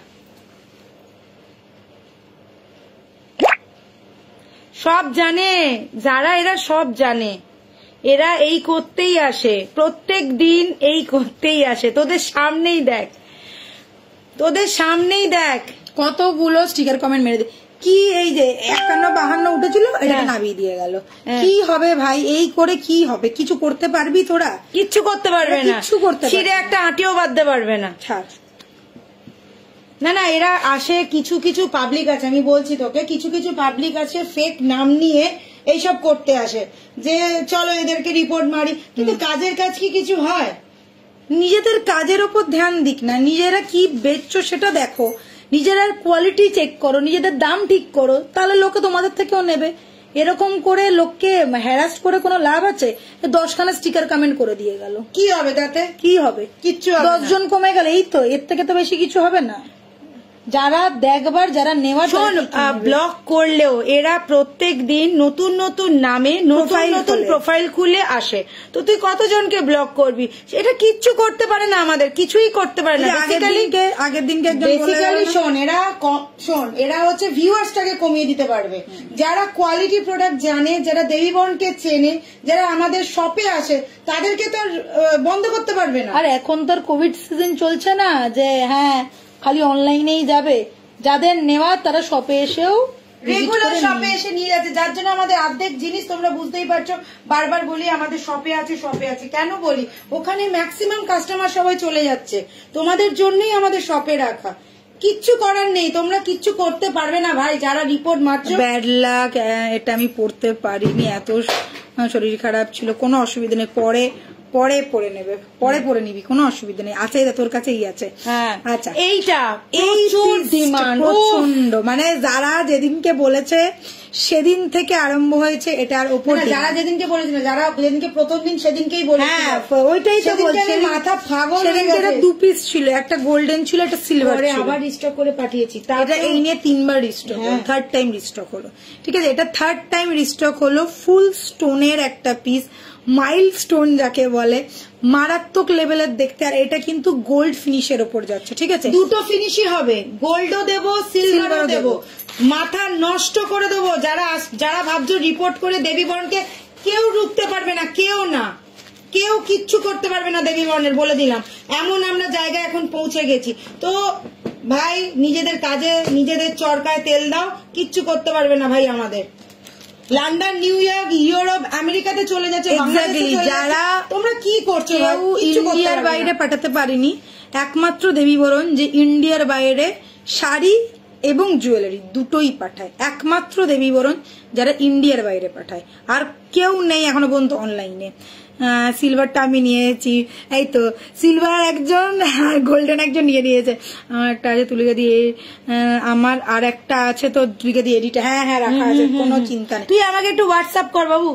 সব জানে যারা, এরা সব জানে, এরা এই করতেই আসে, প্রত্যেক দিন এই করতেই আসে। তোদের সামনেই দেখ কতগুলো স্টিকার কমেন্ট মেরে দে। কি এই যে 51-52 উঠেছিল, এটা নামিয়ে দিয়ে গেল। কি হবে ভাই এই করে? কি হবে? কিছু করতে পারবি তোরা? কিচ্ছু করতে পারবে না, কিচ্ছু করতে পারবে ছিঁড়ে একটা আটিও বাঁধতে পারবে না। ছাড় না, এরা আসে, কিছু পাবলিক আছে, আমি বলছি তোকে, কিছু পাবলিক আছে ফেক নাম নিয়ে এইসব করতে আসে, যে চলো এদেরকে রিপোর্ট মারি, কিন্তু কাজের কাজ কি কিছু হয়? নিজেদের কাজের ওপর ধ্যান দিক না, নিজেরা কি বেচছো সেটা দেখো, নিজেরা কোয়ালিটি চেক করো, নিজেদের দাম ঠিক করো, তাহলে লোকে তোমাদের থেকেও নেবে। এরকম করে লোককে হ্যারাস করে কোনো লাভ আছে? 10খানা স্টিকার কমেন্ট করে দিয়ে গেল, কি হবে তাতে? কি হবে? কিচ্ছু 10 জন কমে গেল, এই তো, এর থেকে তো বেশি কিছু হবে না। যারা দেখবার, যারা নেওয়ার, ব্লগ করলেও এরা প্রত্যেক দিন নতুন নামে নতুন প্রোফাইল খুলে আসে। তো তুই কতজনকে ব্লক করবি? এটা কিচ্ছু করতে পারে না, আমাদের কিছুই করতে পারে না। আগের দিনকে শোন, এরা হচ্ছে ভিউয়ার্সটাকে কমিয়ে দিতে পারবে। যারা কোয়ালিটি প্রোডাক্ট জানে, যারা দেবীবনকে চেনে, যারা আমাদের শপে আসে, তাদেরকে তো বন্ধ করতে পারবে না। আর এখন তো কোভিড সিজন চলছে না যে হ্যাঁ খালি অনলাইনেই যাবে। যাদের নেওয়া তারা শপে এসেও রেগুলার শপে এসে নিয়ে যাচ্ছে, যার জন্য আমাদের অর্ধেক জিনিস তোমরা বুঝতেই পারছো, বারবার বলি আমাদের শপে আছে। কেন বলি? ওখানে ম্যাক্সিমাম কাস্টমার সবাই চলে যাচ্ছে, তোমাদের জন্যই আমাদের শপে রাখা। কিচ্ছু করার নেই, তোমরা কিচ্ছু করতে পারবে না ভাই, যারা রিপোর্ট মারছো। ব্যাড লাক, এটা আমি পড়তে পারিনি, এত শরীর খারাপ ছিল, কোনো অসুবিধা নেই, পরে পরে নেবে, পরে পরে নিবি, কোনো অসুবিধা নেই, আছে তোর কাছেই আছে। আচ্ছা, এইটা প্রচন্ড, মানে যারা যেদিনকে বলেছে সেদিন থেকে আরম্ভ হয়েছে এটার ওপর। যারা যেদিনকে বলেছিল, যারা যেদিনকে প্রথম দিন সেদিনকেই বলেছিল, ওইটাই তো বলছি, মাথা পাগল। সেদিনকে 2 পিস ছিল, একটা গোল্ডেন ছিল, একটা সিলভার ছিল, আবার রিস্টক করে পাঠিয়েছি। এটা এই নিয়ে 3বার রিস্টক হলো, 3rd টাইম রিস্টক হলো। ঠিক আছে, এটা 3rd টাইম রিস্টক হলো। ফুল স্টোনের একটা পিস, মাইল্ড স্টোন যাকে বলে, মারাত্মক লেভেলের দেখতে। আর এটা কিন্তু গোল্ড ফিনিশের ওপর যাচ্ছে। ঠিক আছে, দুটো ফিনিশই হবে, গোল্ডও দেবো, সিলভারও দেবো, মাথা নষ্ট করে দেবো। যারা ভাবছো রিপোর্ট করে দেবীবরণকে, কেউ রুখতে পারবে না, কেউ কিচ্ছু করতে পারবে না দেবীবরণের, বলে দিলাম। এমন আমরা জায়গায় এখন পৌঁছে গেছি। তো ভাই, নিজেদের কাজে নিজেদের চরকায় তেল দাও, কিচ্ছু করতে পারবে না ভাই আমাদের। লন্ডন, নিউ ইয়র্ক, ইউরোপ, আমেরিকাতে চলে যাচ্ছে। যারা তোমরা কি করছো? ইন্ডিয়ার বাইরে পাঠাতে পারিনি, একমাত্র দেবীবরণ যে ইন্ডিয়ার বাইরে শাড়ি এবং জুয়েলারি দুটোই পাঠায়, একমাত্র দেবীবরণ যারা ইন্ডিয়ার বাইরে পাঠায়। আর কেউ নেই এখনো পর্যন্ত অনলাইনে। সিলভারটা আমি নিয়েছি, এই তো সিলভার একজন, গোল্ডেন একজন নিয়ে নিয়েছে। আমার একটা আছে তুলিকা দিয়ে, আমার আর একটা আছে তো তুলিকা দিয়ে এডিটা, হ্যাঁ রাখা আছে, কোনো চিন্তা নেই। তুই আমাকে একটু হোয়াটসঅ্যাপ কর বাবু।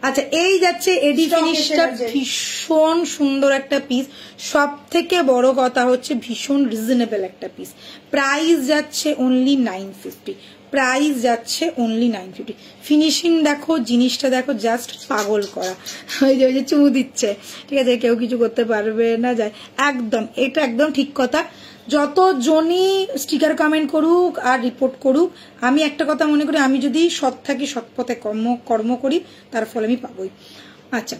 আচ্ছা, এই যাচ্ছে এডি ফিনিশটা, ভীষণ সুন্দর একটা পিস। সব থেকে বড় কথা হচ্ছে ভীষণ রিজনেবল একটা পিস। প্রাইস যাচ্ছে অনলি 950, প্রাইস যাচ্ছে অনলি 950। ফিনিশিং দেখো, জিনিসটা দেখো, জাস্ট পাগল করা। ওই যে চুমু দিচ্ছে, ঠিক আছে, কেউ কিছু করতে পারবে না, যায় একদম, এটা একদম ঠিক কথা। যতজনই স্টিকার কমেন্ট করুক আর রিপোর্ট করুক, আমি একটা কথা মনে করি, আমি যদি সৎ থাকি, সৎ পথে কর্ম করি, তার ফল আমি পাবোই। আচ্ছা,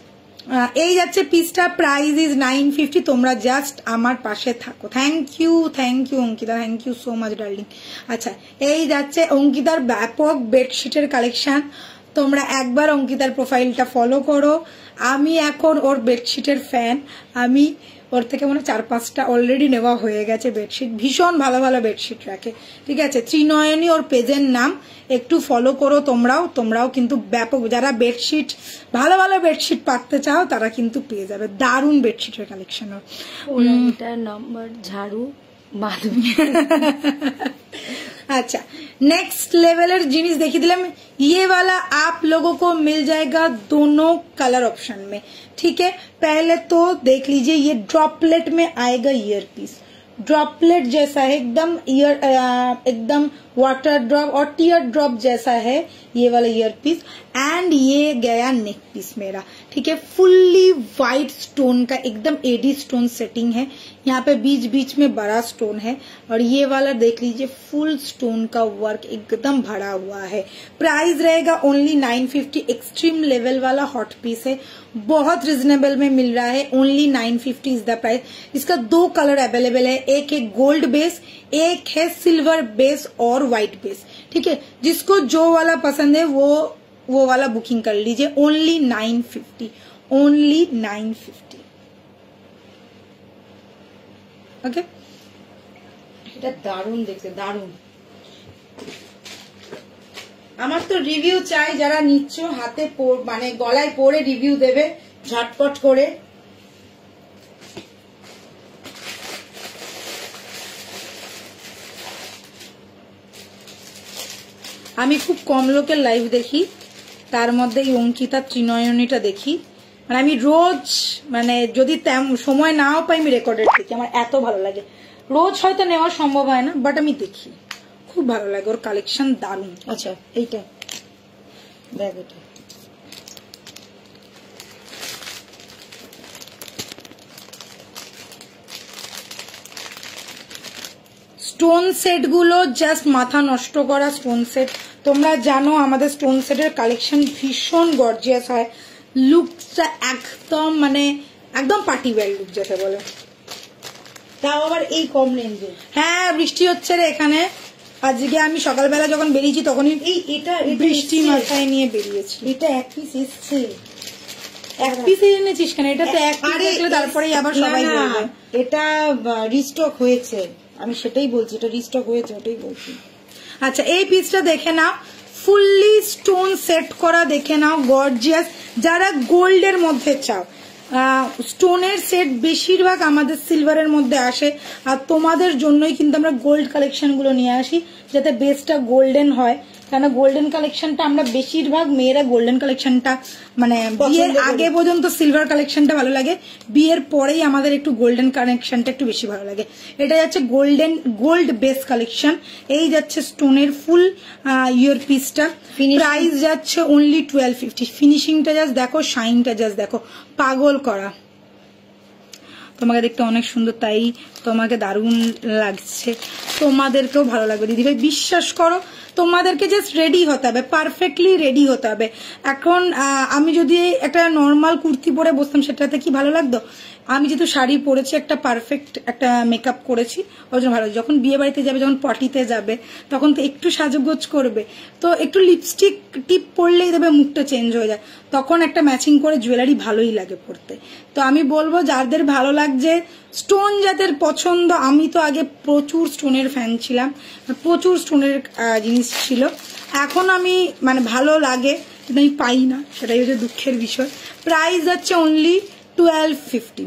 এই যাচ্ছে পিসটা, প্রাইস ইজ 950। তোমরা জাস্ট আমার পাশে থাকো। Thank you Ankita, thank you so much darling. আচ্ছা, এই যাচ্ছে অঙ্কিতার ব্যাপক বেডশিটের কালেকশন। তোমরা একবার অঙ্কিতার প্রোফাইলটা ফলো করো। আমি এখন ওর বেডশিটের ফ্যান। আমি ওর থেকে মনে 4-5টা অলরেডি নেওয়া হয়ে গেছে বেডশিট। ভীষণ ভালো ভালো বেডশিট রাখে, ঠিক আছে। ত্রিনয়নী ওর পেজের নাম, একটু ফলো করো তোমরাও কিন্তু ব্যাপক, যারা বেডশিট ভালো ভালো বেডশিট পাততে চাও তারা কিন্তু পেয়ে যাবে, দারুণ বেডশিটের কালেকশন। নম্বর ঝাড়ু মাধবী। अच्छा नेक्स्ट लेवलर जिनिस देखिए दिलम, ये वाला आप लोगों को मिल जाएगा दोनों कलर ऑप्शन में, ठीक है। पहले तो देख लीजिए, ये ड्रॉपलेट में आएगा ईयर पीस, ड्रॉपलेट जैसा है एकदम, ईयर एकदम वाटर ड्रॉप और टीयर ड्रॉप जैसा है ये वाला ईयर पीस। एंड ये गया नेक पीस मेरा, ठीक है। फुल्ली व्हाइट स्टोन का एकदम एडी स्टोन सेटिंग है, यहाँ पे बीच बीच में बड़ा स्टोन है। और ये वाला देख लीजिए फुल स्टोन का वर्क एकदम भरा हुआ है। प्राइस रहेगा ओनली 950, एक्सट्रीम लेवल वाला हॉट पीस है, बहुत रिजनेबल में मिल रहा है। Only 950 is the price. इसका 2 कलर अवेलेबल है, एक है गोल्ड बेस, एक है सिल्वर बेस और व्हाइट बेस, ठीक है। जिसको जो वाला पसंद है वो वाला बुकिंग कर लीजिए। Only 950, only 950, okay. এটা দারুণ দেখতে, দারুণ। আমার তো রিভিউ চাই, যারা নিচ্ছ হাতে মানে গলায় পরে রিভিউ দেবে ঝটপট করে। আমি খুব কম লোকের লাইভ দেখি, তার মধ্যে এই অঙ্কিতা ত্রিনয়নীটা দেখি। মানে আমি রোজ, মানে যদি সময় নাও পাই আমি রেকর্ডেড দেখি, আমার এত ভালো লাগে। রোজ হয়তো নেওয়া সম্ভব হয় না, বাট আমি দেখি, খুব ভালো লাগে, ওর কালেকশন দারুণ। আচ্ছা এইটা দেখ, এটা স্টোন সেট গুলো জাস্ট মাথা নষ্ট করা স্টোন সেট। তোমরা জানো আমাদের স্টোন সেটের কালেকশন ভীষণ গর্জিয়াস হয়, লুকটা একদম মানে একদম পার্টি ওয়্যার লুক যেতে বলে, তাও আবার এই কম রেঞ্জে। হ্যাঁ বৃষ্টি হচ্ছে রে এখানে। আজকে আমি সকালবেলা যখন বেরিয়েছি তখনই এটা বৃষ্টি মাথায় নিয়ে বেরিয়েছি। এটা এক পিস এসছে, এক পিসে এনেছিস কেন? এটা তো এক পিস দেখলে তারপরেই আবার সবাই বলবে। এটা রিস্টক হয়েছে, আমি সেটাই বলছি, এটা রিস্টক হয়েছে, ওটাই বলছি। আচ্ছা এই পিসটা দেখে নাও, ফুললি স্টোন সেট করা, দেখে নাও গর্জিয়াস। যারা গোল্ডের মধ্যে চাও, স্টোনের সেট বেশিরভাগ আমাদের সিলভারের মধ্যে আসে, আর তোমাদের জন্যই কিন্তু আমরা গোল্ড কালেকশন গুলো নিয়ে আসি, যাতে বেসটা গোল্ডেন হয়। কেন গোল্ডেন কালেকশনটা আমরা বেশিরভাগ মেয়েরা গোল্ডেন কালেকশনটা মানে বিয়ের আগে পর্যন্ত সিলভার কালেকশনটা ভালো লাগে, বিয়ের পরেই আমাদের একটু গোল্ডেন কালেকশনটা একটু বেশি ভালো লাগে। এটা যাচ্ছে গোল্ড বেস কালেকশন, এই যাচ্ছে স্টোনের ফুল ইয়ার পিসটা। প্রাইস যাচ্ছে অনলি 1250। ফিনিশিংটা জাস্ট দেখো, শাইনটা জাস্ট দেখো, পাগল করা। তোমাকে দেখতে অনেক সুন্দর, তাই তোমাকে দারুণ লাগছে, তোমাদেরকেও ভালো লাগবে দিদিভাই, বিশ্বাস করো। তোমাদেরকে জাস্ট রেডি হতে হবে, পারফেক্টলি রেডি হতে হবে। এখন আমি যদি একটা নর্মাল কুর্তি পরে বসতাম সেটাতে কি ভালো লাগতো? আমি যেহেতু শাড়ি পরেছি, একটা পারফেক্ট একটা মেকআপ করেছি, ওই জন্য ভালো। যখন বিয়ে বাড়িতে যাবে, যখন পার্টিতে যাবে, তখন তো একটু সাজগোজ করবে, তো একটু লিপস্টিক টিপ পরলেই দেবে মুখটা চেঞ্জ হয়ে যায়, তখন একটা ম্যাচিং করে জুয়েলারি ভালোই লাগে পরতে। তো আমি বলবো যাদের ভালো লাগছে, স্টোন যাদের পছন্দ, আমি তো আগে প্রচুর স্টোনের ফ্যান ছিলাম, প্রচুর স্টোনের জিনিস ছিল, এখন আমি মানে ভালো লাগে কিন্তু আমি পাই না, সেটাই হচ্ছে দুঃখের বিষয়। প্রাইস যাচ্ছে অনলি 1250।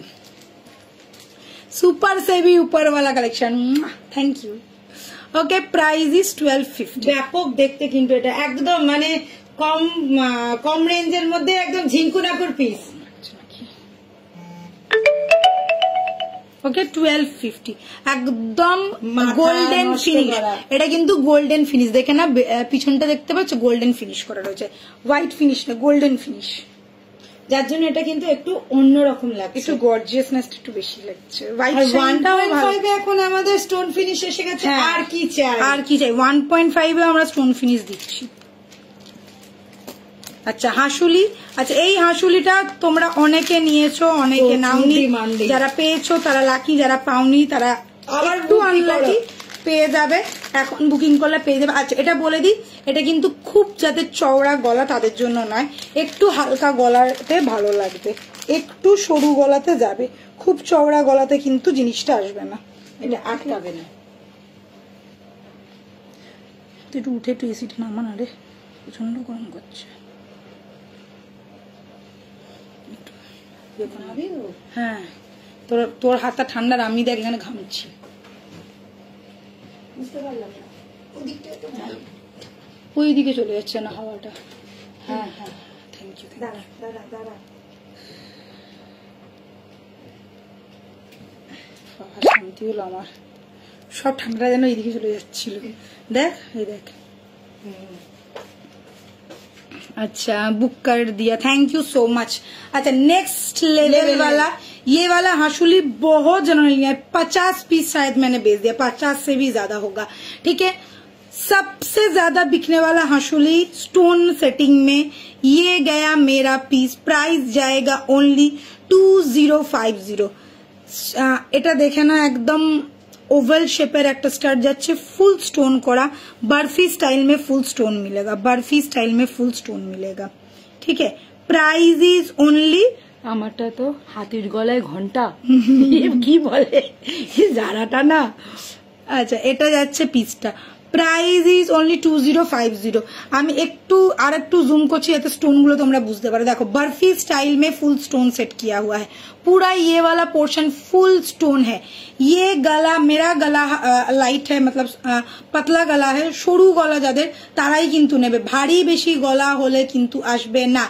सुपर से भी ऊपर वाला collection, thank you. Okay price is 1250। ব্যাপক দেখতে, কিন্তু এটা একদম মানে কম রেঞ্জের মধ্যে একদম ঝিঙ্কুনাকুর পিস। ওকে 1250 একদম গোল্ডেন ফিনিশ। এটা কিন্তু গোল্ডেন ফিনিশ, দেখে না পিছনটা দেখতে পাচ্ছ, গোল্ডেন ফিনিশ করা রয়েছে, হোয়াইট ফিনিশ না, গোল্ডেন ফিনিশ, যার জন্য এটা কিন্তু একটু অন্যরকম লাগছে, একটু গর্জিয়াসনেস একটু বেশি লাগছে। 1.5 এখন আমাদের স্টোন ফিনিশ এসে গেছে, আর কি চাই, আর কি চাই। 1.5 এ আমরা স্টোন ফিনিশ দিচ্ছি। আচ্ছা হাঁসুলি, আচ্ছা এই হাঁসুলিটা তোমরা অনেকে নিয়েছো, অনেকে নাওনি, যারা পেয়েছো তারা লাকি, যারা পাওনি তারা একটু আনলাকি, পেয়ে যাবে, এখন বুকিং করলে পেয়ে যাবে। আচ্ছা এটা বলে দিই, এটা কিন্তু খুব যাদের চওড়া গলা তাদের জন্য নয়, একটু হালকা গলাতে ভালো লাগবে, একটু সরু গলাতে যাবে, খুব চওড়া গলাতে কিন্তু জিনিসটা আসবে না, এটা আটকাবে না। একটু উঠে একটু এসিটা নামা না রে, প্রচন্ড গরম করছে। হ্যাঁ তোর হাতটা ঠান্ডা, আমি দেখ এখানে ঘামছি। বুঝতে পারলাম না, ওইদিকে চলে যাচ্ছে না হাওয়াটা। হ্যাঁ হ্যাঁ, থ্যাংক ইউ। দাঁড়া দাঁড়া দাঁড়া, শান্তি হলো আমার, সব ঠান্ডা যেন এইদিকে চলে যাচ্ছিল। দেখ এই দেখ। अच्छा बुक कर दिया, थैंक यू सो मच। अच्छा नेक्स्ट लेवल वाला, ये वाला हाशुली बहुत जनरल है, 50 पीस शायद मैंने बेच दिया, 50 से भी ज्यादा होगा। ठीक है, सबसे ज्यादा बिकने वाला हाशुली स्टोन सेटिंग में ये गया मेरा पीस, प्राइस जाएगा ओनली 2050। এটা দেখে না একদম ओवल शेपर एक स्टार्ट जाच्छे, फुल स्टोन करा, बर्फी स्टाइल में फुल स्टोन मिलेगा, बर्फी स्टाइल में फुल स्टोन मिलेगा। ठीक है, प्राइस इज ओनली, আমারটা তো হাতির গলায় ঘন্টা কি বলে জারাটা না। আচ্ছা এটা যাচ্ছে পিসটা, प्राइस इज ओनली 2050। আমি একটু আর একটু জুম করছি যাতে স্টোন গুলো তোমরা বুঝতে পারো। দেখো बर्फी स्टाइल में फुल स्टोन सेट किया हुआ है, पूरा ये वाला पोर्शन फुल स्टोन है। ये गला, मेरा गला लाइट है, मतलब पतला गला है, সরু গলা যাদের তারাই কিন্তু নেবে, ভারী বেশি গলা হলে কিন্তু আসবে না।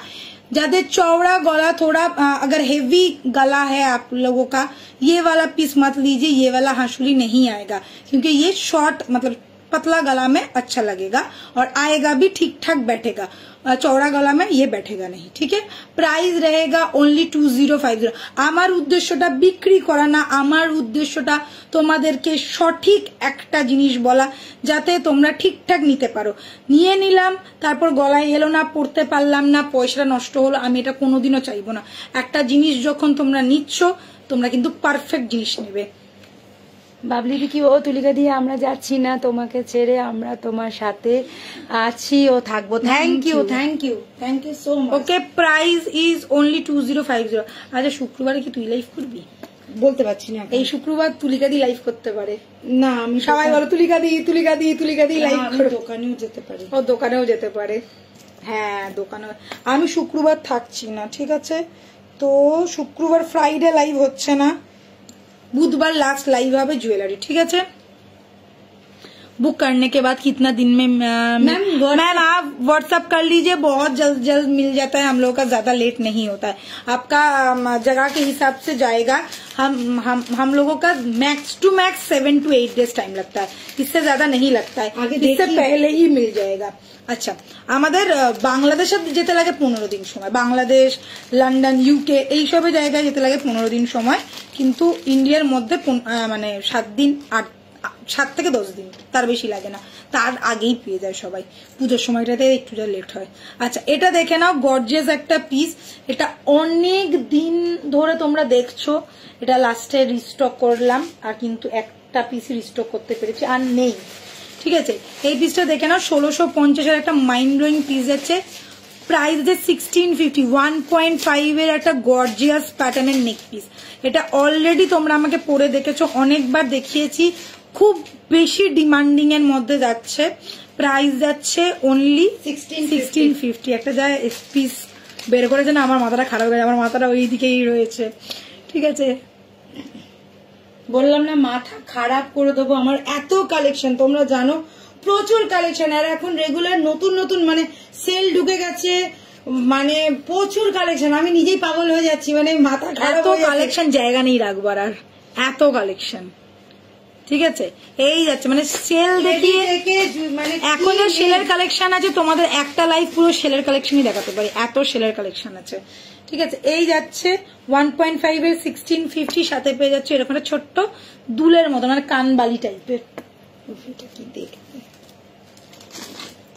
যাদের चौड़ा गला, थोड़ा अगर हेवी गला है आप लोगों का, ये वाला पीस मत लीजिए, ये वाला हाशुली नहीं आएगा, क्योंकि ये शॉर्ट मतलब पतला गला में अच्छा लगेगा और आएगा भी ठीक ठाक बैठेगा, चौड़ा गला में ये बैठेगा नहीं। ठीक है, प्राइस रहेगा ओनली 2050। আমার উদ্দেশ্যটা বিক্রি করা না, আমার উদ্দেশ্যটা তোমাদেরকে সঠিক একটা জিনিস বলা, যাতে তোমরা ঠিকঠাক নিতে পারো। নিয়ে নিলাম, তারপর গলায় এলো না, পড়তে পারলাম না, পয়সাটা নষ্ট হলো, আমি এটা কোনোদিনও চাইবো না। একটা জিনিস যখন তোমরা নিচ্ছ, তোমরা কিন্তু পারফেক্ট জিনিস নেবে। বাবলি দি কি ও তুলিকা দিয়ে আমরা যাচ্ছি না তোমাকে ছেড়ে, আমরা তোমার সাথে আছি ও থাকবো। Thank you thank you thank you so much. Okay, price is only 2050। আচ্ছা শুক্রবারে কি তুই লাইভ করবি? বলতে পারছি না, এই শুক্রবার তুলিকা দি লাইভ করতে পারে না। আমি সবাই বলো তুলিকা দি তুলিকা দি তুলিকা দি লাইভ করো। দোকানেও যেতে পারি। ও দোকানেও যেতে পারে, হ্যাঁ দোকানে। আমি শুক্রবার থাকছি না, ঠিক আছে, তো শুক্রবার ফ্রাইডে লাইভ হচ্ছে না, बुधवार लास्ट लाइव है ज्वेलरी। ठीक है, बुक करने के बाद कितना दिन में मैम आप व्हाट्सएप कर लीजिए, बहुत जल्द जल्द मिल जाता है, हम लोगों का ज्यादा लेट नहीं होता है, आपका जगह के हिसाब से जाएगा। हम लोगों का max to max 7 to 8 days time लगता है, इससे ज्यादा नहीं लगता है, इससे पहले ही मिल जाएगा। আচ্ছা আমাদের বাংলাদেশে যেতে লাগে 15 দিন সময়, বাংলাদেশ, লন্ডন, ইউকে এইসব জায়গায় যেতে লাগে 15 দিন সময়, কিন্তু ইন্ডিয়ার মধ্যে মানে 7 দিন 7 থেকে 10 দিন, তার বেশি লাগে না, তার আগেই পেয়ে যায় সবাই। পুজোর সময়টাতে একটু যা লেট হয়। আচ্ছা এটা দেখে নাও, গর্জিয়াস একটা পিস, এটা অনেক দিন ধরে তোমরা দেখছো, এটা লাস্টে রিস্টক করলাম, আর কিন্তু একটা পিস রিস্টক করতে পেরেছি, আর নেই। ঠিক আছে, এই পিসটা দেখে নাও, 1650 এর একটা মাইন্ড ব্লোয়িং পিস আছে, প্রাইস আছে 1650। 1.5 এর একটা গর্জিয়াস প্যাটার্নের নেক পিস। এটা অলরেডি তোমরা আমাকে পরে দেখেছো, অনেকবার দেখিয়েছি, খুব বেশি ডিমান্ডিং এর মধ্যে যাচ্ছে, প্রাইস যাচ্ছে অনলি 1650। একটা যায় পিস বের করেছে না, আমার মাথাটা খারাপ হয়ে যায়, আমার মাথাটা ওই দিকেই রয়েছে। ঠিক আছে, বললাম না মাথা খারাপ করে দেবো, আমার এত কালেকশন, তোমরা জানো প্রচুর কালেকশন, আর এখন রেগুলার নতুন নতুন মানে সেল ঢুকে গেছে, মানে প্রচুর কালেকশন, আমি নিজেই পাগল হয়ে যাচ্ছি, মানে মাথা খারাপ। এত কালেকশন জায়গা নেই রাখবার, আর এত কালেকশন। ঠিক আছে, এই যাচ্ছে মানে সেল দেখিয়ে, মানে এখন যে সেলের কালেকশন আছে, তোমাদের একটা লাইভ পুরো সেলের কালেকশনই দেখাতে পারি, এত সেলের কালেকশন আছে। ঠিক আছে, এই যাচ্ছে 1.5 এর 1650, সাথে পেয়ে যাচ্ছে এরকম একটা ছোট্ট দুলের মতো, মানে কানবালি টাইপের। কি দেখবে,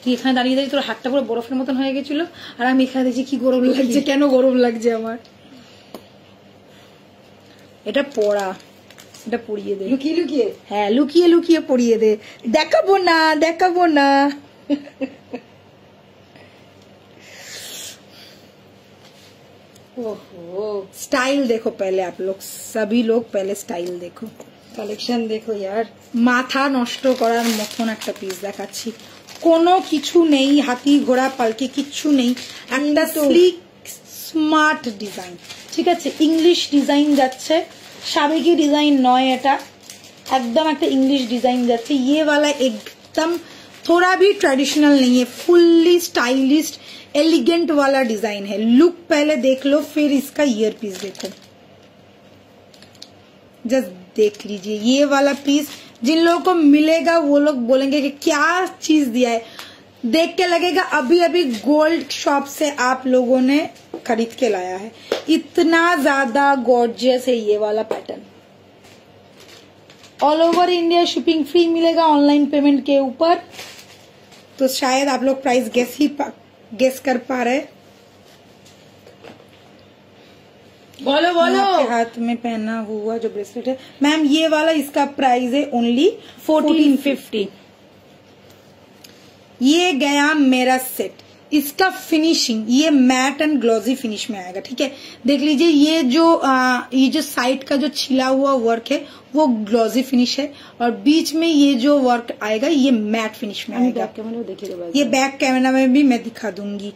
তুই এখানে দাঁড়িয়ে দাঁড়িয়ে তোর হাতটা পুরো বরফের মতন হয়ে গেছিল, আর আমি এখানে দেখছি কি গরম লাগছে, কেন গরম লাগছে আমার। এটা পড়া, এটা পরিয়ে দে, লুকিয়ে লুকিয়ে, হ্যাঁ লুকিয়ে লুকিয়ে পরিয়ে দে, দেখাবো না দেখাবো না। ओहो स्टाइल देखो पहले, आप लोग सभी लोग पहले स्टाइल देखो, কালেকশন দেখো ইয়ার। মাথা নষ্ট করার মতন একটা পিস দেখাচ্ছি, কোনো কিছু নেই, হাতি ঘোড়া পালকি কিচ্ছু নেই, একটা স্লিক স্মার্ট ডিজাইন। ঠিক আছে, ইংলিশ ডিজাইন যাচ্ছে, সাবেকি ডিজাইন নয়, এটা একদম একটা ইংলিশ ডিজাইন যাচ্ছে। ये वाला एकदम थोड़ा भी ट्रेडिशनल नहीं है, फुल्ली स्टाइलिस्ट एलिगेंट वाला डिजाइन है। लुक पहले देख लो, फिर इसका ईयर पीस देखो, जस्ट देख लीजिए। ये वाला पीस जिन लोगों को मिलेगा वो लोग बोलेंगे कि क्या चीज दिया है, देख के लगेगा अभी अभी गोल्ड शॉप से आप लोगों ने खरीद के लाया है। इतना ज्यादा गॉर्जियस है ये वाला pattern. All over India shipping free मिलेगा ऑनलाइन पेमेंट के ऊपर। तो शायद आप लोग प्राइस गेस कर पा रहे। बोलो बोलो। आपके हाथ में पहना हुआ जो ब्रेसलेट है मैम, ये वाला इसका प्राइस है ओनली 1450। ये गया मेरा सेट। इसका फिनिशिंग ये मैट एंड ग्लॉजी फिनिश में आएगा, ठीक है। देख लीजिए ये जो साइड का जो छिला हुआ वर्क है वो ग्लॉजी फिनिश है, और बीच में ये जो वर्क आएगा ये मैट फिनिश में आएगा। ये बैक कैमरा में भी मैं दिखा दूंगी।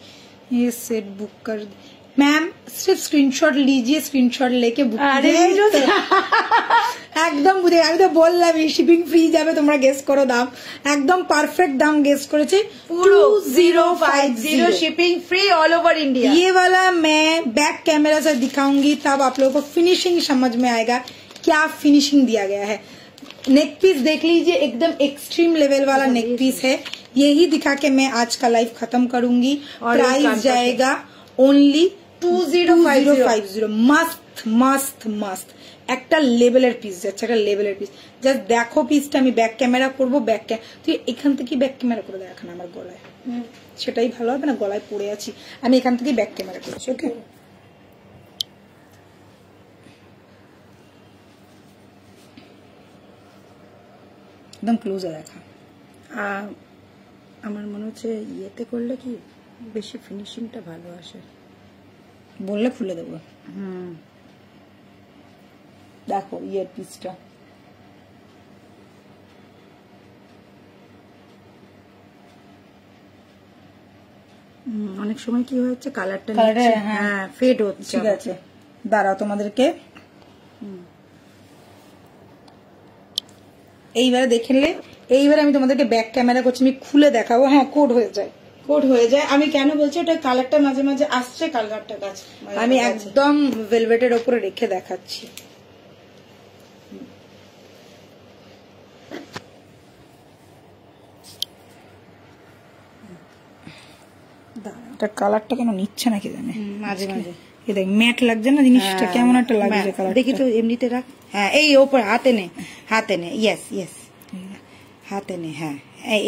ये सेट बुक कर मैम, सिर्फ स्क्रीनशॉट लीजिए, स्क्रीनशॉट लेके बुक একদম বুঝে। আমি তো বললাম শিপিং ফ্রি যাবে, তোমরা গেস করো দাম। একদম পারফেক্ট দাম গেস করেছে, পুরো 2050 shipping free all over India. ये वाला मैं बैक कैमरा से दिखाऊंगी, तब आप लोगों को फिनिशिंग समझ में आएगा क्या फिनिशिंग दिया गया है। नेक पीस देख लीजिए, एकदम एक्सट्रीम लेवल वाला नेक पीस है। यही दिखा के मैं आज का लाइव खत्म करूंगी। प्राइस जाएगा ओनली 2050। मस्त मस्त मस्त একটা লেভেলের পিস যাচ্ছে, একটা লেভেলের পিস। জাস্ট দেখো পিসটা। আমি ব্যাক ক্যামেরা করবো, তুই এখান থেকে ব্যাক ক্যামেরা করে দেখ না আমার গলায়, সেটাই ভালো হবে না, গলায় পড়ে আছি। আমি এখান থেকে ব্যাক ক্যামেরা করছি, ওকে। একদম ক্লোজে দেখা। আমার মনে হচ্ছে ইয়েতে করলে কি বেশি ফিনিশিংটা ভালো আসে। বললে খুলে দেবো। দেখো ইয়ার পিসটা, অনেক সময় কি হচ্ছে কালারটা হ্যাঁ ফেড হচ্ছে। ঠিক আছে, দাঁড়াও তোমাদেরকে এইবারে দেখে নিলে। এইবারে আমি তোমাদেরকে ব্যাক ক্যামেরা করছি, আমি খুলে দেখাবো। হ্যাঁ কোড হয়ে যায়, কোড হয়ে যায়। আমি কেন বলছি, ওটা কালারটা মাঝে মাঝে আসছে, কালারটা কাছে আমি একদম ভেলভেটের ওপরে রেখে দেখাচ্ছি। কালারটা কেন নিচ্ছে না কি জানে, মাঝে মাঝে দেখ ম্যাট লাগছে না জিনিসটা, কেমন একটা লাগছে কালার। দেখি তো এমনিতে রাখ। হ্যাঁ এই ওপর হাতে নে, হাতে নে। ইয়েস ইয়েস, হাতে নে। হ্যাঁ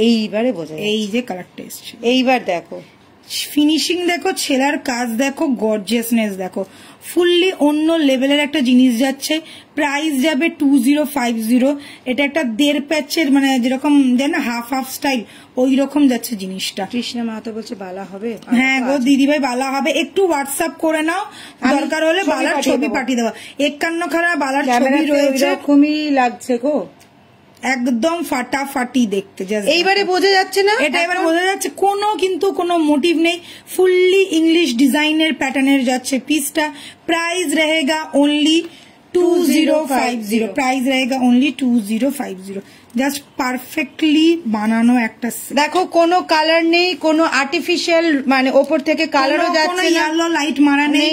এইবারে বোঝা, এই যে কালারটা এসছে। এইবার দেখো ফিনিশিং দেখো, ছেলার কাজ দেখো, গর্জিয়াসনেস দেখো, ফুললি অন্য লেভেলের একটা জিনিস যাচ্ছে। প্রাইস যাবে 2050। এটা একটা 1.5 প্যাচের, মানে যেরকম জানো হাফ হাফ স্টাইল, ওই রকম যাচ্ছে জিনিসটা। কৃষ্ণা মাহাতো বলছে বালা হবে। হ্যাঁ গো দিদিভাই, বালা হবে। একটু হোয়াটসঅ্যাপ করে নাও, দরকার হলে বালার ছবি পাঠিয়ে দেওয়া। 51 খানা বালার ছবি রয়েছে, এরকমই লাগছে গো, একদম ফাটাফাটি দেখতে। এইবারে বোঝা যাচ্ছে না, এটা এবার বোঝা যাচ্ছে। কিন্তু কোনো মোটিভ নেই, ফুললি ইংলিশ ডিজাইনের প্যাটার্নের যাচ্ছে পিসটা। প্রাইস रहेगा ओनली 2050। প্রাইস रहेगा ओनली 2050। জাস্ট পারফেক্টলি বানানো একটা। দেখো কোনো কালার নেই, কোনো আর্টিফিশিয়াল মানে ওপর থেকে কালারও যাচ্ছে না, ইয়েলো লাইট মারা নেই।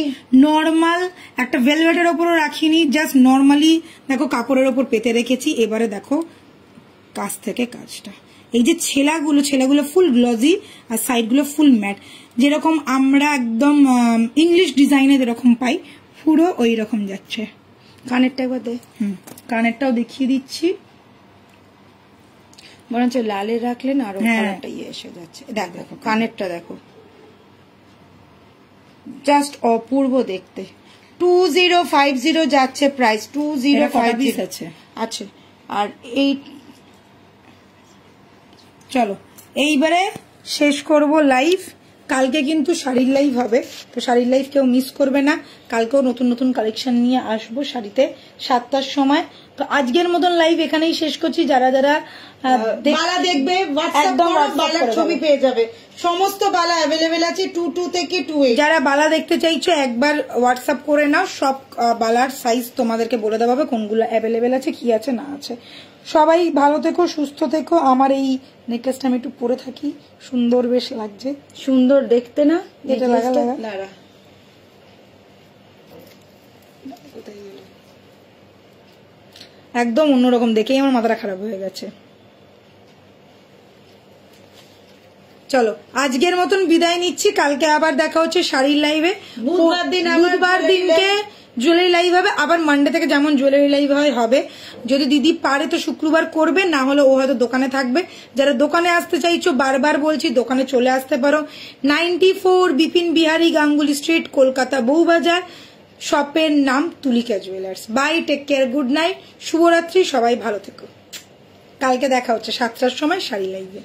নর্মাল একটা ভেলভেটের ওপরও রাখিনি, জাস্ট নর্মালি দেখো কাপড়ের ওপর পেতে রেখেছি। এবারে দেখো কাছ থেকে কাজটা, এই যে ছেলাগুলো ফুল গ্লজি আর সাইডগুলো ফুল ম্যাট, যেরকম আমরা একদম ইংলিশ ডিজাইনে যেরকম পাই পুরো ওই রকম যাচ্ছে। কানেরটা একবার দে। কানেরটাও দেখিয়ে দিচ্ছি, বরঞ্চ লালে রাখলে না আরো কালারটা ইয়ে এসে যাচ্ছে। দেখো কানেরটা দেখো, জাস্ট অপূর্ব দেখতে। 2050 যাচ্ছে প্রাইস, 2050 আছে। আচ্ছা, আর এই চলো এইবারে শেষ করব লাইভ। কালকে কিন্তু শাড়ির লাইভ হবে, তো শাড়ির লাইভ কেউ মিস করবে না। কালকেও নতুন নতুন কালেকশন নিয়ে আসবো শাড়িতে 7টার সময়। তো আজকের মতন লাইভ এখানেই শেষ করছি। যারা যারা বালা দেখবে হোয়াটসঅ্যাপ বালার ছবি পেয়ে যাবে, সমস্ত বালা অ্যাভেলেবেল আছে 22 থেকে 28। যারা বালা দেখতে চাইছো একবার হোয়াটসঅ্যাপ করে নাও, সব বালার সাইজ তোমাদেরকে বলে দেওয়া হবে কোনগুলো অ্যাভেলেবেল আছে, কি আছে না আছে। সবাই ভালো থেকো, সুস্থ থেকো। আমার এই নেকলেসটা আমি একটু পরে থাকি, সুন্দর বেশ লাগছে, সুন্দর দেখতে না? এটা লাগা লাগা একদম অন্যরকম, দেখেই আমার মাথাটা খারাপ হয়ে গেছে। চলো আজকের মতন বিদায় নিচ্ছি, কালকে আবার দেখা হচ্ছে শাড়ির লাইভে। বুধবার দিনকে জুয়েলারি লাইভ হবে, আবার মানডে থেকে যেমন জুয়েলারি লাইভ হবে। যদি দিদি পারে তো শুক্রবার করবে, না হলে ও হয়তো দোকানে থাকবে। যারা দোকানে আসতে চাইছো বারবার বলছি দোকানে চলে আসতে পারো। 94 বিপিন বিহারী গাঙ্গুলি স্ট্রিট, কলকাতা বউবাজার। শপের নাম Tulika jewellers. Bye, take care, good night, শুভরাত্রি, সবাই ভালো থেকো। কালকে দেখা হচ্ছে 7টার সময় শাড়ি লাইভে।